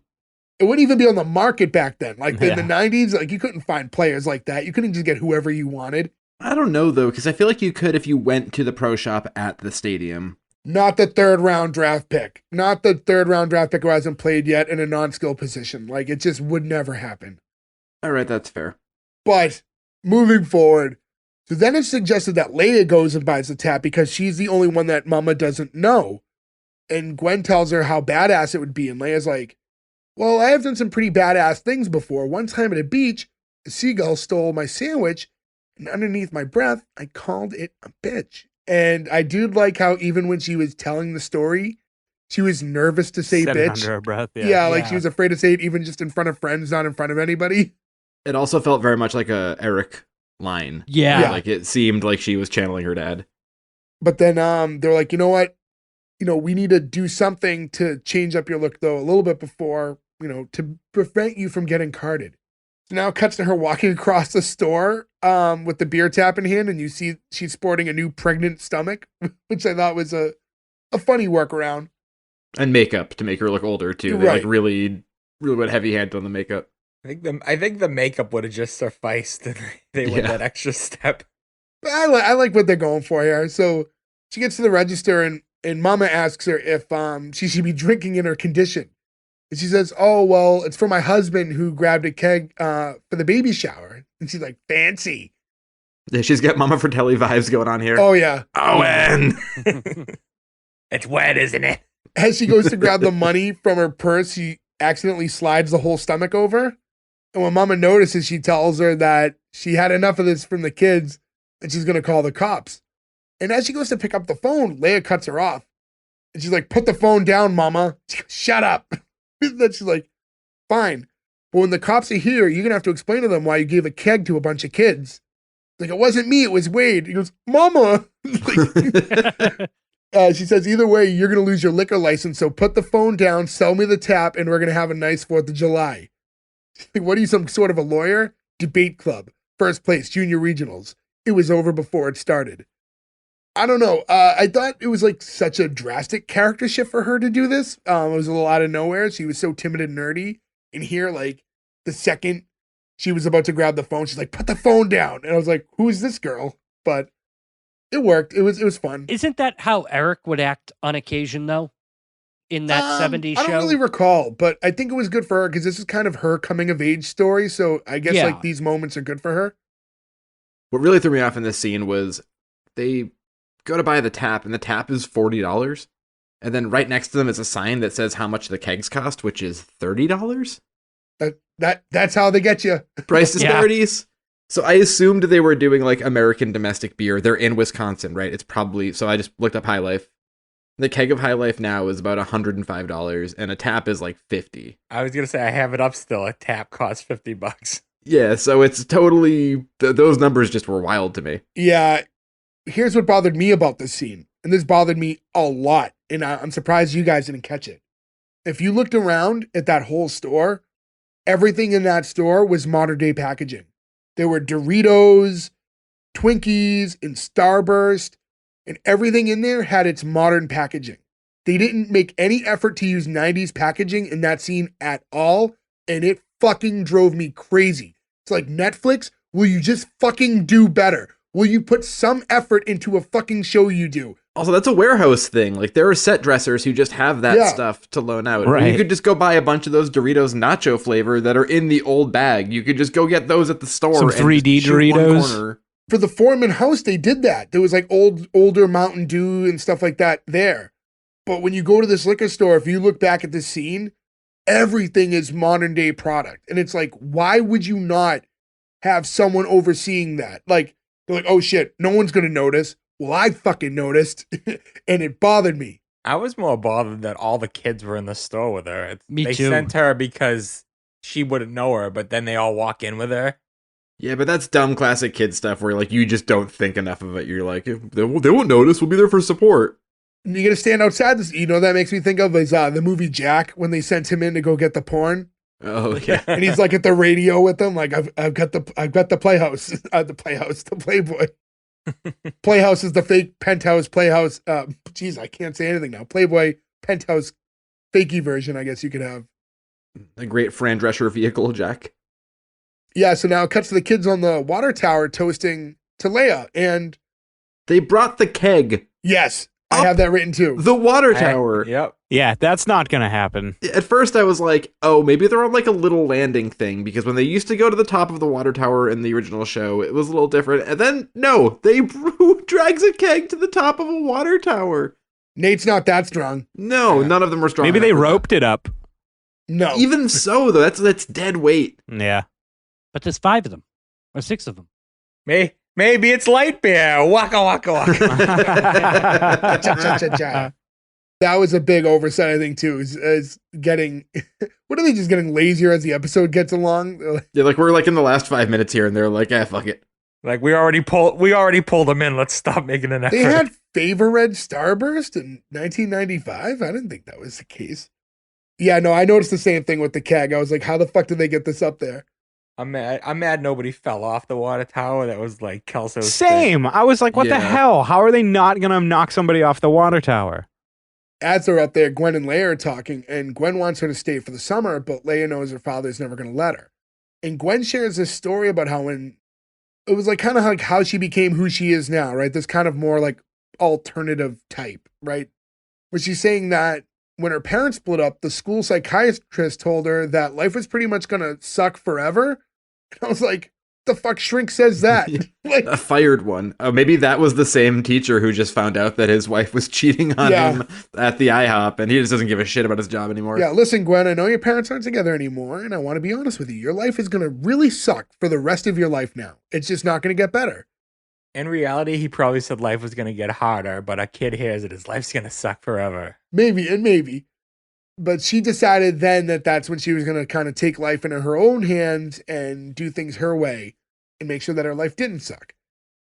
Speaker 1: It wouldn't even be on the market back then. Like in the 90s, like you couldn't find players like that. You couldn't just get whoever you wanted.
Speaker 2: I don't know, though, because I feel like you could if you went to the pro shop at the stadium.
Speaker 1: Not the 3rd round draft pick. Not the 3rd round draft pick who hasn't played yet in a non-skill position. Like it just would never happen.
Speaker 2: All right, that's fair.
Speaker 1: But moving forward, so then it's suggested that Leia goes and buys the tap because she's the only one that Mama doesn't know. And Gwen tells her how badass it would be. And Leia's like, well, I have done some pretty badass things before. One time at a beach, a seagull stole my sandwich. And underneath my breath, I called it a bitch. And I do like how even when she was telling the story, she was nervous to say
Speaker 5: Said it
Speaker 1: bitch.
Speaker 5: under her breath.
Speaker 1: Yeah, like she was afraid to say it even just in front of friends, not in front of anybody.
Speaker 2: It also felt very much like a Eric line.
Speaker 3: Yeah.
Speaker 2: Like it seemed like she was channeling her dad.
Speaker 1: But then they're like, you know what? we need to do something to change up your look, though, a little bit before, to prevent you from getting carded. So now it cuts to her walking across the store with the beer tap in hand, and you see she's sporting a new pregnant stomach, which I thought was a funny workaround.
Speaker 2: And makeup to make her look older, too. They
Speaker 1: Right.
Speaker 2: really went heavy-handed on the makeup.
Speaker 4: I think the makeup would have just sufficed. And they went
Speaker 2: Yeah.
Speaker 4: that extra step.
Speaker 1: But I like what they're going for here. So she gets to the register, and Mama asks her if she should be drinking in her condition. And she says, "Oh, well, it's for my husband who grabbed a keg for the baby shower." And she's like, "Fancy."
Speaker 2: Yeah, she's got Mama Fratelli vibes going on here.
Speaker 1: Oh, yeah.
Speaker 2: Owen!
Speaker 4: It's wet, isn't it?
Speaker 1: As she goes to grab the money from her purse, she accidentally slides the whole stomach over. And when Mama notices, she tells her that she had enough of this from the kids and she's going to call the cops. And as she goes to pick up the phone, Leia cuts her off. And she's like, "Put the phone down, Mama." She goes, "Shut up." Then she's like, "Fine. But when the cops are here, you're going to have to explain to them why you gave a keg to a bunch of kids." Like, "It wasn't me, it was Wade." He goes, "Mama." She says, "Either way, you're going to lose your liquor license. So put the phone down, sell me the tap, and we're going to have a nice 4th of July. Like, "What are you, some sort of a lawyer?" "Debate club. First place, junior regionals. It was over before it started." I don't know. I thought it was like such a drastic character shift for her to do this. It was a little out of nowhere. She was so timid and nerdy. And here, like, the second she was about to grab the phone, she's like, "Put the phone down." And I was like, "Who's this girl?" But it worked. It was fun.
Speaker 3: Isn't that how Eric would act on occasion, though? In that 70s
Speaker 1: I
Speaker 3: show?
Speaker 1: don't really recall, but I think it was good for her because this is kind of her coming of age story. So I guess
Speaker 3: Yeah.
Speaker 1: like these moments are good for her.
Speaker 2: What really threw me off in this scene was they go to buy the tap, and the tap is $40. And then right next to them is a sign that says how much the kegs cost, which is $30.
Speaker 1: That's how they get you.
Speaker 2: Price disparities.
Speaker 3: Yeah.
Speaker 2: So I assumed they were doing like American domestic beer. They're in Wisconsin, right? It's probably, so I just looked up High Life. The keg of High Life now is about $105, and a tap is like $50.
Speaker 4: I was gonna say I have it up still. A tap costs $50.
Speaker 2: Yeah, so it's totally, those numbers just were wild to me.
Speaker 1: Yeah. Here's what bothered me about this scene. And this bothered me a lot. And I'm surprised you guys didn't catch it. If you looked around at that whole store, everything in that store was modern day packaging. There were Doritos, Twinkies, and Starburst, and everything in there had its modern packaging. They didn't make any effort to use 90s packaging in that scene at all, and it fucking drove me crazy. It's like, Netflix, will you just fucking do better? Will you put some effort into a fucking show you do?
Speaker 2: Also, that's a warehouse thing. Like, there are set dressers who just have that stuff to loan out.
Speaker 5: Right.
Speaker 2: You could just go buy a bunch of those Doritos nacho flavor that are in the old bag. You could just go get those at the store.
Speaker 5: Some
Speaker 2: and
Speaker 5: 3D
Speaker 2: just shoot one
Speaker 5: Doritos.
Speaker 2: corner.
Speaker 1: For the Foreman house, they did that. There was like older Mountain Dew and stuff like that there. But when you go to this liquor store, if you look back at this scene, everything is modern day product. And it's like, why would you not have someone overseeing that? Like, they're like, "Oh shit, no one's going to notice." Well, I fucking noticed and it bothered me.
Speaker 4: I was more bothered that all the kids were in the store with her.
Speaker 3: Me
Speaker 4: they
Speaker 3: too.
Speaker 4: sent her because she wouldn't know her, but then they all walk in with her.
Speaker 2: Yeah, but that's dumb classic kid stuff where, like, you just don't think enough of it. You're like, they won't notice. We'll be there for support.
Speaker 1: And you're going to stand outside this. That makes me think of is the movie Jack when they sent him in to go get the porn.
Speaker 2: Oh, yeah.
Speaker 1: And he's like at the radio with them. Like, I've got the Playhouse, the Playboy. Playhouse is the fake Penthouse Playhouse. Geez, I can't say anything now. Playboy Penthouse fakey version, I guess you could have.
Speaker 2: A great Fran Drescher vehicle, Jack.
Speaker 1: Yeah, so now it cuts to the kids on the water tower toasting to Leia. And
Speaker 2: They brought the keg.
Speaker 1: yes, I have that written too.
Speaker 2: The water tower.
Speaker 4: Yep.
Speaker 5: Yeah, that's not going to happen.
Speaker 2: At first I was like, oh, maybe they're on like a little landing thing, because when they used to go to the top of the water tower in the original show, it was a little different. And then, no, they drags a keg to the top of a water tower.
Speaker 1: Nate's not that strong.
Speaker 2: No, none of them were strong
Speaker 5: Maybe
Speaker 2: enough
Speaker 5: they
Speaker 2: for that.
Speaker 5: roped it up.
Speaker 1: No.
Speaker 2: Even so, though, that's dead weight.
Speaker 5: Yeah.
Speaker 3: But there's 5 of them. Or 6 of them.
Speaker 4: Maybe it's light beer. Waka waka waka.
Speaker 1: Cha-cha-cha-cha. That was a big oversight, I think, too. Is getting, what are they just getting lazier as the episode gets along? They're like,
Speaker 2: Yeah, like we're like in the last 5 minutes here, and they're like, fuck it.
Speaker 4: Like we already pulled them in. Let's stop making an effort.
Speaker 1: they had Favorite Starburst in 1995? I didn't think that was the case. Yeah, no, I noticed the same thing with the keg. I was like, how the fuck did they get this up there?
Speaker 4: I'm mad nobody fell off the water tower. That was like Kelso's
Speaker 5: Same. I was like, what the
Speaker 2: Yeah.
Speaker 5: hell? How are they not going to knock somebody off the water tower?
Speaker 1: As they're up there, Gwen and Leia are talking, and Gwen wants her to stay for the summer, but Leia knows her father's never going to let her. And Gwen shares this story about how when it was like kind of like how she became who she is now, right? This kind of more like alternative type, right? Where she's saying that when her parents split up, the school psychiatrist told her that life was pretty much going to suck forever. And I was like, the fuck shrink says that? Like,
Speaker 2: A fired one. Oh, maybe that was the same teacher who just found out that his wife was cheating on
Speaker 1: Yeah.
Speaker 2: him at the IHOP, and he just doesn't give a shit about his job anymore.
Speaker 1: yeah, listen, Gwen, I know your parents aren't together anymore, and I want to be honest with you. Your life is going to really suck for the rest of your life now. It's just not going to get better.
Speaker 4: In reality, he probably said life was going to get harder, but a kid hears it, his life's going to suck forever.
Speaker 1: Maybe. But she decided then that that's when she was going to kind of take life into her own hands and do things her way and make sure that her life didn't suck.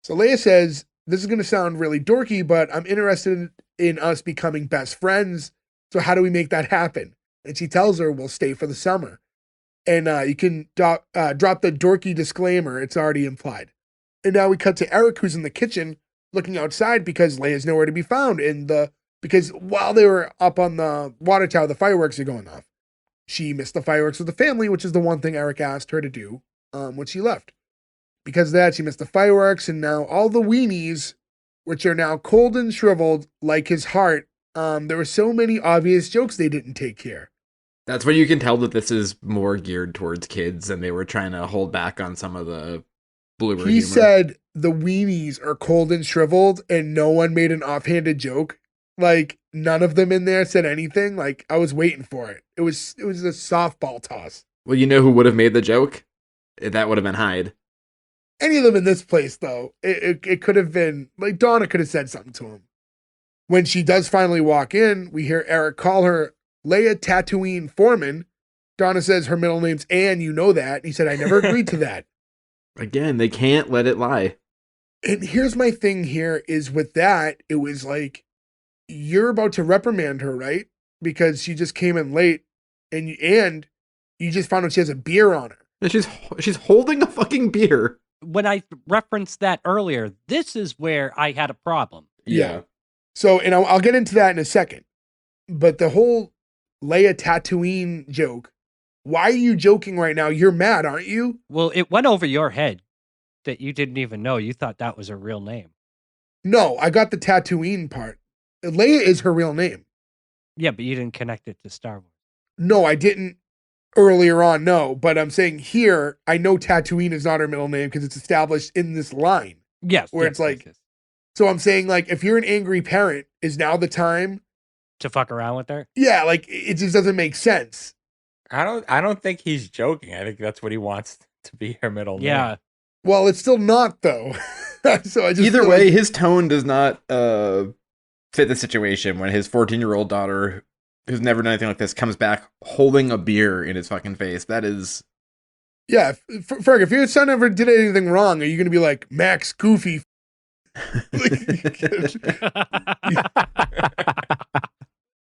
Speaker 1: So Leia says, this is going to sound really dorky, but I'm interested in us becoming best friends. So how do we make that happen? And she tells her, we'll stay for the summer. And you can drop the dorky disclaimer. It's already implied. And now we cut to Eric, who's in the kitchen looking outside because Leia's nowhere to be found because while they were up on the water tower, the fireworks are going off. She missed the fireworks with the family, which is the one thing Eric asked her to do when she left. Because of that, she missed the fireworks, and now all the weenies, which are now cold and shriveled like his heart, there were so many obvious jokes they didn't take care.
Speaker 2: That's when you can tell that this is more geared towards kids, and they were trying to hold back on some of the blooper
Speaker 1: He
Speaker 2: humor.
Speaker 1: said the weenies are cold and shriveled, and no one made an offhanded joke. Like, none of them in there said anything. Like, I was waiting for it. It was a softball toss.
Speaker 2: Well, you know who would have made the joke? That would have been Hyde.
Speaker 1: Any of them in this place, though, it could have been, like, Donna could have said something to him. When she does finally walk in, we hear Eric call her Leia Tatooine Foreman. Donna says her middle name's Anne, you know that. And he said, I never agreed to that.
Speaker 2: Again, they can't let it lie.
Speaker 1: And here's my thing here is with that, it was like, you're about to reprimand her, right? Because she just came in late and you just found out she has a beer on her.
Speaker 2: And she's holding a fucking beer.
Speaker 3: When I referenced that earlier, this is where I had a problem.
Speaker 1: Yeah. So, and I'll get into that in a second. But the whole Leia Tatooine joke, why are you joking right now? You're mad, aren't you?
Speaker 3: Well, it went over your head that you didn't even know. You thought that was a real name.
Speaker 1: No, I got the Tatooine part. Leia is her real name.
Speaker 3: Yeah, but you didn't connect it to Star Wars.
Speaker 1: No, I didn't earlier on, no. But I'm saying here, I know Tatooine is not her middle name because it's established in this line.
Speaker 3: Yes.
Speaker 1: Where
Speaker 3: yes,
Speaker 1: it's like-
Speaker 3: yes, yes.
Speaker 1: So I'm saying, like, if you're an angry parent, is now the time?
Speaker 3: To fuck around with her?
Speaker 1: Yeah, like, it just doesn't make sense.
Speaker 4: I don't think he's joking. I think that's what he wants to be her middle name.
Speaker 3: Yeah.
Speaker 1: Well, it's still not, though. So I just
Speaker 2: Either
Speaker 1: feel
Speaker 2: way,
Speaker 1: like-
Speaker 2: his tone does not fit the situation when his 14-year-old daughter, who's never done anything like this, comes back holding a beer in his fucking face. That is...
Speaker 1: yeah, Ferg, if your son ever did anything wrong, are you going to be like, Max, goofy?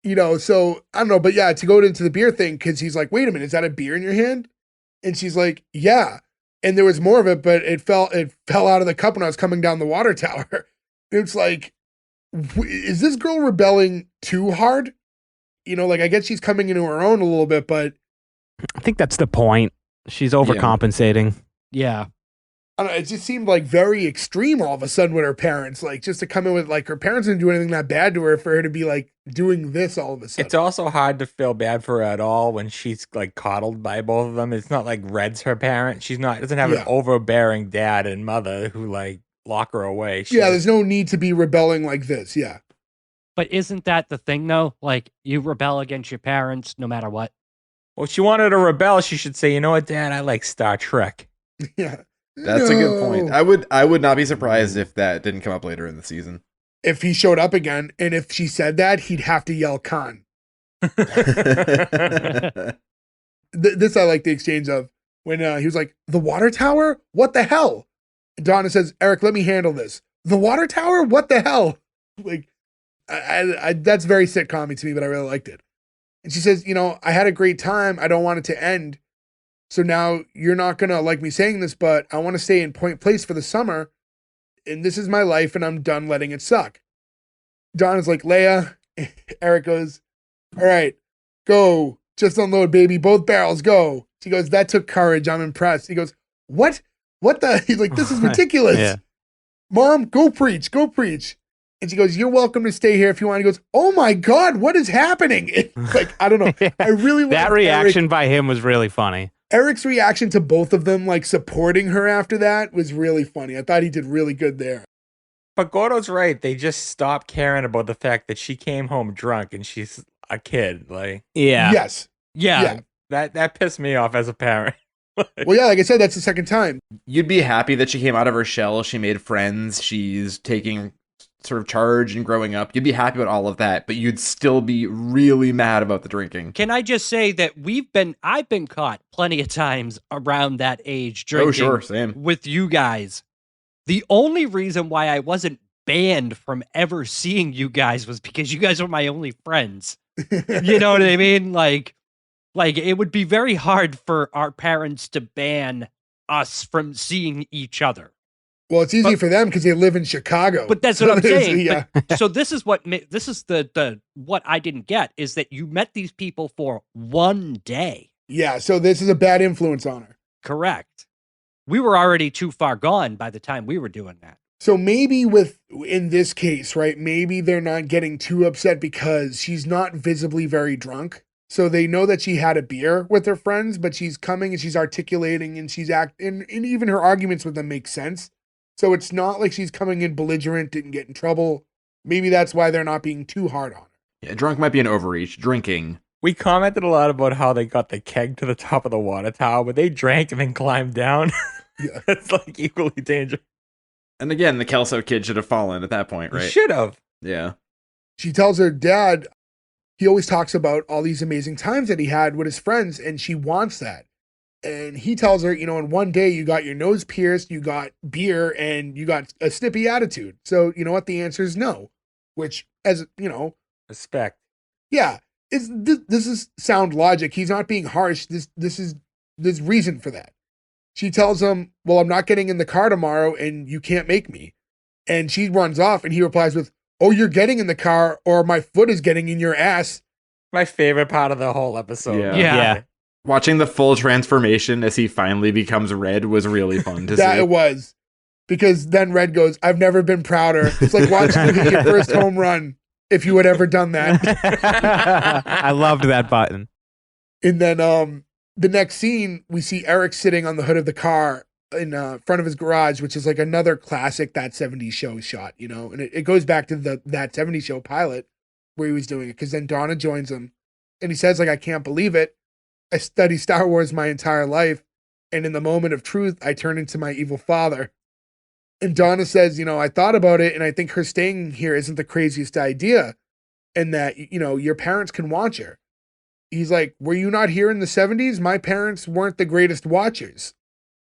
Speaker 1: You know, so I don't know, but yeah, to go into the beer thing, because he's like, wait a minute, is that a beer in your hand? And she's like, yeah. And there was more of it, but it fell out of the cup when I was coming down the water tower. It's like, is this girl rebelling too hard? You know, like, I guess she's coming into her own a little bit, but
Speaker 5: I think that's the point. She's overcompensating.
Speaker 3: Yeah.
Speaker 1: I don't know, it just seemed like very extreme all of a sudden with her parents. Like, just to come in with, like, her parents didn't do anything that bad to her for her to be, like, doing this all of a sudden.
Speaker 4: It's also hard to feel bad for her at all when she's like coddled by both of them. It's not like Red's her parent. Doesn't have
Speaker 1: Yeah.
Speaker 4: an overbearing dad and mother who like lock her away.
Speaker 1: Yeah, there's no need to be rebelling like this. Yeah.
Speaker 3: But isn't that the thing, though? Like, you rebel against your parents no matter what.
Speaker 4: Well, if she wanted to rebel, she should say, you know what, Dad, I like Star Trek.
Speaker 1: Yeah.
Speaker 2: That's a good point.
Speaker 1: No.
Speaker 2: I would not be surprised if that didn't come up later in the season.
Speaker 1: If he showed up again, and if she said that, he'd have to yell Khan. This I like the exchange of when he was like, the water tower? What the hell? And Donna says, Eric, let me handle this. The water tower? What the hell? Like, that's very sitcom-y to me, but I really liked it. And she says, I had a great time. I don't want it to end. So now you're not going to like me saying this, but I want to stay in Point Place for the summer. And this is my life, and I'm done letting it suck. Donna's like, Leia. Eric goes, all right, go. Just unload, baby. Both barrels, go. She goes, that took courage. I'm impressed. He goes, what? What the? He's like, this is ridiculous.
Speaker 5: Yeah.
Speaker 1: Mom, go preach. Go preach. And she goes, you're welcome to stay here if you want. He goes, oh my God, what is happening? It's like, I don't know. I really
Speaker 5: that
Speaker 1: liked
Speaker 5: reaction by him was really funny.
Speaker 1: Eric's reaction to both of them, like supporting her after that, was really funny. I thought he did really good there.
Speaker 4: But Gordo's right. They just stopped caring about the fact that she came home drunk and she's a kid. Like,
Speaker 5: Yeah.
Speaker 1: Yes.
Speaker 3: Yeah.
Speaker 4: that pissed me off as a parent.
Speaker 1: Well, yeah, like I said, that's the second time.
Speaker 2: You'd be happy that she came out of her shell. She made friends. She's taking sort of charge and growing up. You'd be happy about all of that, but you'd still be really mad about the drinking.
Speaker 3: Can I just say that I've been caught plenty of times around that age drinking
Speaker 2: Oh, sure, same.
Speaker 3: with you guys. The only reason why I wasn't banned from ever seeing you guys was because you guys were my only friends. You know what I mean? Like it would be very hard for our parents to ban us from seeing each other.
Speaker 1: Well, it's easy for them because they live in Chicago.
Speaker 3: But that's what I'm saying.
Speaker 1: Yeah.
Speaker 3: So this is what the what I didn't get is that you met these people for one day.
Speaker 1: Yeah, so this is a bad influence on her.
Speaker 3: Correct. We were already too far gone by the time we were doing that.
Speaker 1: So maybe in this case, right, maybe they're not getting too upset because she's not visibly very drunk. So they know that she had a beer with her friends, but she's coming and she's articulating and she's and even her arguments with them make sense. So it's not like she's coming in belligerent, didn't get in trouble. Maybe that's why they're not being too hard on her.
Speaker 2: Yeah, drunk might be an overreach. Drinking.
Speaker 4: We commented a lot about how they got the keg to the top of the water tower, but they drank and then climbed down.
Speaker 1: Yeah.
Speaker 4: It's like equally dangerous.
Speaker 2: And again, the Kelso kid should have fallen at that point, right?
Speaker 4: Should have.
Speaker 2: Yeah.
Speaker 1: She tells her dad, he always talks about all these amazing times that he had with his friends, and she wants that. And he tells her, in one day you got your nose pierced, you got beer, and you got a snippy attitude. So, you know what? The answer is no. Which, as,
Speaker 4: Respect.
Speaker 1: yeah, this is sound logic. He's not being harsh. There's reason for that. She tells him, well, I'm not getting in the car tomorrow, and you can't make me. And she runs off, and he replies with, oh, you're getting in the car, or my foot is getting in your ass.
Speaker 4: My favorite part of the whole episode.
Speaker 3: Yeah.
Speaker 2: Watching the full transformation as he finally becomes Red was really fun to
Speaker 1: That
Speaker 2: see.
Speaker 1: it was. Because then Red goes, I've never been prouder. It's like watching you hit your first home run, if you had ever done that.
Speaker 5: I loved that button.
Speaker 1: And then the next scene, we see Eric sitting on the hood of the car in front of his garage, which is like another classic That 70s Show shot, and it goes back to the That 70s Show pilot where he was doing it, because then Donna joins him and he says, like, I can't believe it. I study Star Wars my entire life, and in the moment of truth, I turn into my evil father. And Donna says, I thought about it, and I think her staying here isn't the craziest idea, and that, your parents can watch her. He's like, were you not here in the 70s? My parents weren't the greatest watchers.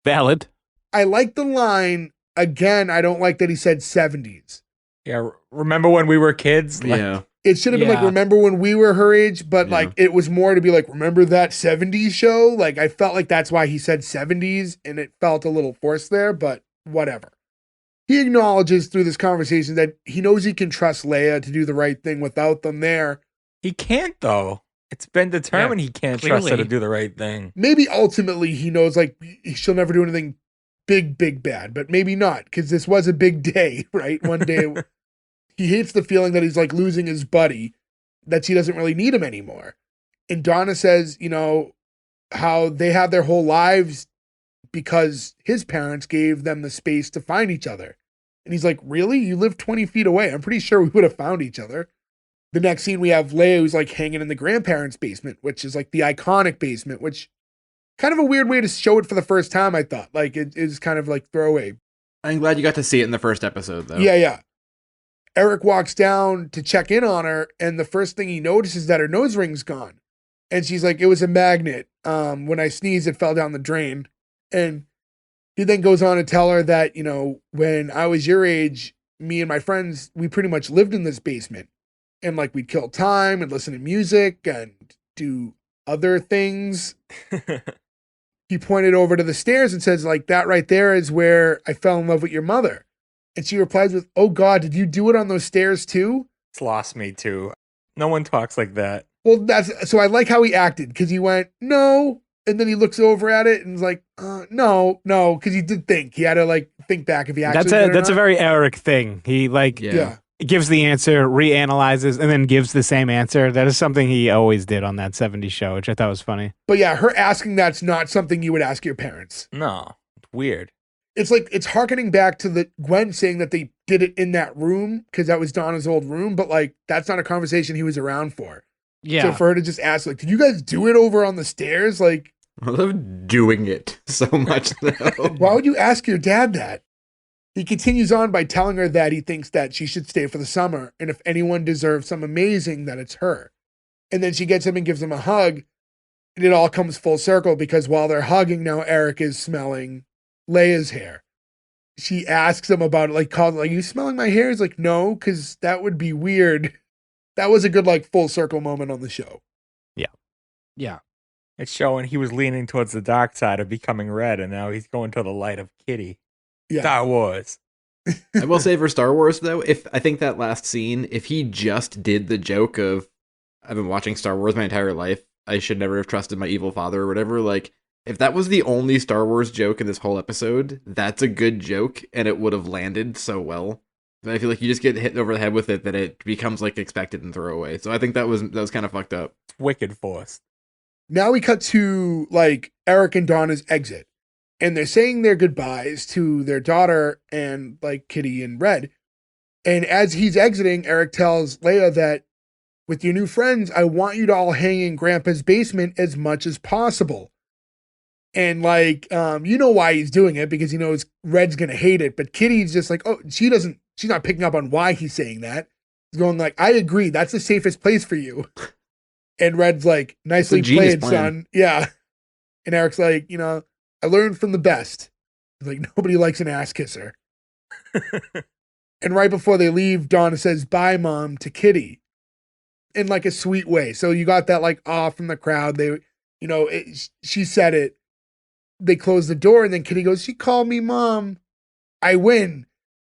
Speaker 5: Valid.
Speaker 1: I like the line. Again, I don't like that he said 70s.
Speaker 4: Yeah. Remember when we were kids? Like,
Speaker 2: Yeah.
Speaker 1: It should have been like,
Speaker 3: Yeah.
Speaker 1: remember when we were her age? But like, it was more to be like, remember that 70s show? Like, I felt like that's why he said 70s, and it felt a little forced there, but whatever. He acknowledges through this conversation that he knows he can trust Leia to do the right thing without them there.
Speaker 4: He can't, though. It's been determined he can't trust her to
Speaker 3: clearly.
Speaker 4: do the right thing.
Speaker 1: Maybe ultimately he knows, like, she'll never do anything big bad, but maybe not, because this was a big day, right? One day he hates the feeling that he's like losing his buddy, that she doesn't really need him anymore. And Donna says, how they have their whole lives because his parents gave them the space to find each other. And he's like, really? You live 20 feet away. I'm pretty sure we would have found each other. The next scene, we have Leia who's like hanging in the grandparents' basement, which is like the iconic basement, which kind of a weird way to show it for the first time, I thought. Like, it is kind of like throwaway.
Speaker 2: I'm glad you got to see it in the first episode, though.
Speaker 1: Yeah. Eric walks down to check in on her, and the first thing he notices is that her nose ring's gone. And she's like, it was a magnet. When I sneezed, it fell down the drain. And he then goes on to tell her that, when I was your age, me and my friends, we pretty much lived in this basement. And like we'd kill time and listen to music and do other things. He pointed over to the stairs and says, like, that right there is where I fell in love with your mother. And she replies with, oh God, did you do it on those stairs too?
Speaker 4: It's lost me too. No one talks like that.
Speaker 1: Well, so I like how he acted, because he went, no. And then he looks over at it and is like, no, because he did think. He had to like think back if he actually did it or
Speaker 5: That's a
Speaker 1: not.
Speaker 5: very Eric thing. He like
Speaker 1: Yeah.
Speaker 5: gives the answer, reanalyzes, and then gives the same answer. That is something he always did on that 70s show, which I thought was funny.
Speaker 1: But yeah, her asking that's not something you would ask your parents.
Speaker 4: No, it's weird.
Speaker 1: It's like, it's hearkening back to the Gwen saying that they did it in that room because that was Donna's old room, but like, that's not a conversation he was around for.
Speaker 3: Yeah.
Speaker 1: So for her to just ask, like, did you guys do it over on the stairs? Like,
Speaker 2: I love doing it so much though.
Speaker 1: why would you ask your dad that? He continues on by telling her that he thinks that she should stay for the summer, and if anyone deserves some amazing, that it's her. And then she gets him and gives him a hug, and it all comes full circle because while they're hugging, now Eric is smelling Leia's hair. She asks him about it, like, you smelling my hair? He's like, no, because that would be weird. That was a good, like, full circle moment on the show.
Speaker 3: Yeah.
Speaker 4: It's showing he was leaning towards the dark side of becoming Red, and now he's going to the light of Kitty.
Speaker 1: Yeah.
Speaker 4: Star Wars.
Speaker 2: I will say for Star Wars though, if I think that last scene, if he just did the joke of I've been watching Star Wars my entire life, I should never have trusted my evil father or whatever, like if that was the only Star Wars joke in this whole episode, that's a good joke and it would have landed so well. But I feel like you just get hit over the head with it that it becomes like expected and throwaway. So I think that was kind of fucked up.
Speaker 4: It's wicked forced.
Speaker 1: Now we cut to, like, Eric and Donna's exit. And they're saying their goodbyes to their daughter and, like, Kitty and Red. And as he's exiting, Eric tells Leia that, with your new friends, I want you to all hang in Grandpa's basement as much as possible. And, like, you know why he's doing it, because he knows Red's going to hate it. But Kitty's just like, oh, she's not picking up on why he's saying that. He's going like, I agree, that's the safest place for you. And Red's like, nicely played, son. Yeah. And Eric's like, I learned from the best. He's like, nobody likes an ass kisser. And right before they leave, Donna says, bye, Mom, to Kitty. In like a sweet way. So you got that like awe from the crowd. They, she said it. They close the door and then Kitty goes, she called me Mom. I win.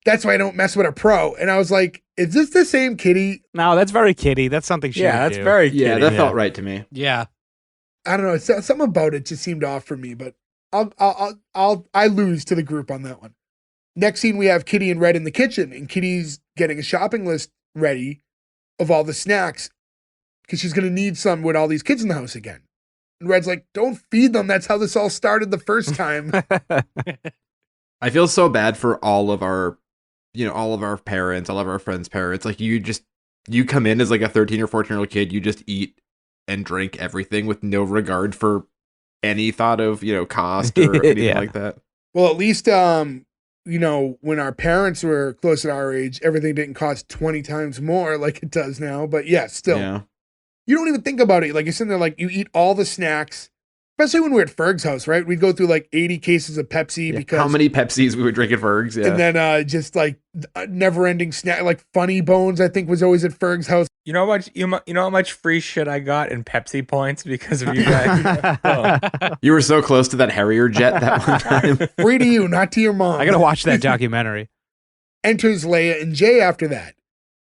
Speaker 1: That's why I don't mess with a pro. And I was like, is this the same Kitty?
Speaker 5: No, that's very Kitty. That's something she would
Speaker 4: That's
Speaker 5: do.
Speaker 4: very
Speaker 2: Yeah,
Speaker 4: Kitty.
Speaker 2: that felt right to me.
Speaker 3: Yeah.
Speaker 1: I don't know. Something about it just seemed off for me, but I lose to the group on that one. Next scene, we have Kitty and Red in the kitchen, and Kitty's getting a shopping list ready of all the snacks because she's going to need some with all these kids in the house again. And Red's like, don't feed them. That's how this all started the first time.
Speaker 2: I feel so bad for all of our parents, all of our friends' parents. Like you come in as like a 13 or 14-year-old kid, you just eat and drink everything with no regard for any thought of, cost or anything like that.
Speaker 1: Well, at least, when our parents were close to our age, everything didn't cost 20 times more like it does now. But yeah, still, you don't even think about it. Like you're sitting there, like you eat all the snacks, especially when we're at Ferg's house, right? We'd go through like 80 cases of Pepsi because
Speaker 2: how many Pepsis we would drink at Ferg's,
Speaker 1: and then just like never-ending snack, like Funny Bones, I think was always at Ferg's house.
Speaker 4: You know how much free shit I got in Pepsi points because of you guys? Oh.
Speaker 2: You were so close to that Harrier jet that one time.
Speaker 1: Free to you, not to your mom.
Speaker 5: I gotta watch that documentary.
Speaker 1: Enters Leia and Jay after that.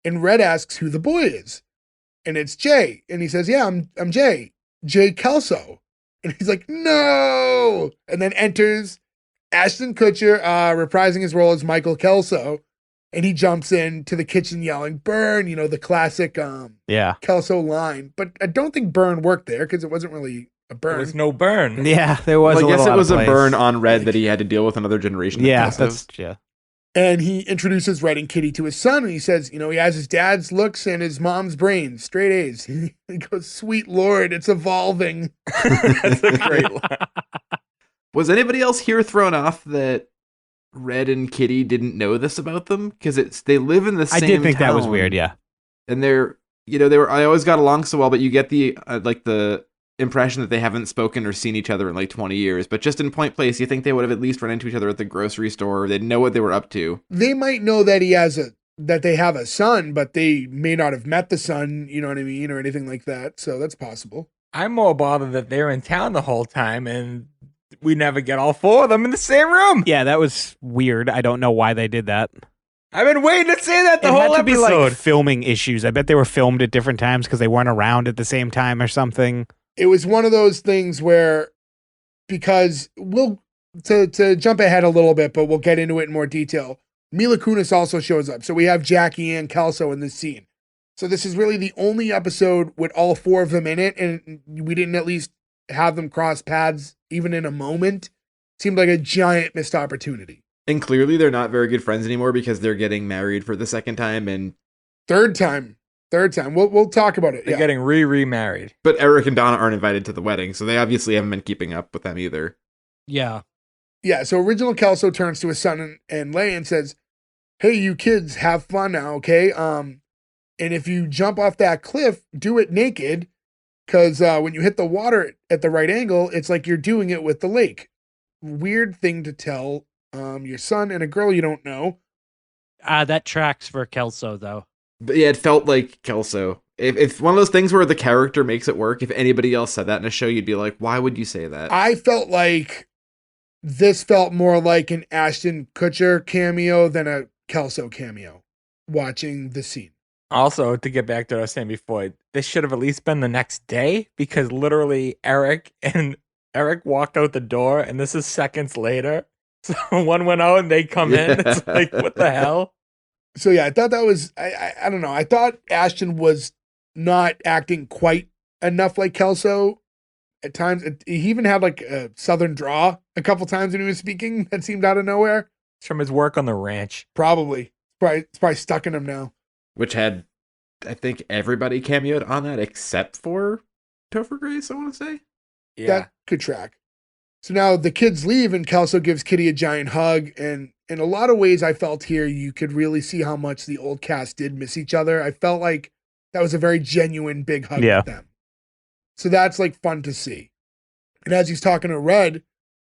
Speaker 1: And Red asks who the boy is. And it's Jay. And he says, yeah, I'm Jay. Jay Kelso. And he's like, no. And then enters Ashton Kutcher, reprising his role as Michael Kelso. And he jumps into the kitchen yelling, burn, the classic Kelso line. But I don't think burn worked there because it wasn't really a burn.
Speaker 4: There was no burn.
Speaker 5: Yeah, there was.
Speaker 2: Well, I guess it was a
Speaker 5: place.
Speaker 2: burn on Red that he had to deal with another generation.
Speaker 5: Yeah, that's.
Speaker 1: And he introduces Red and Kitty to his son, and he says, he has his dad's looks and his mom's brains, straight A's. He goes, sweet Lord, it's evolving.
Speaker 4: That's a great line.
Speaker 2: Was anybody else here thrown off that Red and Kitty didn't know this about them? Because they live in the same
Speaker 5: I did think
Speaker 2: town,
Speaker 5: that was weird, yeah.
Speaker 2: and they were. I always got along so well, but you get the impression that they haven't spoken or seen each other in like 20 years. But just in Point Place, you think they would have at least run into each other at the grocery store. They'd know what they were up to.
Speaker 1: They might know that that they have a son, but they may not have met the son, you know what I mean, or anything like that. So that's possible.
Speaker 4: I'm more bothered that they're in town the whole time and we never get all four of them in the same room.
Speaker 5: Yeah, that was weird. I don't know why they did that.
Speaker 4: I've been waiting to say that the
Speaker 5: It
Speaker 4: whole
Speaker 5: had to
Speaker 4: episode.
Speaker 5: be like filming issues. I bet they were filmed at different times because they weren't around at the same time or something.
Speaker 1: It was one of those things where, because to jump ahead a little bit, but we'll get into it in more detail. Mila Kunis also shows up. So we have Jackie and Kelso in this scene. So this is really the only episode with all four of them in it. And we didn't at least have them cross paths even in a moment. Seemed like a giant missed opportunity.
Speaker 2: And clearly they're not very good friends anymore because they're getting married for the second time. And
Speaker 1: Third time. We'll talk about it.
Speaker 4: They're
Speaker 1: Yeah.
Speaker 4: getting remarried.
Speaker 2: but Eric and Donna aren't invited to the wedding, so they obviously haven't been keeping up with them either.
Speaker 3: Yeah.
Speaker 1: Yeah, so original Kelso turns to his son and Leia and says, "Hey, you kids, have fun now, okay? And if you jump off that cliff, do it naked, because when you hit the water at the right angle, it's like you're doing it with the lake." Weird thing to tell your son and a girl you don't know.
Speaker 3: That tracks for Kelso, though.
Speaker 2: But yeah, it felt like Kelso. If one of those things where the character makes it work, if anybody else said that in a show, you'd be like, why would you say that?
Speaker 1: I felt like this felt more like an Ashton Kutcher cameo than a Kelso cameo watching the scene.
Speaker 4: Also, to get back to what I was saying before, this should have at least been the next day because literally Eric walked out the door and this is seconds later. So one went out and they come in. It's like, what the hell?
Speaker 1: So yeah, I thought that was, I don't know. I thought Ashton was not acting quite enough like Kelso at times. He even had like a southern draw a couple times when he was speaking that seemed out of nowhere.
Speaker 4: It's from his work on the ranch.
Speaker 1: Probably. It's probably stuck in him now.
Speaker 2: Which had, I think, everybody cameoed on that except for Topher Grace, I want to say.
Speaker 4: Yeah.
Speaker 1: That could track. So now the kids leave and Kelso gives Kitty a giant hug. And in a lot of ways I felt here, you could really see how much the old cast did miss each other. I felt like that was a very genuine big hug with them. So that's like fun to see. And as he's talking to Red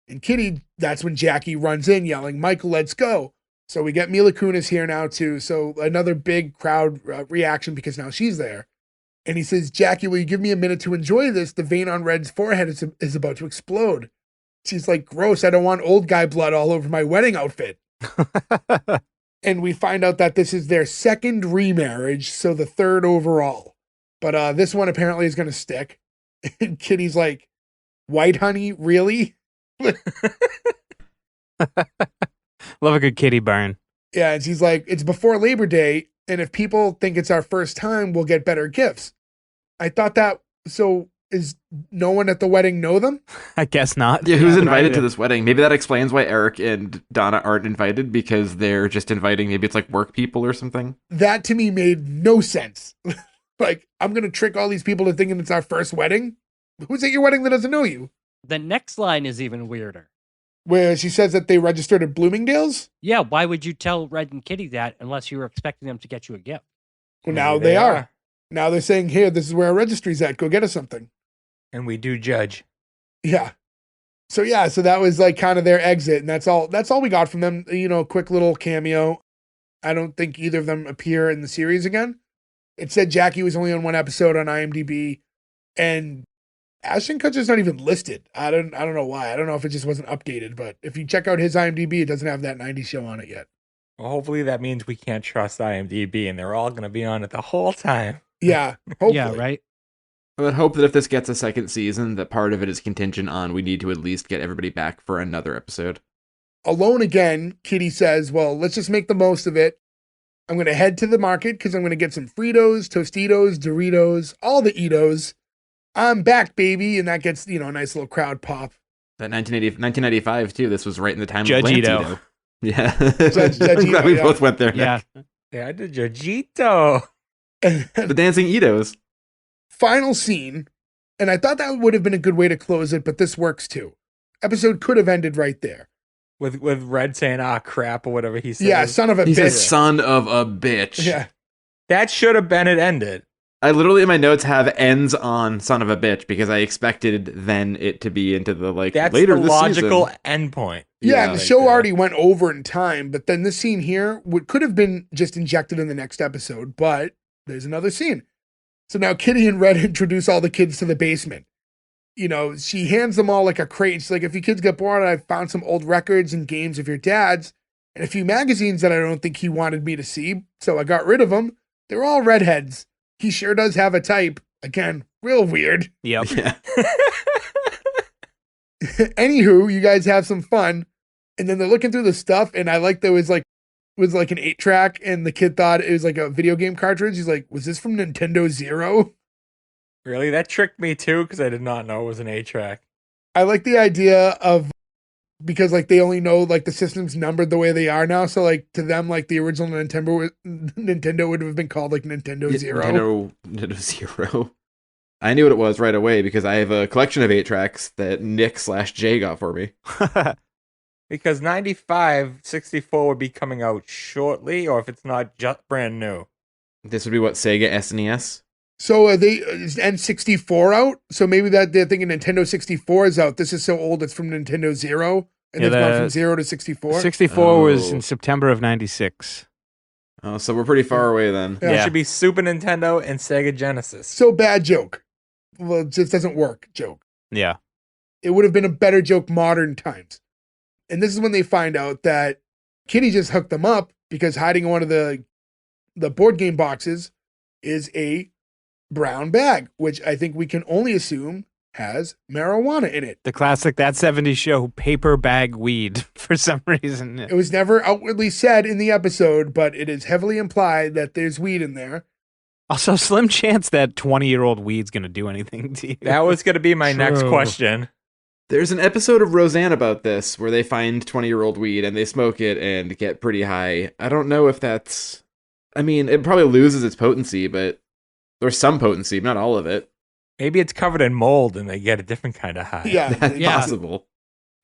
Speaker 1: and Kitty, that's when Jackie runs in yelling, "Michael, let's go." So we get Mila Kunis here now too. So another big crowd reaction because now she's there. And he says, "Jackie, will you give me a minute to enjoy this? The vein on Red's forehead is about to explode." She's like, "Gross, I don't want old guy blood all over my wedding outfit." And we find out that this is their second remarriage, so the third overall. But this one apparently is going to stick. And Kitty's like, "White honey, really?"
Speaker 5: Love a good kitty burn.
Speaker 1: Yeah, and she's like, "It's before Labor Day, and if people think it's our first time, we'll get better gifts." I thought that, so is no one at the wedding know them?
Speaker 5: I guess not.
Speaker 2: Yeah, who's
Speaker 5: but
Speaker 2: invited
Speaker 5: I-
Speaker 2: to this wedding? Maybe that explains why Eric and Donna aren't invited because they're just inviting, maybe it's like work people or something.
Speaker 1: That to me made no sense. Like, I'm going to trick all these people to thinking it's our first wedding? Who's at your wedding that doesn't know you?
Speaker 3: The next line is even weirder.
Speaker 1: Where she says that they registered at Bloomingdale's?
Speaker 3: Yeah, why would you tell Red and Kitty that unless you were expecting them to get you a gift?
Speaker 1: Well, now they are. Now they're saying, "Here, this is where our registry's at. Go get us something."
Speaker 4: And we do judge.
Speaker 1: Yeah. So that was like kind of their exit, and that's all we got from them. You know, quick little cameo. I don't think either of them appear in the series again. It said Jackie was only on one episode on IMDb, and Ashton Kutcher's not even listed. I don't know why. I don't know if it just wasn't updated, but if you check out his IMDb, it doesn't have that 90s show on it yet.
Speaker 4: Well, hopefully that means we can't trust IMDb and they're all going to be on it the whole time.
Speaker 1: Yeah, hopefully.
Speaker 3: Yeah, right?
Speaker 2: I would hope that if this gets a second season, that part of it is contingent on we need to at least get everybody back for another episode.
Speaker 1: Alone again, Kitty says, "Well, let's just make the most of it. I'm going to head to the market because I'm going to get some Fritos, Tostitos, Doritos, all the Eatos. I'm back, baby." And that gets, a nice little crowd pop.
Speaker 2: That 1995 too. This was right in the time
Speaker 5: Judge
Speaker 2: of Lance
Speaker 5: Ito.
Speaker 2: Ito. Yeah,
Speaker 1: Judge
Speaker 2: I'm glad
Speaker 1: Ito,
Speaker 2: we
Speaker 1: yeah.
Speaker 2: both went there.
Speaker 3: Yeah.
Speaker 4: Yeah, I did Jojito.
Speaker 2: The dancing Itos.
Speaker 1: Final scene, and I thought that would have been a good way to close it, but this works too. Episode could have ended right there.
Speaker 4: With Red saying, crap, or whatever he said.
Speaker 1: Yeah, son of a
Speaker 2: He
Speaker 1: bitch.
Speaker 2: says, "Son of a bitch."
Speaker 1: Yeah.
Speaker 4: That should have been it ended.
Speaker 2: I literally in my notes have ends on son of a bitch because I expected then it to be into the like
Speaker 4: That's
Speaker 2: later
Speaker 4: the
Speaker 2: this
Speaker 4: logical
Speaker 2: season.
Speaker 4: endpoint.
Speaker 1: Yeah, and the
Speaker 4: right
Speaker 1: show
Speaker 4: there.
Speaker 1: already went over in time, but then this scene here could have been just injected in the next episode, but there's another scene. So now Kitty and Red introduce all the kids to the basement. You know, she hands them all like a crate. She's like, if you kids get bored, I found some old records and games of your dad's and a few magazines that I don't think he wanted me to see, so I got rid of them. They're all redheads. He sure does have a type. Again, real weird.
Speaker 5: Yep.
Speaker 2: Yeah.
Speaker 1: Anywho, you guys have some fun. And then they're looking through the stuff, and I like there was like an 8-track, and the kid thought it was like a video game cartridge. He's like, was this from Nintendo Zero?
Speaker 4: Really? That tricked me too, because I did not know it was an 8-track.
Speaker 1: I like the idea of, because like they only know like the system's numbered the way they are now. So like to them, like the original Nintendo would have been called like Nintendo Zero.
Speaker 2: Nintendo Zero. I knew what it was right away because I have a collection of 8-tracks that Nick/Jay got for me.
Speaker 4: Because 95, 64 would be coming out shortly, or if it's not just brand new.
Speaker 2: This would be what, Sega SNES?
Speaker 1: So is N64 out? So maybe that they're thinking Nintendo 64 is out. This is so old it's from Nintendo Zero, and
Speaker 5: Yeah,
Speaker 1: it's gone
Speaker 5: the-
Speaker 1: from 0 to 64.
Speaker 5: 64 was
Speaker 2: Oh.
Speaker 5: in September of 96.
Speaker 2: Oh, so we're pretty far away then.
Speaker 1: Yeah.
Speaker 4: It should be Super Nintendo and Sega Genesis.
Speaker 1: So bad joke. Well, it just doesn't work. Joke.
Speaker 5: Yeah.
Speaker 1: It would have been a better joke modern times. And this is when they find out that Kitty just hooked them up because hiding in one of the board game boxes is a brown bag, which I think we can only assume has marijuana in it.
Speaker 5: The classic That 70s Show paper bag weed for some reason.
Speaker 1: It was never outwardly said in the episode, but it is heavily implied that there's weed in there.
Speaker 5: Also, slim chance that 20-year-old weed's going to do anything to you.
Speaker 4: That was going to be my next
Speaker 5: True.
Speaker 4: question.
Speaker 2: There's an episode of Roseanne about this where they find 20-year-old weed and they smoke it and get pretty high. I don't know if that's... I mean, it probably loses its potency, but there's some potency, not all of it.
Speaker 4: Maybe it's covered in mold and they get a different kind of high.
Speaker 1: Yeah.
Speaker 2: That's
Speaker 3: Yeah.
Speaker 2: possible.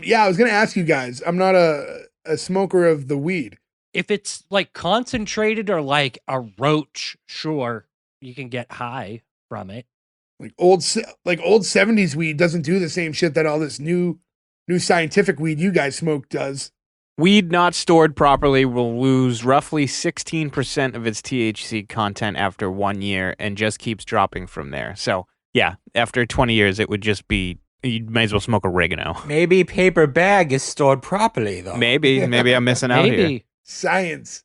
Speaker 1: Yeah, I was going to ask you guys. I'm not a smoker of the weed.
Speaker 3: If it's like concentrated or like a roach, sure, you can get high from it.
Speaker 1: Like old 70s weed doesn't do the same shit that all this new scientific weed you guys smoke does.
Speaker 5: Weed not stored properly will lose roughly 16% of its THC content after 1 year and just keeps dropping from there. So, yeah, after 20 years, it would just be, you might as well smoke oregano.
Speaker 4: Maybe paper bag is stored properly, though.
Speaker 5: Maybe I'm missing out here.
Speaker 3: Maybe.
Speaker 1: Science.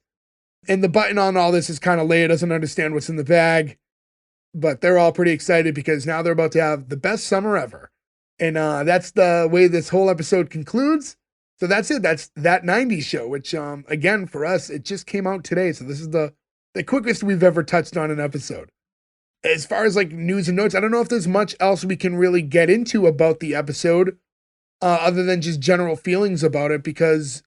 Speaker 1: And the button on all this is kind of Leia doesn't understand what's in the bag, but they're all pretty excited because now they're about to have the best summer ever. And that's the way this whole episode concludes. So that's it. That's That 90s Show, which, again, for us, it just came out today. So this is the quickest we've ever touched on an episode. As far as like news and notes, I don't know if there's much else we can really get into about the episode other than just general feelings about it because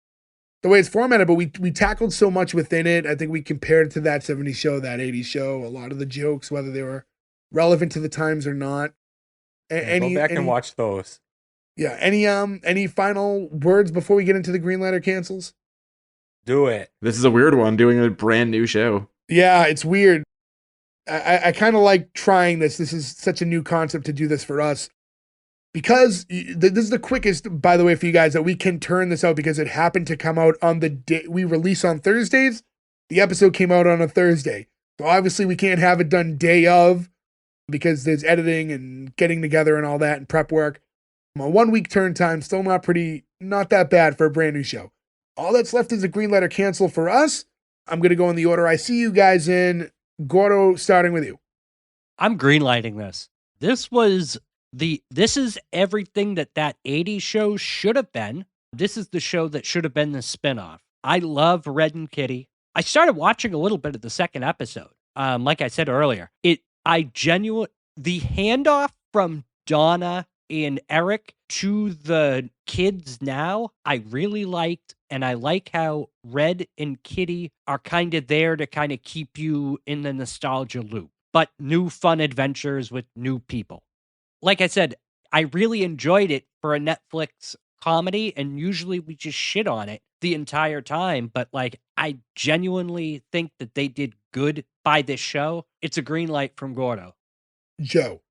Speaker 1: the way it's formatted, but we tackled so much within it. I think we compared it to That 70s Show, That 80s Show, a lot of the jokes, whether they were relevant to the times or not.
Speaker 4: Go back and watch those.
Speaker 1: Yeah. Any final words before we get into the green light or cancels?
Speaker 4: Do it.
Speaker 2: This is a weird one, doing a brand new show.
Speaker 1: Yeah, it's weird. I kind of like trying this. This is such a new concept to do this for us. Because this is the quickest, by the way, for you guys that we can turn this out because it happened to come out on the day we release on Thursdays. The episode came out on a Thursday. So obviously we can't have it done day of because there's editing and getting together and all that and prep work. A 1 week turn time, still not that bad for a brand new show. All that's left is a green light or cancel for us. I'm going to go in the order I see you guys in. Gordo, starting with you.
Speaker 3: I'm greenlighting this. This is everything that 80s show should have been. This is the show that should have been the spinoff. I love Red and Kitty. I started watching a little bit of the second episode. Like I said earlier, the handoff from Donna and Eric to the kids now, I really liked, and I like how Red and Kitty are kind of there to kind of keep you in the nostalgia loop, but new fun adventures with new people. Like I said, I really enjoyed it for a Netflix comedy, and usually we just shit on it the entire time, but like I genuinely think that they did good by this show. It's a green light from Gordo.
Speaker 1: Joe.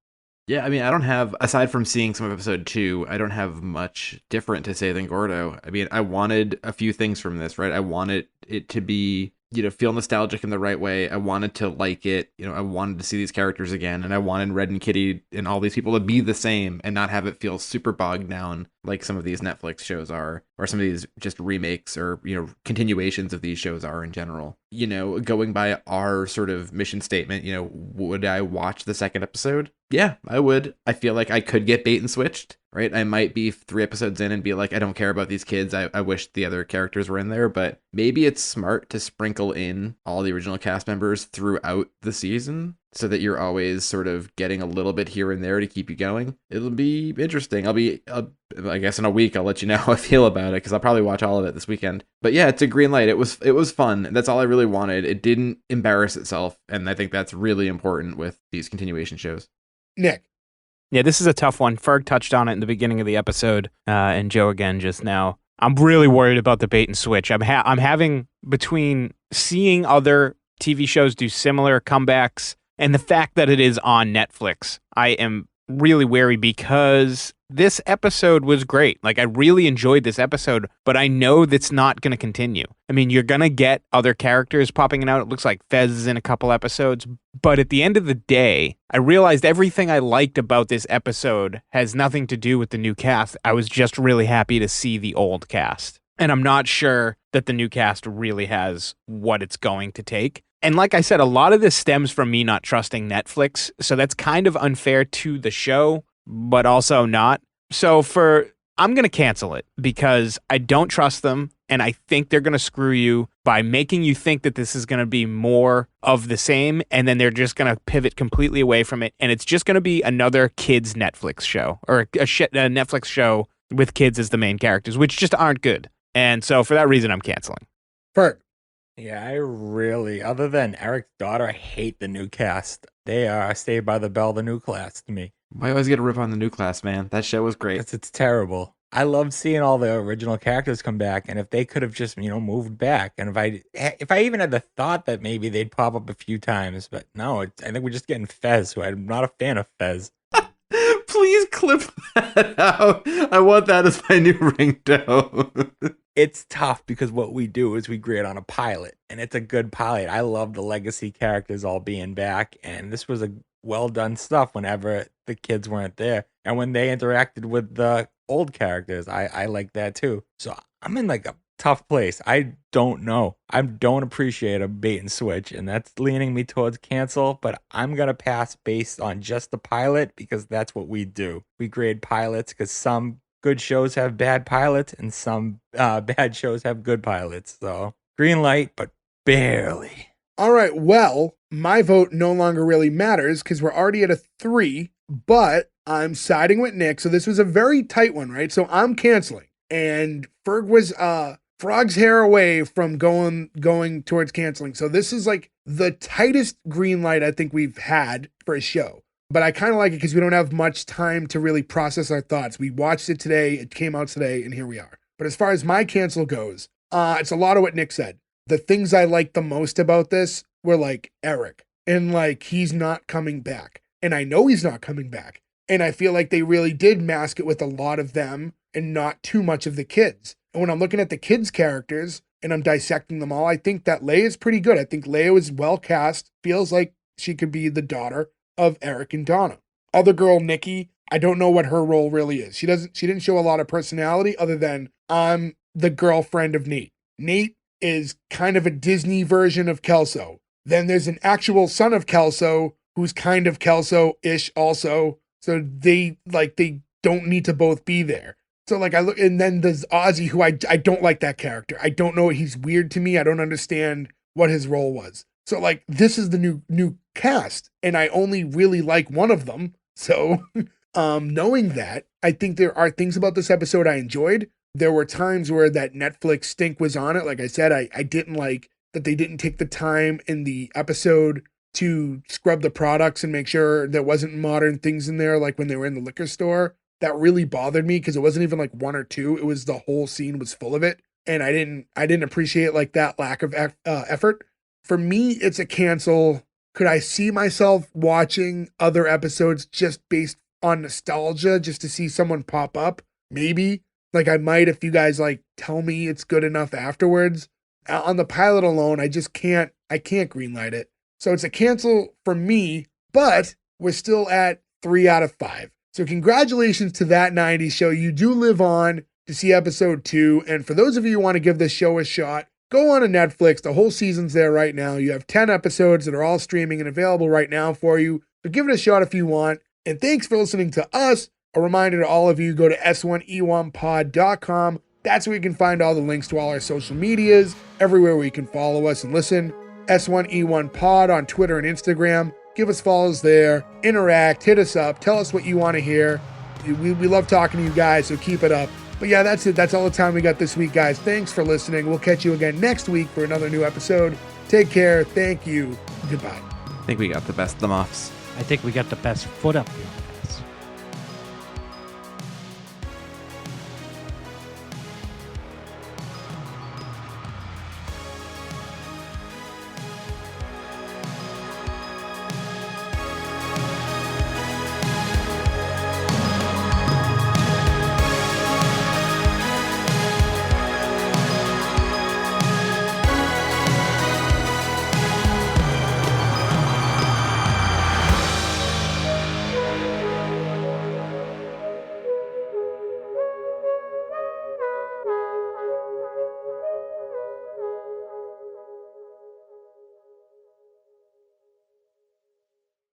Speaker 2: Yeah, I mean, I don't have, aside from seeing some of episode 2, I don't have much different to say than Gordo. I mean, I wanted a few things from this, right? I wanted it to be, feel nostalgic in the right way. I wanted to like it. I wanted to see these characters again, and I wanted Red and Kitty and all these people to be the same and not have it feel super bogged down like some of these Netflix shows are, or some of these just remakes or, continuations of these shows are in general. Going by our sort of mission statement, would I watch the second episode? Yeah, I would. I feel like I could get bait and switched, right? I might be 3 episodes in and be like, I don't care about these kids. I wish the other characters were in there, but maybe it's smart to sprinkle in all the original cast members throughout the season so that you're always sort of getting a little bit here and there to keep you going. It'll be interesting. I guess in a week, I'll let you know how I feel about it because I'll probably watch all of it this weekend. But yeah, it's a green light. It was fun. That's all I really wanted. It didn't embarrass itself. And I think that's really important with these continuation shows.
Speaker 1: Nick.
Speaker 5: Yeah, this is a tough one. Ferg touched on it in the beginning of the episode, and Joe again just now. I'm really worried about the bait and switch. I'm having, between seeing other TV shows do similar comebacks and the fact that it is on Netflix, I am really wary because this episode was great. Like, I really enjoyed this episode, but I know that's not going to continue. I mean, you're going to get other characters popping in and out. It looks like Fez is in a couple episodes. But at the end of the day, I realized everything I liked about this episode has nothing to do with the new cast. I was just really happy to see the old cast. And I'm not sure that the new cast really has what it's going to take. And like I said, a lot of this stems from me not trusting Netflix. So that's kind of unfair to the show, but also not. So I'm going to cancel it because I don't trust them. And I think they're going to screw you by making you think that this is going to be more of the same. And then they're just going to pivot completely away from it. And it's just going to be another kids Netflix show or a Netflix show with kids as the main characters, which just aren't good. And so for that reason, I'm canceling.
Speaker 1: Ferg.
Speaker 4: Yeah, I really, other than Eric's daughter, I hate the new cast. They are Saved by the Bell, the new class to me.
Speaker 2: Why always get a rip on the new class, man? That show was great.
Speaker 4: It's terrible. I loved seeing all the original characters come back, and if they could have just, moved back, and if I even had the thought that maybe they'd pop up a few times, but no, I think we're just getting Fez, who I'm not a fan of Fez.
Speaker 2: Please clip that out. I want that as my new ringtone.
Speaker 4: It's tough because what we do is we grade on a pilot, and it's a good pilot. I love the legacy characters all being back, and this was a well done stuff whenever the kids weren't there. And when they interacted with the old characters, I like that too. So I'm in like a tough place. I don't know. I don't appreciate a bait and switch, and that's leaning me towards cancel, but I'm going to pass based on just the pilot because that's what we do. We grade pilots because some good shows have bad pilots and some bad shows have good pilots. So green light, but barely.
Speaker 1: All right, well, my vote no longer really matters because we're already at a 3, but I'm siding with Nick. So this was a very tight one, right? So I'm canceling. And Ferg was frog's hair away from going towards canceling. So this is like the tightest green light I think we've had for a show. But I kind of like it because we don't have much time to really process our thoughts. We watched it today, it came out today, and here we are. But as far as my cancel goes, it's a lot of what Nick said. The things I liked the most about this were like Eric, and like he's not coming back. And I know he's not coming back. And I feel like they really did mask it with a lot of them and not too much of the kids. And when I'm looking at the kids' characters and I'm dissecting them all, I think that Leia is pretty good. I think Leia was well cast, feels like she could be the daughter of Eric and Donna. Other girl, Nikki, I don't know what her role really is. She didn't show a lot of personality other than I'm the girlfriend of Nate. Nate is kind of a Disney version of Kelso. Then there's an actual son of Kelso who's kind of Kelso-ish also. So they don't need to both be there. So like I look, and then there's Ozzy, who I don't like that character. I don't know. He's weird to me. I don't understand what his role was. So like this is the new cast, and I only really like one of them. So knowing that, I think there are things about this episode I enjoyed. There were times where that Netflix stink was on it. Like I said, I didn't like that they didn't take the time in the episode to scrub the products and make sure there wasn't modern things in there, like when they were in the liquor store. That really bothered me because it wasn't even like 1 or 2. It was the whole scene was full of it. and I didn't appreciate like that lack of effort. For me, it's a cancel. Could I see myself watching other episodes just based on nostalgia, just to see someone pop up? Maybe. Like I might if you guys like tell me it's good enough afterwards. On the pilot alone, I can't greenlight it. So it's a cancel for me, but we're still at 3 out of 5. So congratulations to That 90s Show. You do live on to see episode 2. And for those of you who want to give this show a shot, go on to Netflix. The whole season's there right now. You have 10 episodes that are all streaming and available right now for you. So give it a shot if you want. And thanks for listening to us. A reminder to all of you, go to S1E1pod.com. That's where you can find all the links to all our social medias, everywhere where you can follow us and listen. S1E1 Pod on Twitter and Instagram. Give us follows there, interact, hit us up, tell us what you want to hear. We love talking to you guys, so keep it up. But yeah, that's it. That's all the time we got this week, guys. Thanks for listening. We'll catch you again next week for another new episode. Take care. Thank you. Goodbye.
Speaker 2: I think we got the best of the muffs.
Speaker 3: I think we got the best foot up here.